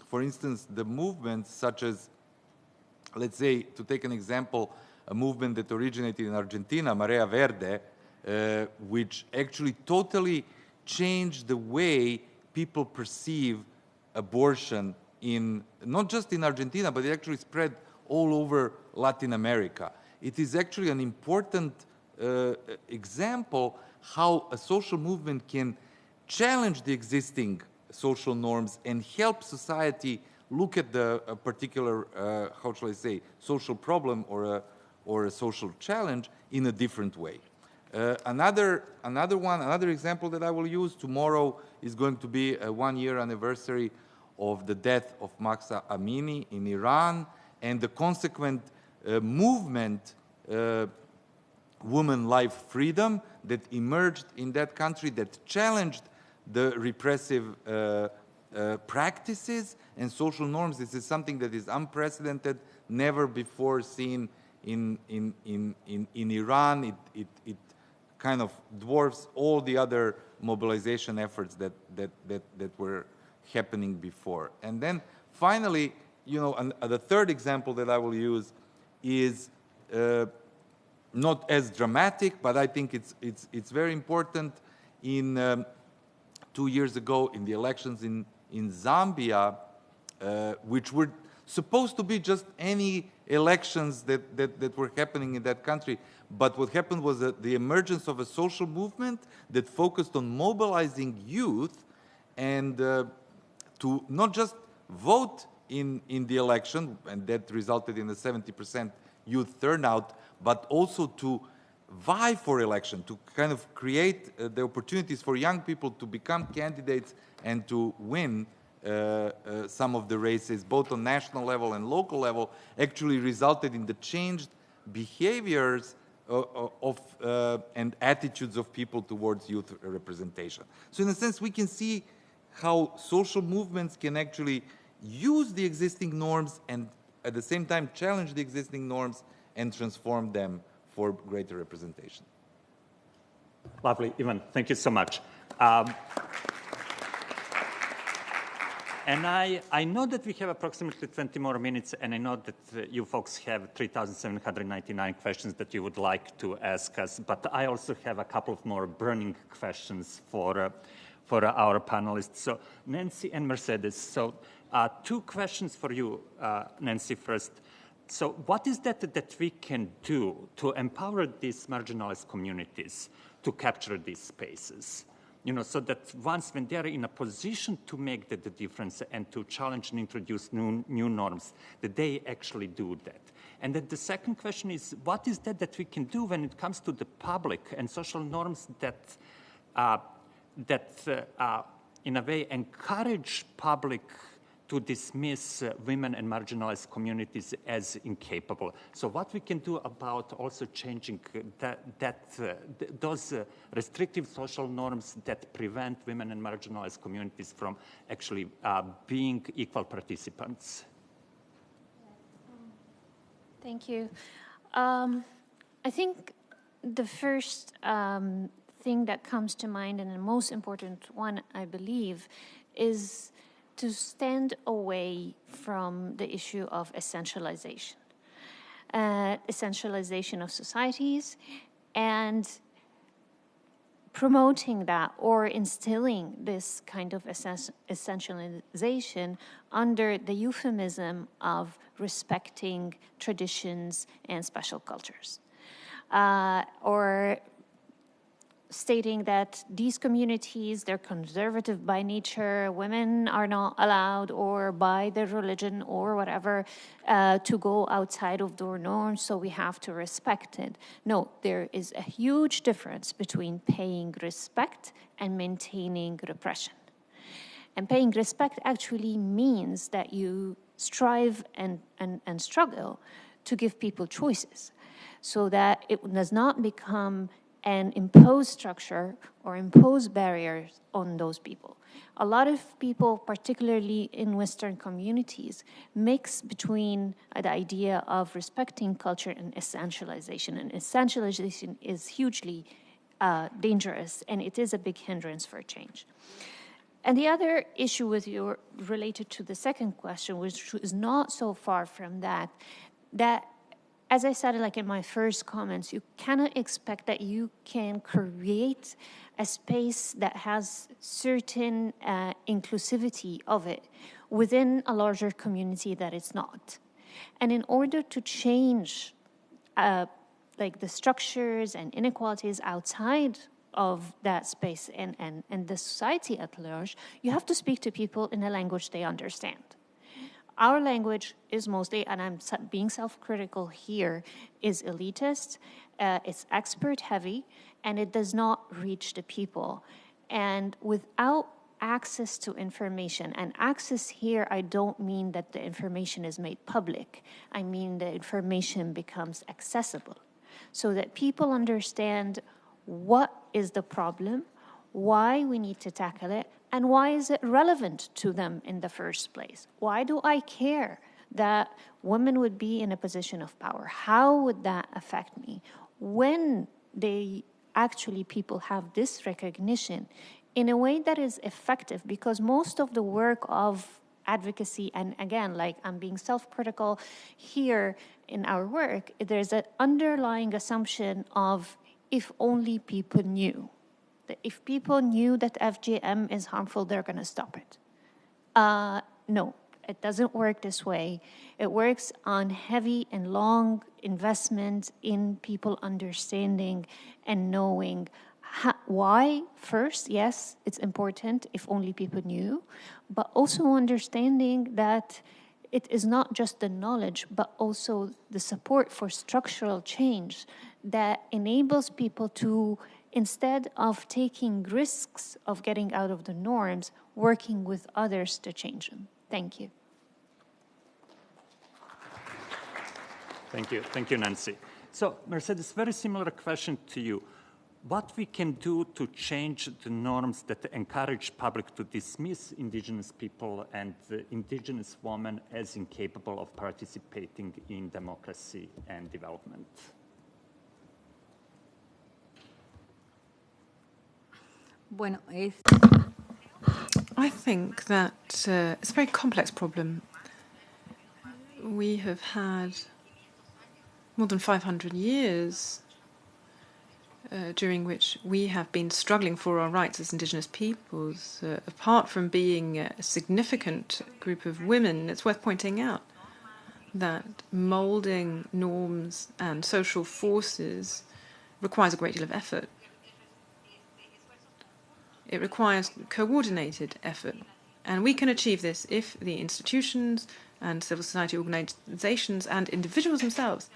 for instance, the movements such as, let's say, to take an example, a movement that originated in Argentina, Marea Verde, which actually totally changed the way people perceive abortion in, not just in Argentina, but it actually spread all over Latin America. It is actually an important example how a social movement can challenge the existing social norms and help society look at a particular, how shall I say, social problem or a social challenge in a different way. Another example that I will use, tomorrow is going to be a 1-year anniversary of the death of Mahsa Amini in Iran, and the consequent movement, Women, Life, Freedom, that emerged in that country, that challenged the repressive practices and social norms. This is something that is unprecedented, never before seen in Iran. It kind of dwarfs all the other mobilization efforts that were happening before. And then finally, the third example that I will use is not as dramatic, but I think it's very important. In 2 years ago, in the elections in Zambia, which were supposed to be just any elections that were happening in that country, but what happened was the emergence of a social movement that focused on mobilizing youth and to not just vote in the election, and that resulted in a 70% youth turnout, but also to vie for election, to kind of create the opportunities for young people to become candidates and to win some of the races, both on national level and local level, actually resulted in the changed behaviors and attitudes of people towards youth representation. So in a sense, we can see how social movements can actually use the existing norms and at the same time challenge the existing norms and transform them for greater representation. Lovely, Ivan, thank you so much. And I know that we have approximately 20 more minutes, and I know that you folks have 3,799 questions that you would like to ask us, but I also have a couple of more burning questions for our panelists. So Nancy and Mercedes, so 2 questions for you, Nancy, first. So what is that we can do to empower these marginalized communities to capture these spaces? So that once when they're in a position to make the difference and to challenge and introduce new norms, that they actually do that. And then the second question is, what is that we can do when it comes to the public and social norms that in a way encourage public to dismiss women and marginalized communities as incapable. So what we can do about also changing those restrictive social norms that prevent women and marginalized communities from actually being equal participants? Thank you. I think the first thing that comes to mind, and the most important one, I believe, is to stand away from the issue of essentialization. Essentialization of societies and promoting that or instilling this kind of essentialization under the euphemism of respecting traditions and special cultures. Or stating that these communities, they're conservative by nature, women are not allowed, or by their religion or whatever, to go outside of their norms, so we have to respect it. No, there is a huge difference between paying respect and maintaining repression. And paying respect actually means that you strive and struggle to give people choices, so that it does not become an imposed structure or impose barriers on those people. A lot of people, particularly in Western communities, mix between the idea of respecting culture and essentialization. And essentialization is hugely dangerous, and it is a big hindrance for change. And the other issue with you related to the second question, which is not so far from that as I said, like in my first comments, you cannot expect that you can create a space that has certain inclusivity of it within a larger community that it's not. And in order to change like the structures and inequalities outside of that space and the society at large, you have to speak to people in a language they understand. Our language is mostly, and I'm being self-critical here, is elitist, it's expert-heavy, and it does not reach the people. And without access to information, and access here, I don't mean that the information is made public. I mean the information becomes accessible, so that people understand what is the problem, why we need to tackle it, and why is it relevant to them in the first place? Why do I care that women would be in a position of power? How would that affect me? When people have this recognition in a way that is effective, because most of the work of advocacy, and again, like I'm being self-critical here in our work, there's an underlying assumption of if only people knew. That if people knew that FGM is harmful, they're going to stop it. No, it doesn't work this way. It works on heavy and long investment in people understanding and knowing why. First, yes, it's important if only people knew, but also understanding that it is not just the knowledge, but also the support for structural change that enables people to, instead of taking risks of getting out of the norms, working with others to change them. Thank you. Thank you, Nancy. So, Mercedes, very similar question to you. What we can do to change the norms that encourage public to dismiss indigenous people and indigenous women as incapable of participating in democracy and development? I think that it's a very complex problem. We have had more than 500 years during which we have been struggling for our rights as indigenous peoples. Apart from being a significant group of women, it's worth pointing out that molding norms and social forces requires a great deal of effort. It requires coordinated effort. And we can achieve this if the institutions and civil society organizations and individuals themselves,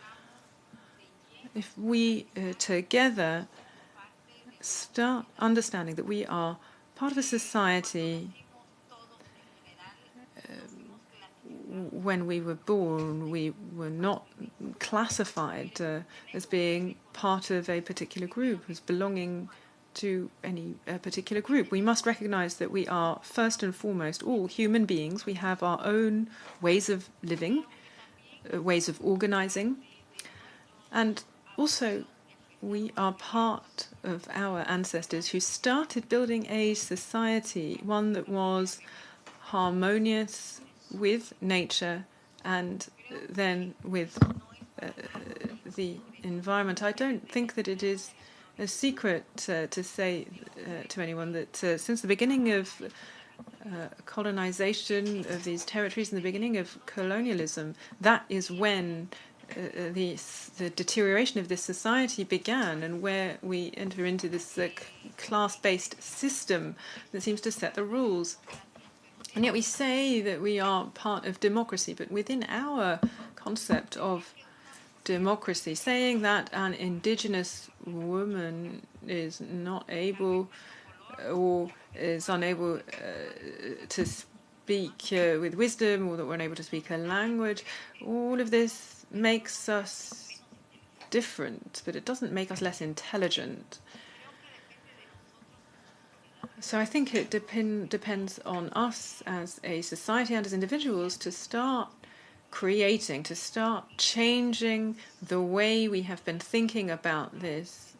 if we together start understanding that we are part of a society. When we were born, we were not classified as being part of a particular group, as belonging to any particular group. We must recognize that we are first and foremost all human beings. We have our own ways of living, ways of organizing, and also we are part of our ancestors who started building a society, one that was harmonious with nature and then with the environment. I don't think that it is a secret to say to anyone that since the beginning of colonization of these territories, in the beginning of colonialism, that is when the deterioration of this society began, and where we enter into this class-based system that seems to set the rules. And yet we say that we are part of democracy, but within our concept of democracy, saying that an indigenous woman is not able or is unable to speak with wisdom, or that we're unable to speak a language, all of this makes us different, but it doesn't make us less intelligent. So I think it depends on us as a society and as individuals to start creating, to start changing the way we have been thinking about this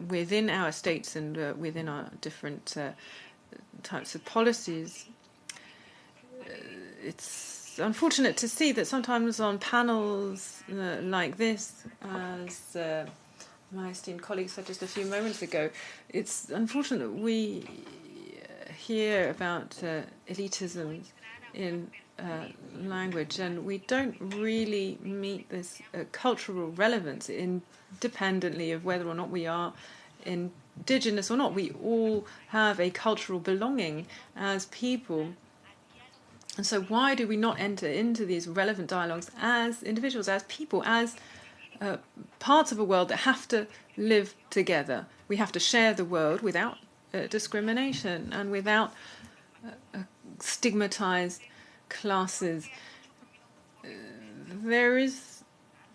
within our states and within our different types of policies. It's unfortunate to see that sometimes on panels like this, as my esteemed colleague said just a few moments ago, it's unfortunate that we hear about elitism in language, and we don't really meet this cultural relevance independently of whether or not we are indigenous or not. We all have a cultural belonging as people. And so why do we not enter into these relevant dialogues as individuals, as people, as parts of a world that have to live together? We have to share the world without discrimination and without stigmatized classes. There is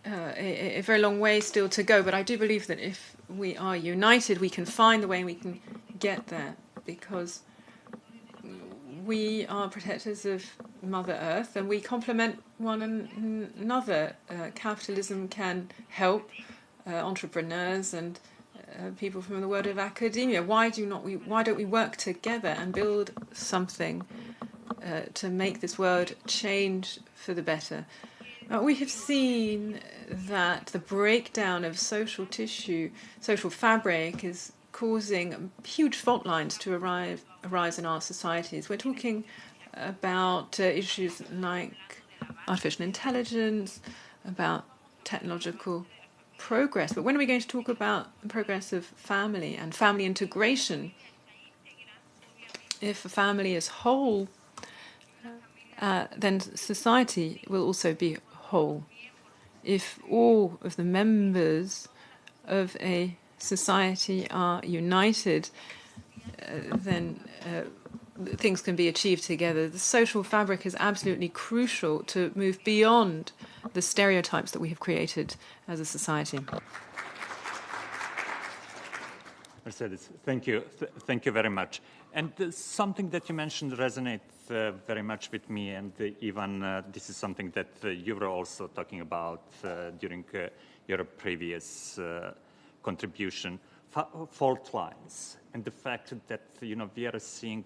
a very long way still to go, but I do believe that if we are united, we can find the way and we can get there, because we are protectors of Mother Earth and we complement one another. Capitalism can help entrepreneurs and people from the world of academia. Why don't we work together and build something to make this world change for the better? We have seen that the breakdown of social tissue, social fabric, is causing huge fault lines to arise in our societies. We're talking about issues like artificial intelligence, about technological progress. But when are we going to talk about the progress of family and family integration? If a family is whole, then society will also be whole. If all of the members of a society are united, then things can be achieved together. The social fabric is absolutely crucial to move beyond the stereotypes that we have created as a society. Mercedes, thank you. Thank you very much. And something that you mentioned resonates very much with me, and even this is something that you were also talking about during your previous contribution, fault lines, and the fact that we are seeing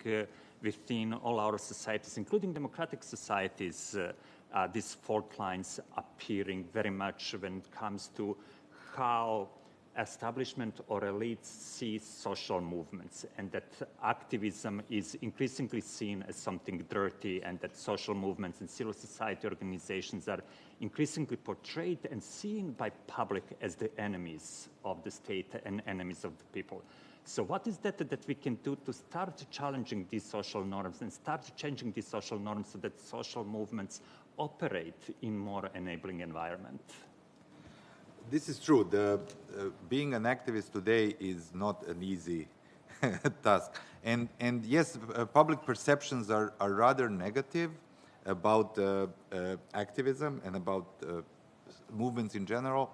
within all our societies, including democratic societies, these fault lines appearing very much when it comes to how establishment or elites see social movements, and that activism is increasingly seen as something dirty, and that social movements and civil society organizations are increasingly portrayed and seen by public as the enemies of the state and enemies of the people. So what is that we can do to start challenging these social norms and start changing these social norms so that social movements operate in more enabling environment? This is true. Being an activist today is not an easy task. And yes, public perceptions are rather negative about activism and about movements in general.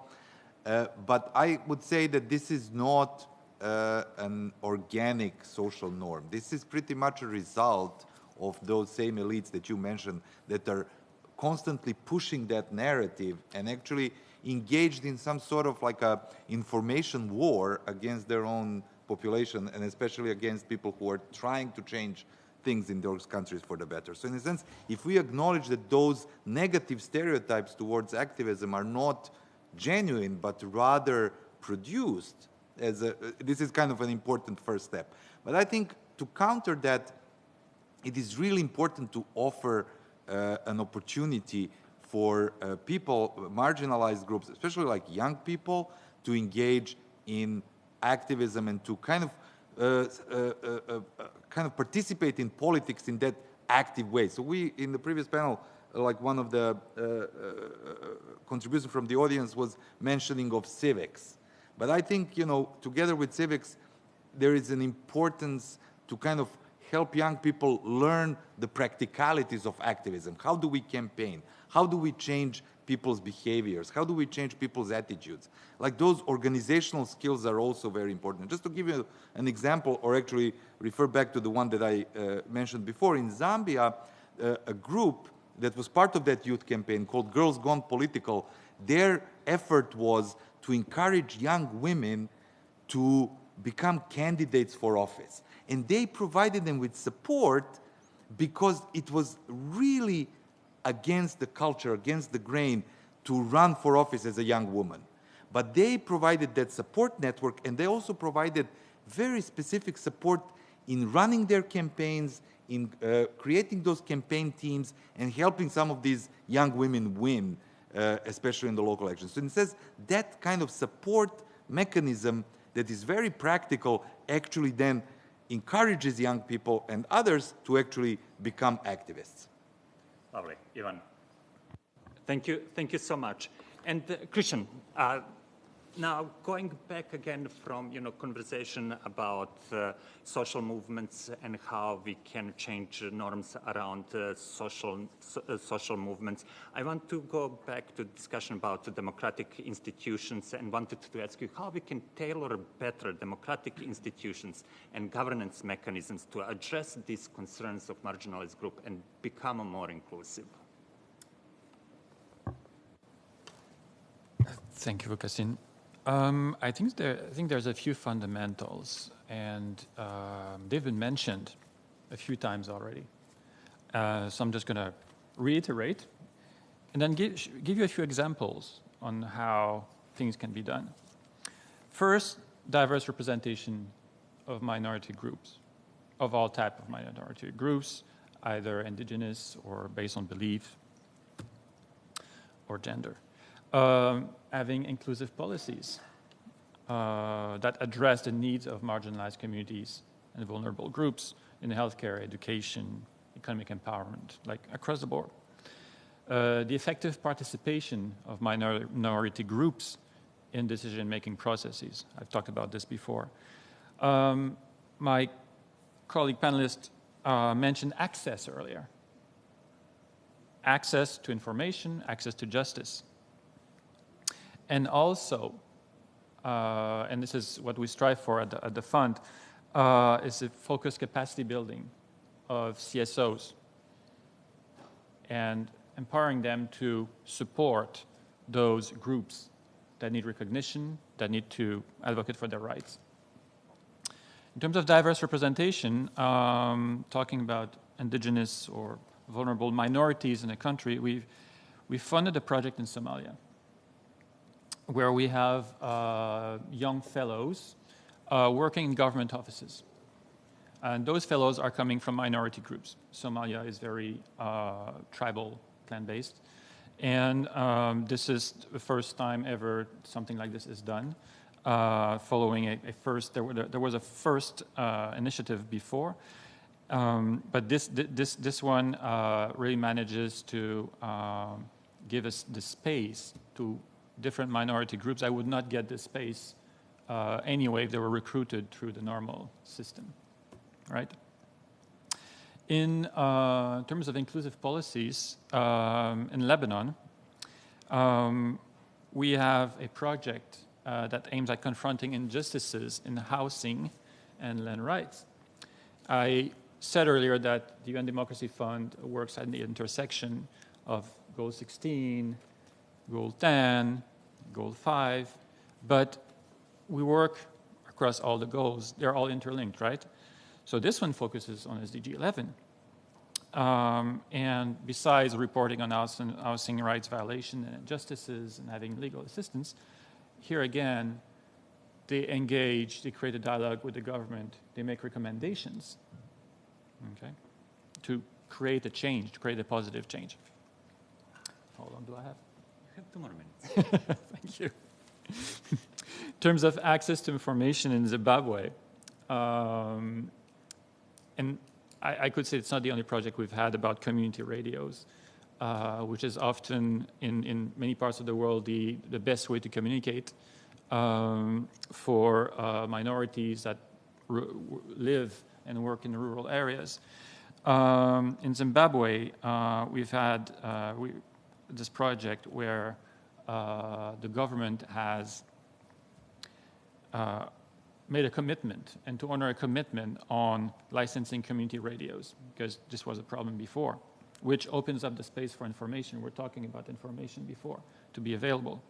But I would say that this is not an organic social norm. This is pretty much a result of those same elites that you mentioned that are constantly pushing that narrative and actually engaged in some sort of like a information war against their own population, and especially against people who are trying to change things in those countries for the better. So in a sense, if we acknowledge that those negative stereotypes towards activism are not genuine, but rather produced this is kind of an important first step. But I think to counter that, it is really important to offer an opportunity for people, marginalized groups, especially like young people, to engage in activism and to kind of participate in politics in that active way. So we, in the previous panel, like one of the contributions from the audience was mentioning of civics. But I think, you know, together with civics, there is an importance to kind of help young people learn the practicalities of activism. How do we campaign? How do we change people's behaviors? How do we change people's attitudes? Like those organizational skills are also very important. Just to give you an example, or actually refer back to the one that I mentioned before, in Zambia, a group that was part of that youth campaign called Girls Gone Political, their effort was to encourage young women to become candidates for office. And they provided them with support because it was really against the culture, against the grain, to run for office as a young woman. But they provided that support network, and they also provided very specific support in running their campaigns, in creating those campaign teams, and helping some of these young women win, especially in the local elections. So it says that kind of support mechanism that is very practical actually then encourages young people and others to actually become activists. Lovely, Ivan. Thank you so much. And Christian, now going back again from conversation about social movements and how we can change norms around social movements, I want to go back to discussion about the democratic institutions and wanted to ask you how we can tailor better democratic institutions and governance mechanisms to address these concerns of marginalized group and become more inclusive. Thank you, Vukasin. I think there's a few fundamentals, and they've been mentioned a few times already. So I'm just going to reiterate and then give you a few examples on how things can be done. First, diverse representation of minority groups, of all type of minority groups, either indigenous or based on belief or gender. Having inclusive policies that address the needs of marginalized communities and vulnerable groups in healthcare, education, economic empowerment, like across the board. The effective participation of minority groups in decision-making processes. I've talked about this before. My colleague panelist mentioned access earlier. Access to information, access to justice. And also, and this is what we strive for at the fund, is a focused capacity building of CSOs and empowering them to support those groups that need recognition, that need to advocate for their rights. In terms of diverse representation, talking about indigenous or vulnerable minorities in a country, we funded a project in Somalia, where we have young fellows working in government offices. And those fellows are coming from minority groups. Somalia is very tribal, clan-based. And this is the first time ever something like this is done, following there was a first initiative before. But this one really manages to give us the space to different minority groups. I would not get this space anyway if they were recruited through the normal system, right? In terms of inclusive policies, in Lebanon, we have a project that aims at confronting injustices in housing and land rights. I said earlier that the UN Democracy Fund works at the intersection of Goal 16, Goal 10, Goal 5, but we work across all the goals. They're all interlinked, right? So this one focuses on SDG 11. And besides reporting on housing rights violation and injustices and having legal assistance, here again, they engage, they create a dialogue with the government, they make recommendations, okay, to create a change, to create a positive change. How long do I have? You have 2 more minutes. Thank you. In terms of access to information in Zimbabwe, and I could say it's not the only project we've had about community radios, which is often in many parts of the world the best way to communicate for minorities that live and work in rural areas. In Zimbabwe, we've had this project where the government has made a commitment, and to honor a commitment on licensing community radios, because this was a problem before, which opens up the space for information. We're talking about information before, to be available.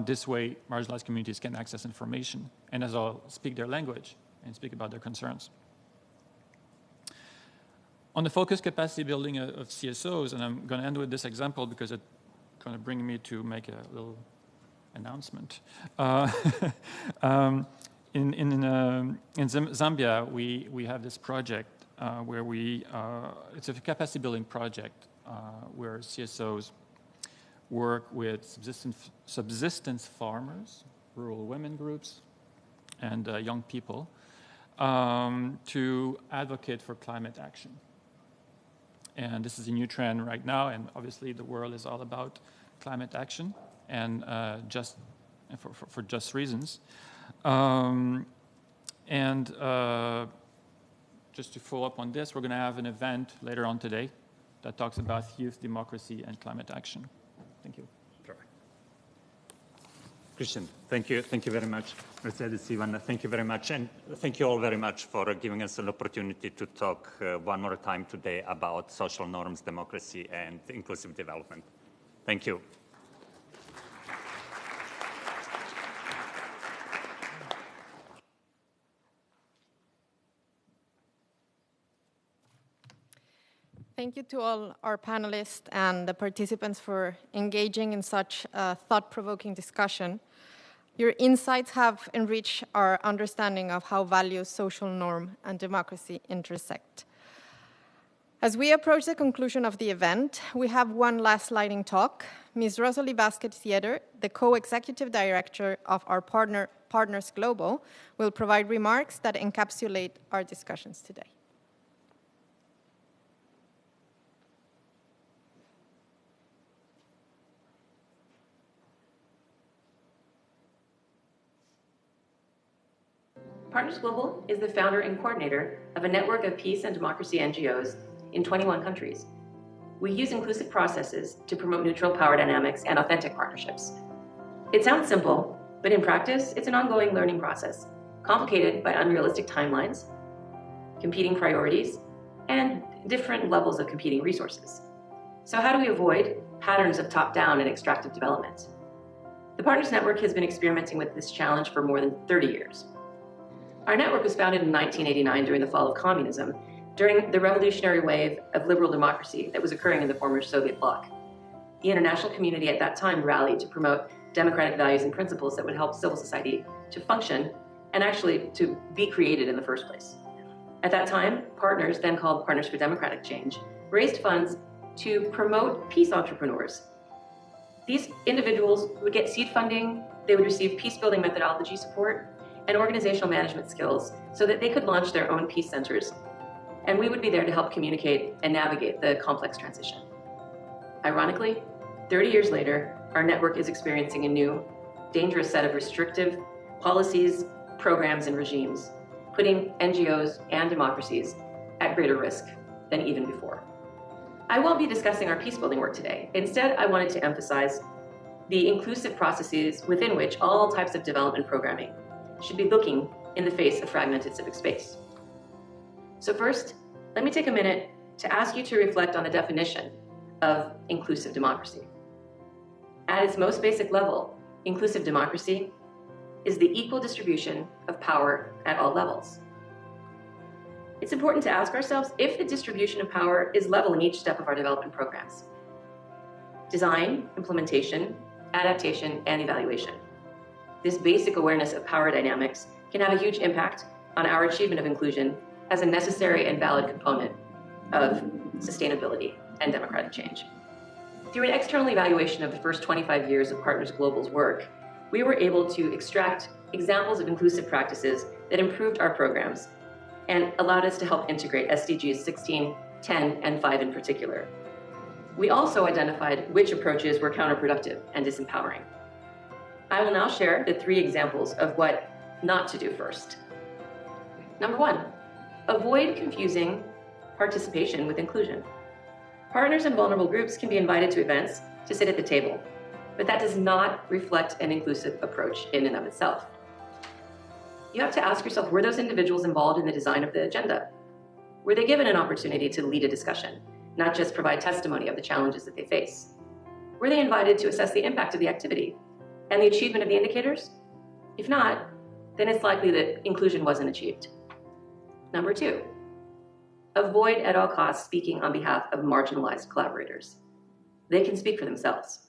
This way, marginalized communities can access information and as well speak their language and speak about their concerns. On the focused capacity building of CSOs, and I'm going to end with this example because it's going to bring me to make a little announcement. In Zambia, we have this project where it's a capacity building project where CSOs work with subsistence farmers, rural women groups, and young people to advocate for climate action. And this is a new trend right now, and obviously the world is all about climate action, and for just reasons. Just to follow up on this, we're going to have an event later on today that talks about youth democracy and climate action. Thank you. Perfect. Christian, thank you very much. Mercedes, Ivan, thank you very much, and thank you all very much for giving us an opportunity to talk one more time today about social norms, democracy, and inclusive development. Thank you. Thank you to all our panelists and the participants for engaging in such a thought-provoking discussion. Your insights have enriched our understanding of how values, social norm, and democracy intersect. As we approach the conclusion of the event, we have one last lightning talk. Ms. Rosalie Basket-Theater, the co-executive director of our Partners Global, will provide remarks that encapsulate our discussions today. Partners Global is the founder and coordinator of a network of peace and democracy NGOs in 21 countries. We use inclusive processes to promote neutral power dynamics and authentic partnerships. It sounds simple, but in practice, it's an ongoing learning process, complicated by unrealistic timelines, competing priorities, and different levels of competing resources. So how do we avoid patterns of top-down and extractive development? The Partners Network has been experimenting with this challenge for more than 30 years. Our network was founded in 1989 during the fall of communism, during the revolutionary wave of liberal democracy that was occurring in the former Soviet bloc. The international community at that time rallied to promote democratic values and principles that would help civil society to function and actually to be created in the first place. At that time, Partners, then called Partners for Democratic Change, raised funds to promote peace entrepreneurs. These individuals would get seed funding, they would receive peace-building methodology support, and organizational management skills so that they could launch their own peace centers. And we would be there to help communicate and navigate the complex transition. Ironically, 30 years later, our network is experiencing a new, dangerous set of restrictive policies, programs, and regimes, putting NGOs and democracies at greater risk than even before. I won't be discussing our peace-building work today. Instead, I wanted to emphasize the inclusive processes within which all types of development programming should be looking in the face of fragmented civic space. So first, let me take a minute to ask you to reflect on the definition of inclusive democracy. At its most basic level, inclusive democracy is the equal distribution of power at all levels. It's important to ask ourselves if the distribution of power is level in each step of our development programs: design, implementation, adaptation, and evaluation. This basic awareness of power dynamics can have a huge impact on our achievement of inclusion as a necessary and valid component of sustainability and democratic change. Through an external evaluation of the first 25 years of Partners Global's work, we were able to extract examples of inclusive practices that improved our programs and allowed us to help integrate SDGs 16, 10, and 5 in particular. We also identified which approaches were counterproductive and disempowering. I will now share the 3 examples of what not to do first. Number 1, avoid confusing participation with inclusion. Partners and vulnerable groups can be invited to events to sit at the table, but that does not reflect an inclusive approach in and of itself. You have to ask yourself, were those individuals involved in the design of the agenda? Were they given an opportunity to lead a discussion, not just provide testimony of the challenges that they face? Were they invited to assess the impact of the activity and the achievement of the indicators? If not, then it's likely that inclusion wasn't achieved. Number 2, avoid at all costs speaking on behalf of marginalized collaborators. They can speak for themselves.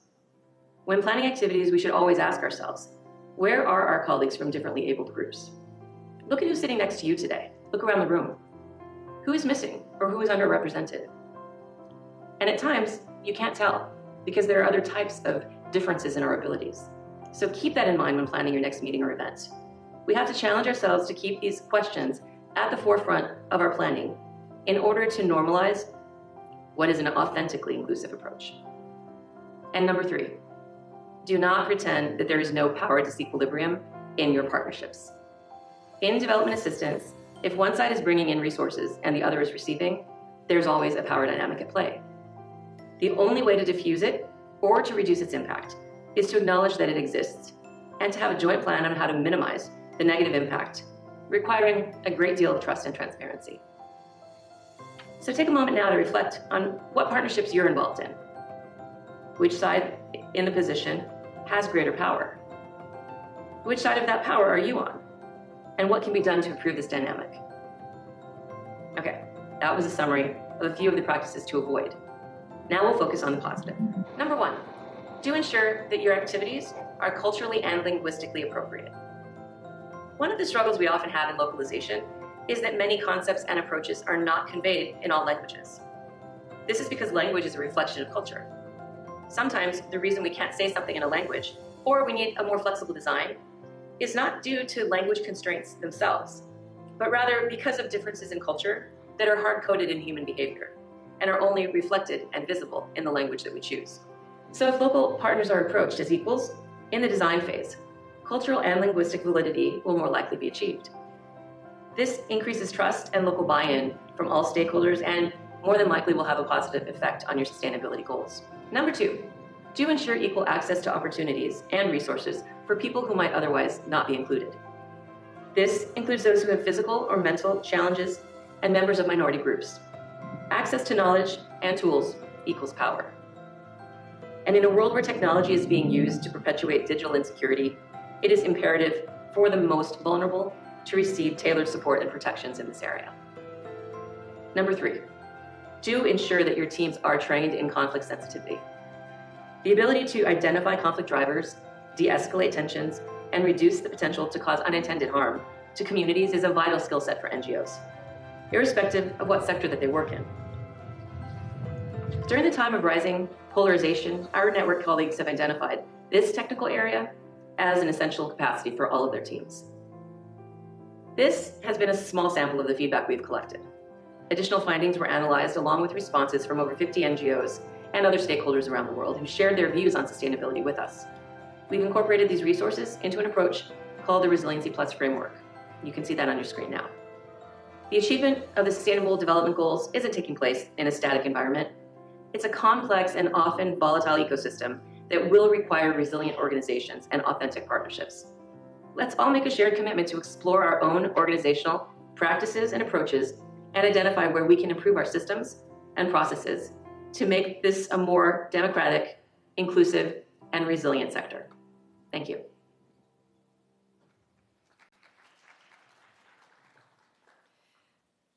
When planning activities, we should always ask ourselves, where are our colleagues from differently abled groups? Look at who's sitting next to you today. Look around the room. Who is missing or who is underrepresented? And at times, you can't tell because there are other types of differences in our abilities. So keep that in mind when planning your next meeting or event. We have to challenge ourselves to keep these questions at the forefront of our planning in order to normalize what is an authentically inclusive approach. And number 3, do not pretend that there is no power disequilibrium in your partnerships. In development assistance, if one side is bringing in resources and the other is receiving, there's always a power dynamic at play. The only way to diffuse it or to reduce its impact is to acknowledge that it exists and to have a joint plan on how to minimize the negative impact, requiring a great deal of trust and transparency. So take a moment now to reflect on what partnerships you're involved in. Which side in the position has greater power? Which side of that power are you on? And what can be done to improve this dynamic? Okay, that was a summary of a few of the practices to avoid. Now we'll focus on the positive. Number 1, do ensure that your activities are culturally and linguistically appropriate. One of the struggles we often have in localization is that many concepts and approaches are not conveyed in all languages. This is because language is a reflection of culture. Sometimes the reason we can't say something in a language, or we need a more flexible design, is not due to language constraints themselves, but rather because of differences in culture that are hard-coded in human behavior and are only reflected and visible in the language that we choose. So if local partners are approached as equals in the design phase, cultural and linguistic validity will more likely be achieved. This increases trust and local buy-in from all stakeholders and more than likely will have a positive effect on your sustainability goals. Number 2, do ensure equal access to opportunities and resources for people who might otherwise not be included. This includes those who have physical or mental challenges and members of minority groups. Access to knowledge and tools equals power. And in a world where technology is being used to perpetuate digital insecurity, it is imperative for the most vulnerable to receive tailored support and protections in this area. Number 3, do ensure that your teams are trained in conflict sensitivity. The ability to identify conflict drivers, de-escalate tensions, and reduce the potential to cause unintended harm to communities is a vital skill set for NGOs, irrespective of what sector that they work in. During the time of rising polarization, our network colleagues have identified this technical area as an essential capacity for all of their teams. This has been a small sample of the feedback we've collected. Additional findings were analyzed along with responses from over 50 NGOs and other stakeholders around the world who shared their views on sustainability with us. We've incorporated these resources into an approach called the Resiliency Plus framework. You can see that on your screen now. The achievement of the Sustainable Development Goals isn't taking place in a static environment. It's a complex and often volatile ecosystem that will require resilient organizations and authentic partnerships. Let's all make a shared commitment to explore our own organizational practices and approaches and identify where we can improve our systems and processes to make this a more democratic, inclusive, and resilient sector. Thank you.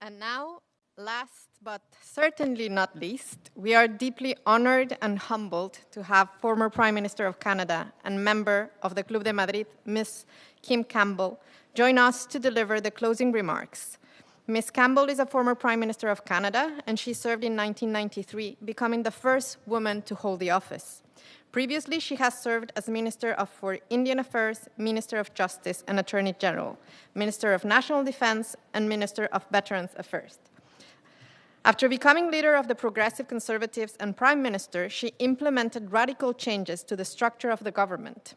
And now, Last but certainly not least, we are deeply honored and humbled to have former Prime Minister of Canada and member of the Club de Madrid, Ms. Kim Campbell, join us to deliver the closing remarks. Ms. Campbell is a former Prime Minister of Canada, and she served in 1993, becoming the first woman to hold the office. Previously, she has served as Minister for Indian Affairs, Minister of Justice and Attorney General, Minister of National Defense, and Minister of Veterans Affairs. After becoming leader of the Progressive Conservatives and Prime Minister, she implemented radical changes to the structure of the government.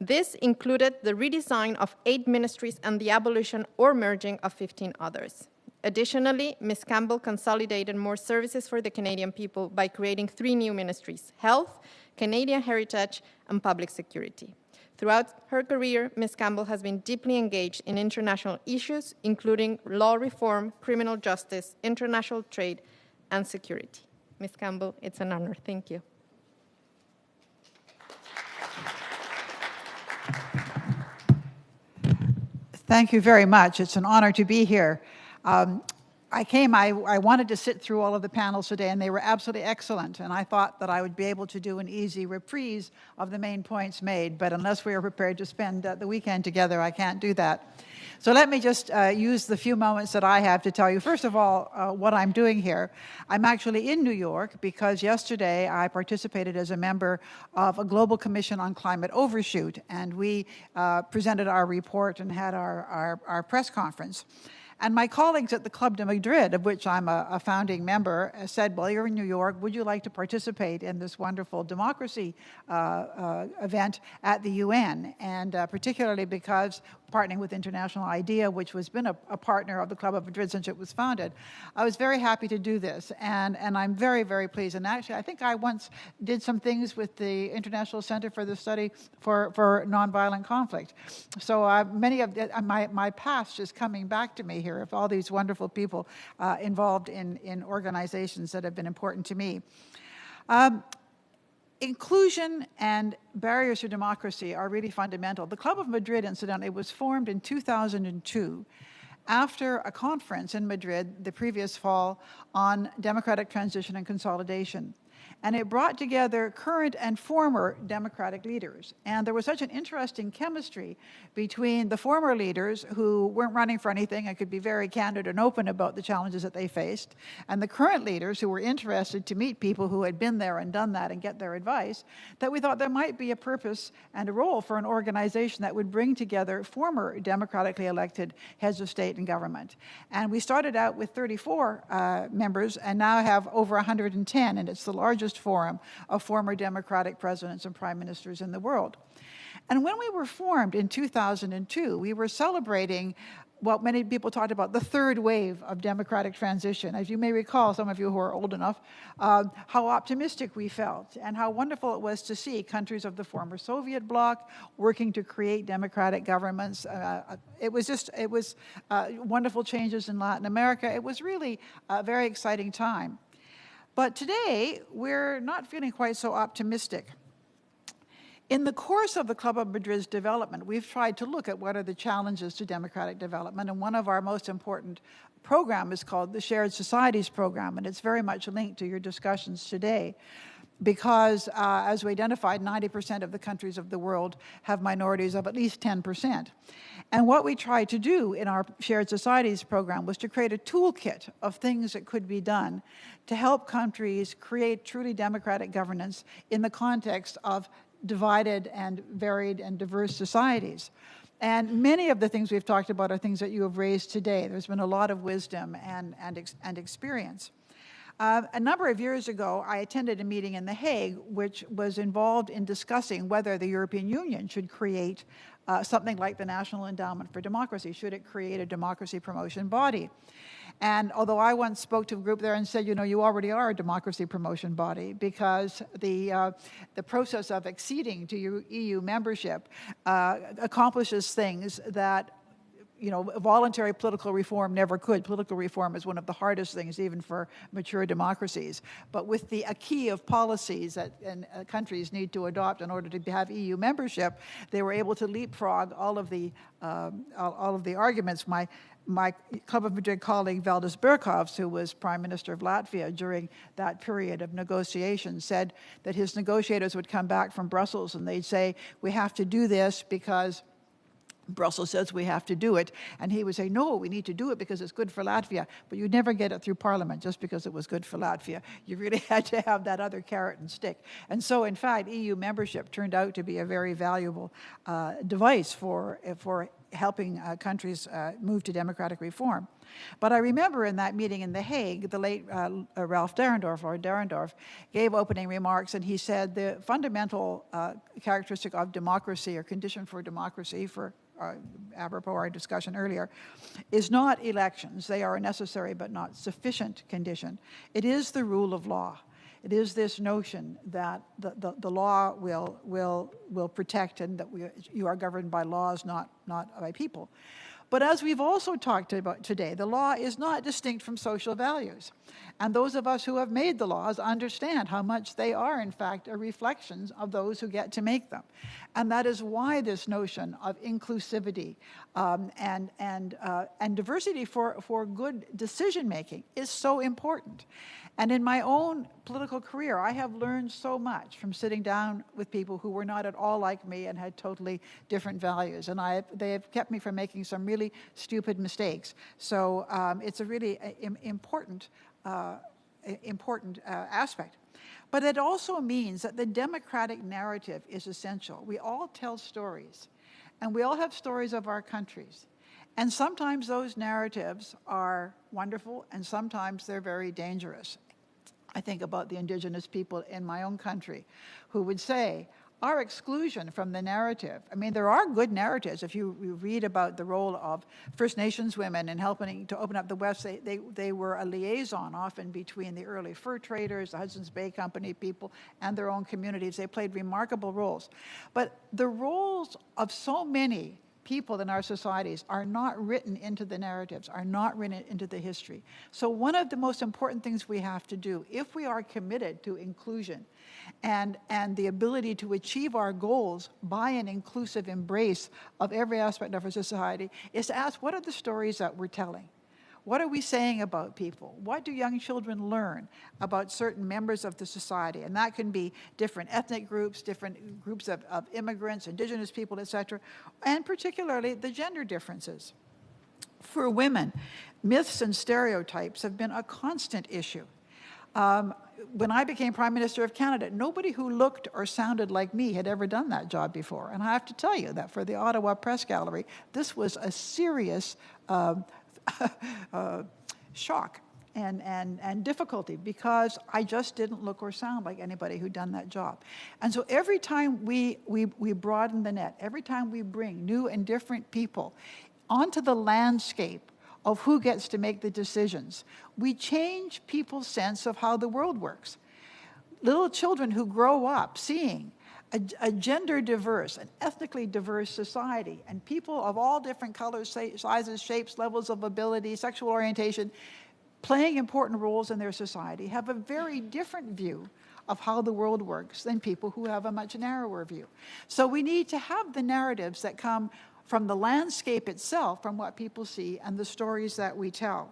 This included the redesign of 8 ministries and the abolition or merging of 15 others. Additionally, Ms. Campbell consolidated more services for the Canadian people by creating 3 new ministries: health, Canadian heritage, and public security. Throughout her career, Ms. Campbell has been deeply engaged in international issues, including law reform, criminal justice, international trade, and security. Ms. Campbell, it's an honor. Thank you. Thank you very much. It's an honor to be here. I wanted to sit through all of the panels today, and they were absolutely excellent. And I thought that I would be able to do an easy reprise of the main points made. But unless we are prepared to spend the weekend together, I can't do that. So let me just use the few moments that I have to tell you, first of all, what I'm doing here. I'm actually in New York because yesterday I participated as a member of a Global Commission on Climate Overshoot. And we presented our report and had our press conference. And my colleagues at the Club de Madrid, of which I'm a founding member, said, well, you're in New York, would you like to participate in this wonderful democracy event at the UN? And particularly because partnering with International IDEA, which has been a partner of the Club of Madrid since it was founded, I was very happy to do this. And I'm very, very pleased. And actually, I think I once did some things with the International Center for the Study for Nonviolent Conflict. So many of my past is coming back to me here of all these wonderful people involved in organizations that have been important to me. Inclusion and barriers to democracy are really fundamental. The Club of Madrid, incidentally, was formed in 2002 after a conference in Madrid the previous fall on democratic transition and consolidation. And it brought together current and former democratic leaders. And there was such an interesting chemistry between the former leaders who weren't running for anything and could be very candid and open about the challenges that they faced, and the current leaders who were interested to meet people who had been there and done that and get their advice, that we thought there might be a purpose and a role for an organization that would bring together former democratically elected heads of state and government. And we started out with 34 members and now have over 110, and it's the largest forum of former democratic presidents and prime ministers in the world. And when we were formed in 2002, we were celebrating what many people talked about, the third wave of democratic transition. As you may recall, some of you who are old enough, how optimistic we felt and how wonderful it was to see countries of the former Soviet bloc working to create democratic governments. It was wonderful changes in Latin America. It was really a very exciting time. But today, we're not feeling quite so optimistic. In the course of the Club of Madrid's development, we've tried to look at what are the challenges to democratic development, and one of our most important programs is called the Shared Societies Program, and it's very much linked to your discussions today. Because, as we identified, 90% of the countries of the world have minorities of at least 10%. And what we tried to do in our Shared Societies program was to create a toolkit of things that could be done to help countries create truly democratic governance in the context of divided and varied and diverse societies. And many of the things we've talked about are things that you have raised today. There's been a lot of wisdom and experience. A number of years ago, I attended a meeting in The Hague, which was involved in discussing whether the European Union should create something like the National Endowment for Democracy. Should it create a democracy promotion body? And although I once spoke to a group there and said, you know, you already are a democracy promotion body, because the process of acceding to EU membership accomplishes things that voluntary political reform never could. Political reform is one of the hardest things, even for mature democracies. But with the acquis of policies that countries need to adopt in order to have EU membership, they were able to leapfrog all of the arguments. My my Club of Madrid colleague Valdis Birkhovs, who was Prime Minister of Latvia during that period of negotiations, said that his negotiators would come back from Brussels and they'd say, we have to do this because Brussels says we have to do it. And he would say, no, we need to do it because it's good for Latvia. But you'd never get it through Parliament just because it was good for Latvia. You really had to have that other carrot and stick. And so, in fact, EU membership turned out to be a very valuable device for helping countries move to democratic reform. But I remember in that meeting in The Hague, the late Ralph Dahrendorf, Lord Dahrendorf, gave opening remarks, and he said the fundamental characteristic of democracy or condition for democracy, for apropos our discussion earlier, is not elections. They are a necessary but not sufficient condition. It is the rule of law. It is this notion that the law will protect and that you are governed by laws, not by people. But as we've also talked about today, the law is not distinct from social values. And those of us who have made the laws understand how much they are, in fact, a reflection of those who get to make them. And that is why this notion of inclusivity and diversity for good decision-making is so important. And in my own political career, I have learned so much from sitting down with people who were not at all like me and had totally different values. And they have kept me from making some really stupid mistakes. So it's a really important aspect. But it also means that the democratic narrative is essential. We all tell stories, and we all have stories of our countries. And sometimes those narratives are wonderful, and sometimes they're very dangerous. I think about the indigenous people in my own country who would say, our exclusion from the narrative, I mean, there are good narratives. If you read about the role of First Nations women in helping to open up the West, they were a liaison often between the early fur traders, the Hudson's Bay Company people, and their own communities. They played remarkable roles. But the roles of so many people in our societies are not written into the narratives, are not written into the history. So one of the most important things we have to do, if we are committed to inclusion and the ability to achieve our goals by an inclusive embrace of every aspect of our society, is to ask, what are the stories that we're telling? What are we saying about people? What do young children learn about certain members of the society? And that can be different ethnic groups, different groups of immigrants, indigenous people, etc., and particularly the gender differences. For women, myths and stereotypes have been a constant issue. When I became Prime Minister of Canada, nobody who looked or sounded like me had ever done that job before. And I have to tell you that for the Ottawa Press Gallery, this was a serious shock and difficulty, because I just didn't look or sound like anybody who'd done that job. And so every time we broaden the net, every time we bring new and different people onto the landscape of who gets to make the decisions, we change people's sense of how the world works. Little children who grow up seeing a gender diverse, an ethnically diverse society, and people of all different colors, sizes, shapes, levels of ability, sexual orientation, playing important roles in their society, have a very different view of how the world works than people who have a much narrower view. So we need to have the narratives that come from the landscape itself, from what people see, and the stories that we tell.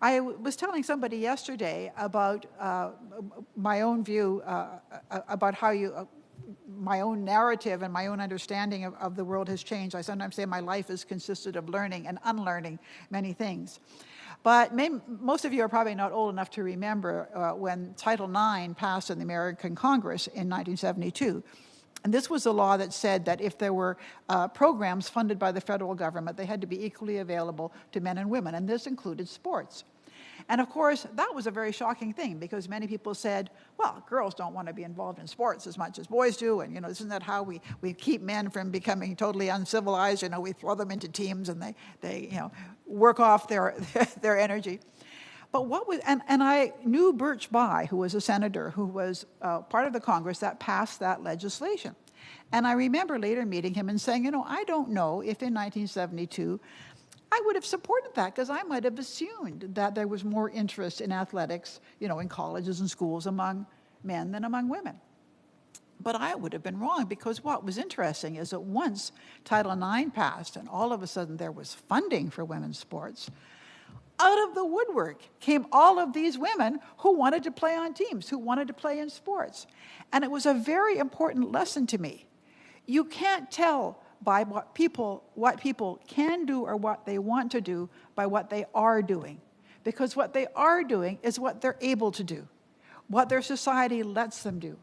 I was telling somebody yesterday about my own view, about how my own narrative and my own understanding of the world has changed. I sometimes say my life has consisted of learning and unlearning many things. But most of you are probably not old enough to remember when Title IX passed in the American Congress in 1972. And this was a law that said that if there were programs funded by the federal government, they had to be equally available to men and women, and this included sports. And of course, that was a very shocking thing, because many people said, well, girls don't want to be involved in sports as much as boys do, and isn't that how we keep men from becoming totally uncivilized? We throw them into teams and they work off their energy. But and I knew Birch Bayh, who was a senator who was part of the Congress that passed that legislation. And I remember later meeting him and saying, I don't know if in 1972 I would have supported that, because I might have assumed that there was more interest in athletics, in colleges and schools among men than among women. But I would have been wrong, because what was interesting is that once Title IX passed and all of a sudden there was funding for women's sports, out of the woodwork came all of these women who wanted to play on teams, who wanted to play in sports. And it was a very important lesson to me. You can't tell by what people can do or what they want to do by what they are doing. Because what they are doing is what they're able to do, what their society lets them do.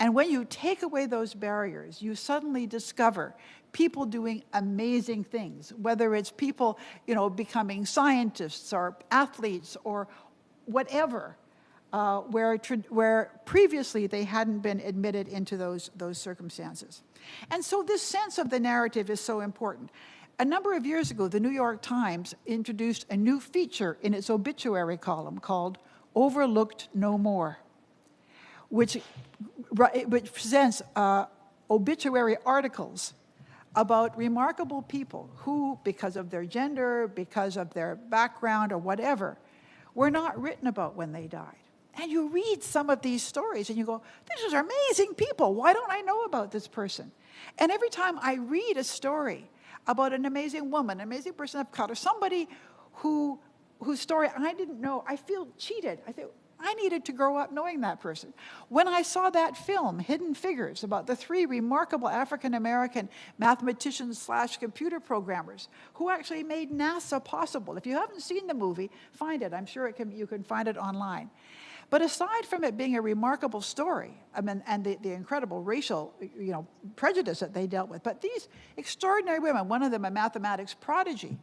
And when you take away those barriers, you suddenly discover people doing amazing things, whether it's people, becoming scientists or athletes or whatever, where previously they hadn't been admitted into those circumstances. And so this sense of the narrative is so important. A number of years ago, the New York Times introduced a new feature in its obituary column called Overlooked No More, which presents obituary articles about remarkable people who, because of their gender, because of their background or whatever, were not written about when they died. And you read some of these stories and you go, these are amazing people. Why don't I know about this person? And every time I read a story about an amazing woman, an amazing person of color, somebody whose story I didn't know, I feel cheated. I think, I needed to grow up knowing that person. When I saw that film, Hidden Figures, about the 3 remarkable African-American mathematicians/computer programmers who actually made NASA possible. If you haven't seen the movie, find it. I'm sure you can find it online. But aside from it being a remarkable story, and the incredible racial, prejudice that they dealt with, but these extraordinary women, one of them a mathematics prodigy,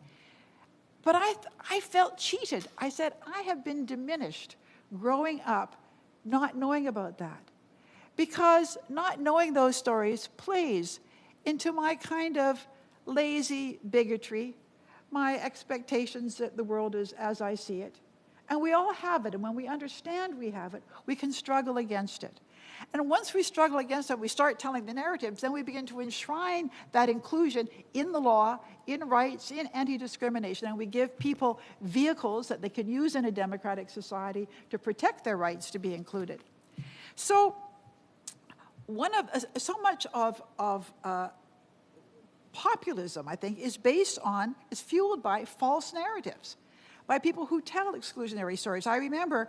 but I felt cheated. I said, I have been diminished growing up not knowing about that, because not knowing those stories plays into my kind of lazy bigotry, my expectations that the world is as I see it. And we all have it, and when we understand we have it, we can struggle against it. And once we struggle against it, we start telling the narratives, then we begin to enshrine that inclusion in the law, in rights, in anti-discrimination, and we give people vehicles that they can use in a democratic society to protect their rights to be included. So so much of populism, I think, is fueled by false narratives, by people who tell exclusionary stories. I remember,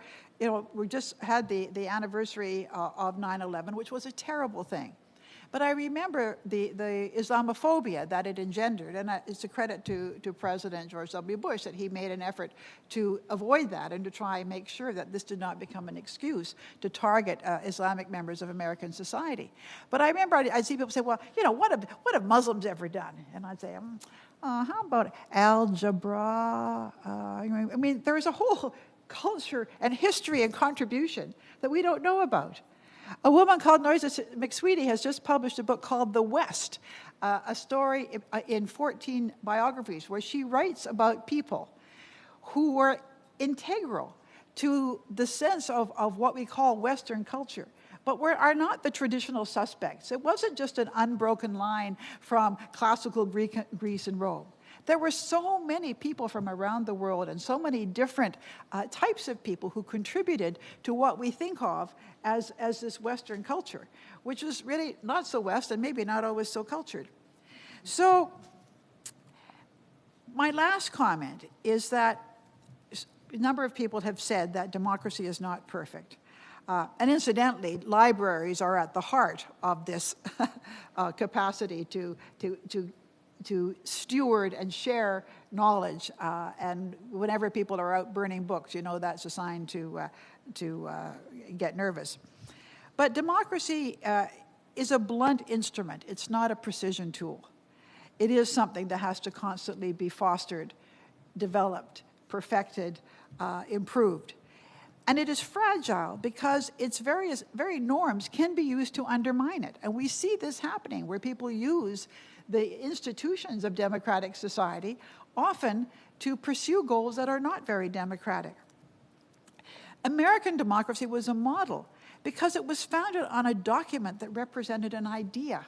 we just had the anniversary of 9/11, which was a terrible thing. But I remember the Islamophobia that it engendered, and it's a credit to President George W. Bush that he made an effort to avoid that and to try and make sure that this did not become an excuse to target Islamic members of American society. But I remember I'd see people say, well, what have Muslims ever done? And I'd say, how about algebra? There's a whole culture and history and contribution that we don't know about. A woman called Noisa McSweety has just published a book called The West, a story in 14 biographies where she writes about people who were integral to the sense of what we call Western culture, but are not the traditional suspects. It wasn't just an unbroken line from classical Greece and Rome. There were so many people from around the world and so many different types of people who contributed to what we think of as this Western culture, which was really not so West and maybe not always so cultured. So my last comment is that a number of people have said that democracy is not perfect. And incidentally, libraries are at the heart of this capacity to steward and share knowledge. And whenever people are out burning books, that's a sign to get nervous. But democracy is a blunt instrument. It's not a precision tool. It is something that has to constantly be fostered, developed, perfected, improved. And it is fragile because its very norms can be used to undermine it. And we see this happening where people use the institutions of democratic society often to pursue goals that are not very democratic. American democracy was a model because it was founded on a document that represented an idea.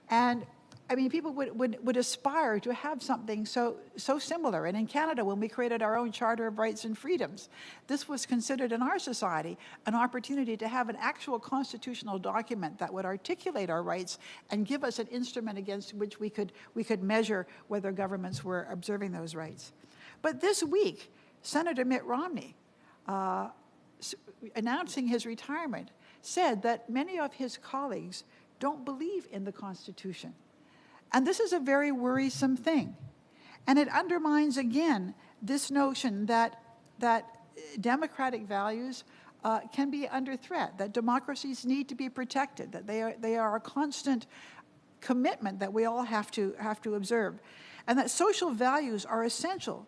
And I mean, people would aspire to have something so similar. And in Canada, when we created our own Charter of Rights and Freedoms, this was considered in our society an opportunity to have an actual constitutional document that would articulate our rights and give us an instrument against which we could measure whether governments were observing those rights. But this week, Senator Mitt Romney, announcing his retirement, said that many of his colleagues don't believe in the Constitution. And this is a very worrisome thing. And it undermines, again, this notion that democratic values can be under threat, that democracies need to be protected, that they are a constant commitment that we all have to observe, and that social values are essential,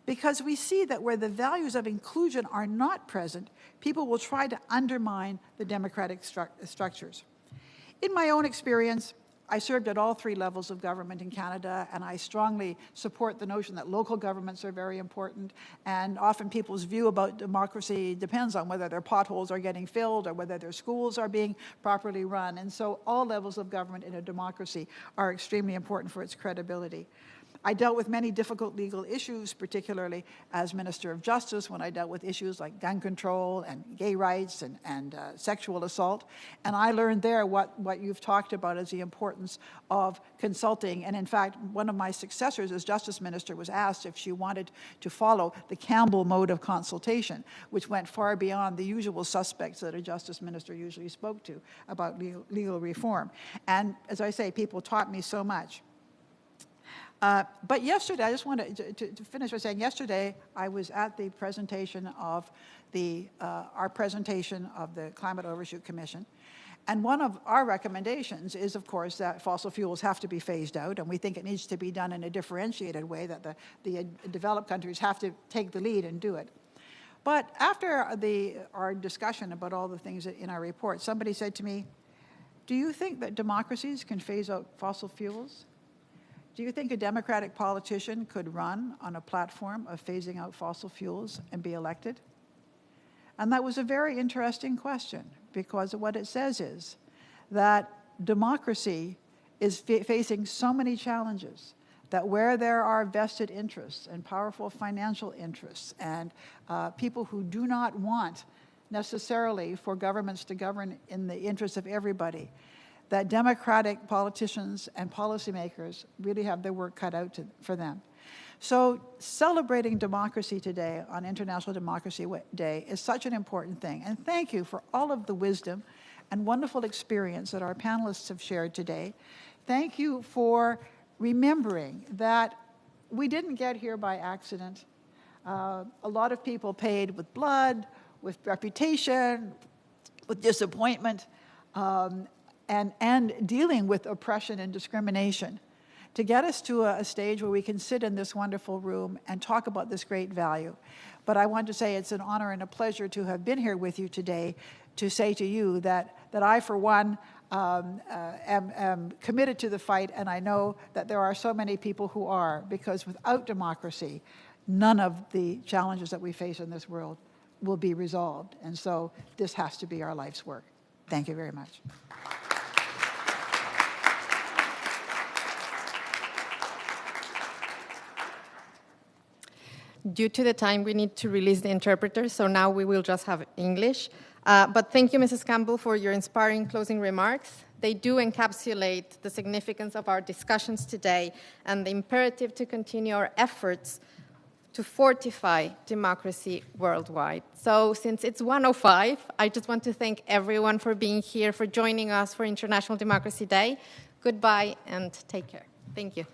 because we see that where the values of inclusion are not present, people will try to undermine the democratic structures. In my own experience, I served at all 3 levels of government in Canada, and I strongly support the notion that local governments are very important, and often people's view about democracy depends on whether their potholes are getting filled or whether their schools are being properly run, and so all levels of government in a democracy are extremely important for its credibility. I dealt with many difficult legal issues, particularly as Minister of Justice, when I dealt with issues like gun control and gay rights and sexual assault. And I learned there what you've talked about as the importance of consulting. And in fact, one of my successors as Justice Minister was asked if she wanted to follow the Campbell mode of consultation, which went far beyond the usual suspects that a Justice Minister usually spoke to about legal reform. And as I say, people taught me so much. But yesterday, I just want to finish by saying, yesterday I was at the presentation of our presentation of the Climate Overshoot Commission. And one of our recommendations is, of course, that fossil fuels have to be phased out, and we think it needs to be done in a differentiated way, that the developed countries have to take the lead and do it. But after our discussion about all the things in our report, somebody said to me, do you think that democracies can phase out fossil fuels? Do you think a democratic politician could run on a platform of phasing out fossil fuels and be elected? And that was a very interesting question, because what it says is that democracy is facing so many challenges that where there are vested interests and powerful financial interests and people who do not want necessarily for governments to govern in the interests of everybody, that democratic politicians and policymakers really have their work cut out for them. So celebrating democracy today on International Democracy Day is such an important thing. And thank you for all of the wisdom and wonderful experience that our panelists have shared today. Thank you for remembering that we didn't get here by accident. A lot of people paid with blood, with reputation, with disappointment, and dealing with oppression and discrimination to get us to a stage where we can sit in this wonderful room and talk about this great value. But I want to say it's an honor and a pleasure to have been here with you today to say to you that I, for one, am committed to the fight, and I know that there are so many people who are, because without democracy, none of the challenges that we face in this world will be resolved. And so this has to be our life's work. Thank you very much. Due to the time, we need to release the interpreters, so now we will just have English. But thank you, Mrs. Campbell, for your inspiring closing remarks. They do encapsulate the significance of our discussions today and the imperative to continue our efforts to fortify democracy worldwide. So since it's 1:05, I just want to thank everyone for being here, for joining us for International Democracy Day. Goodbye and take care. Thank you.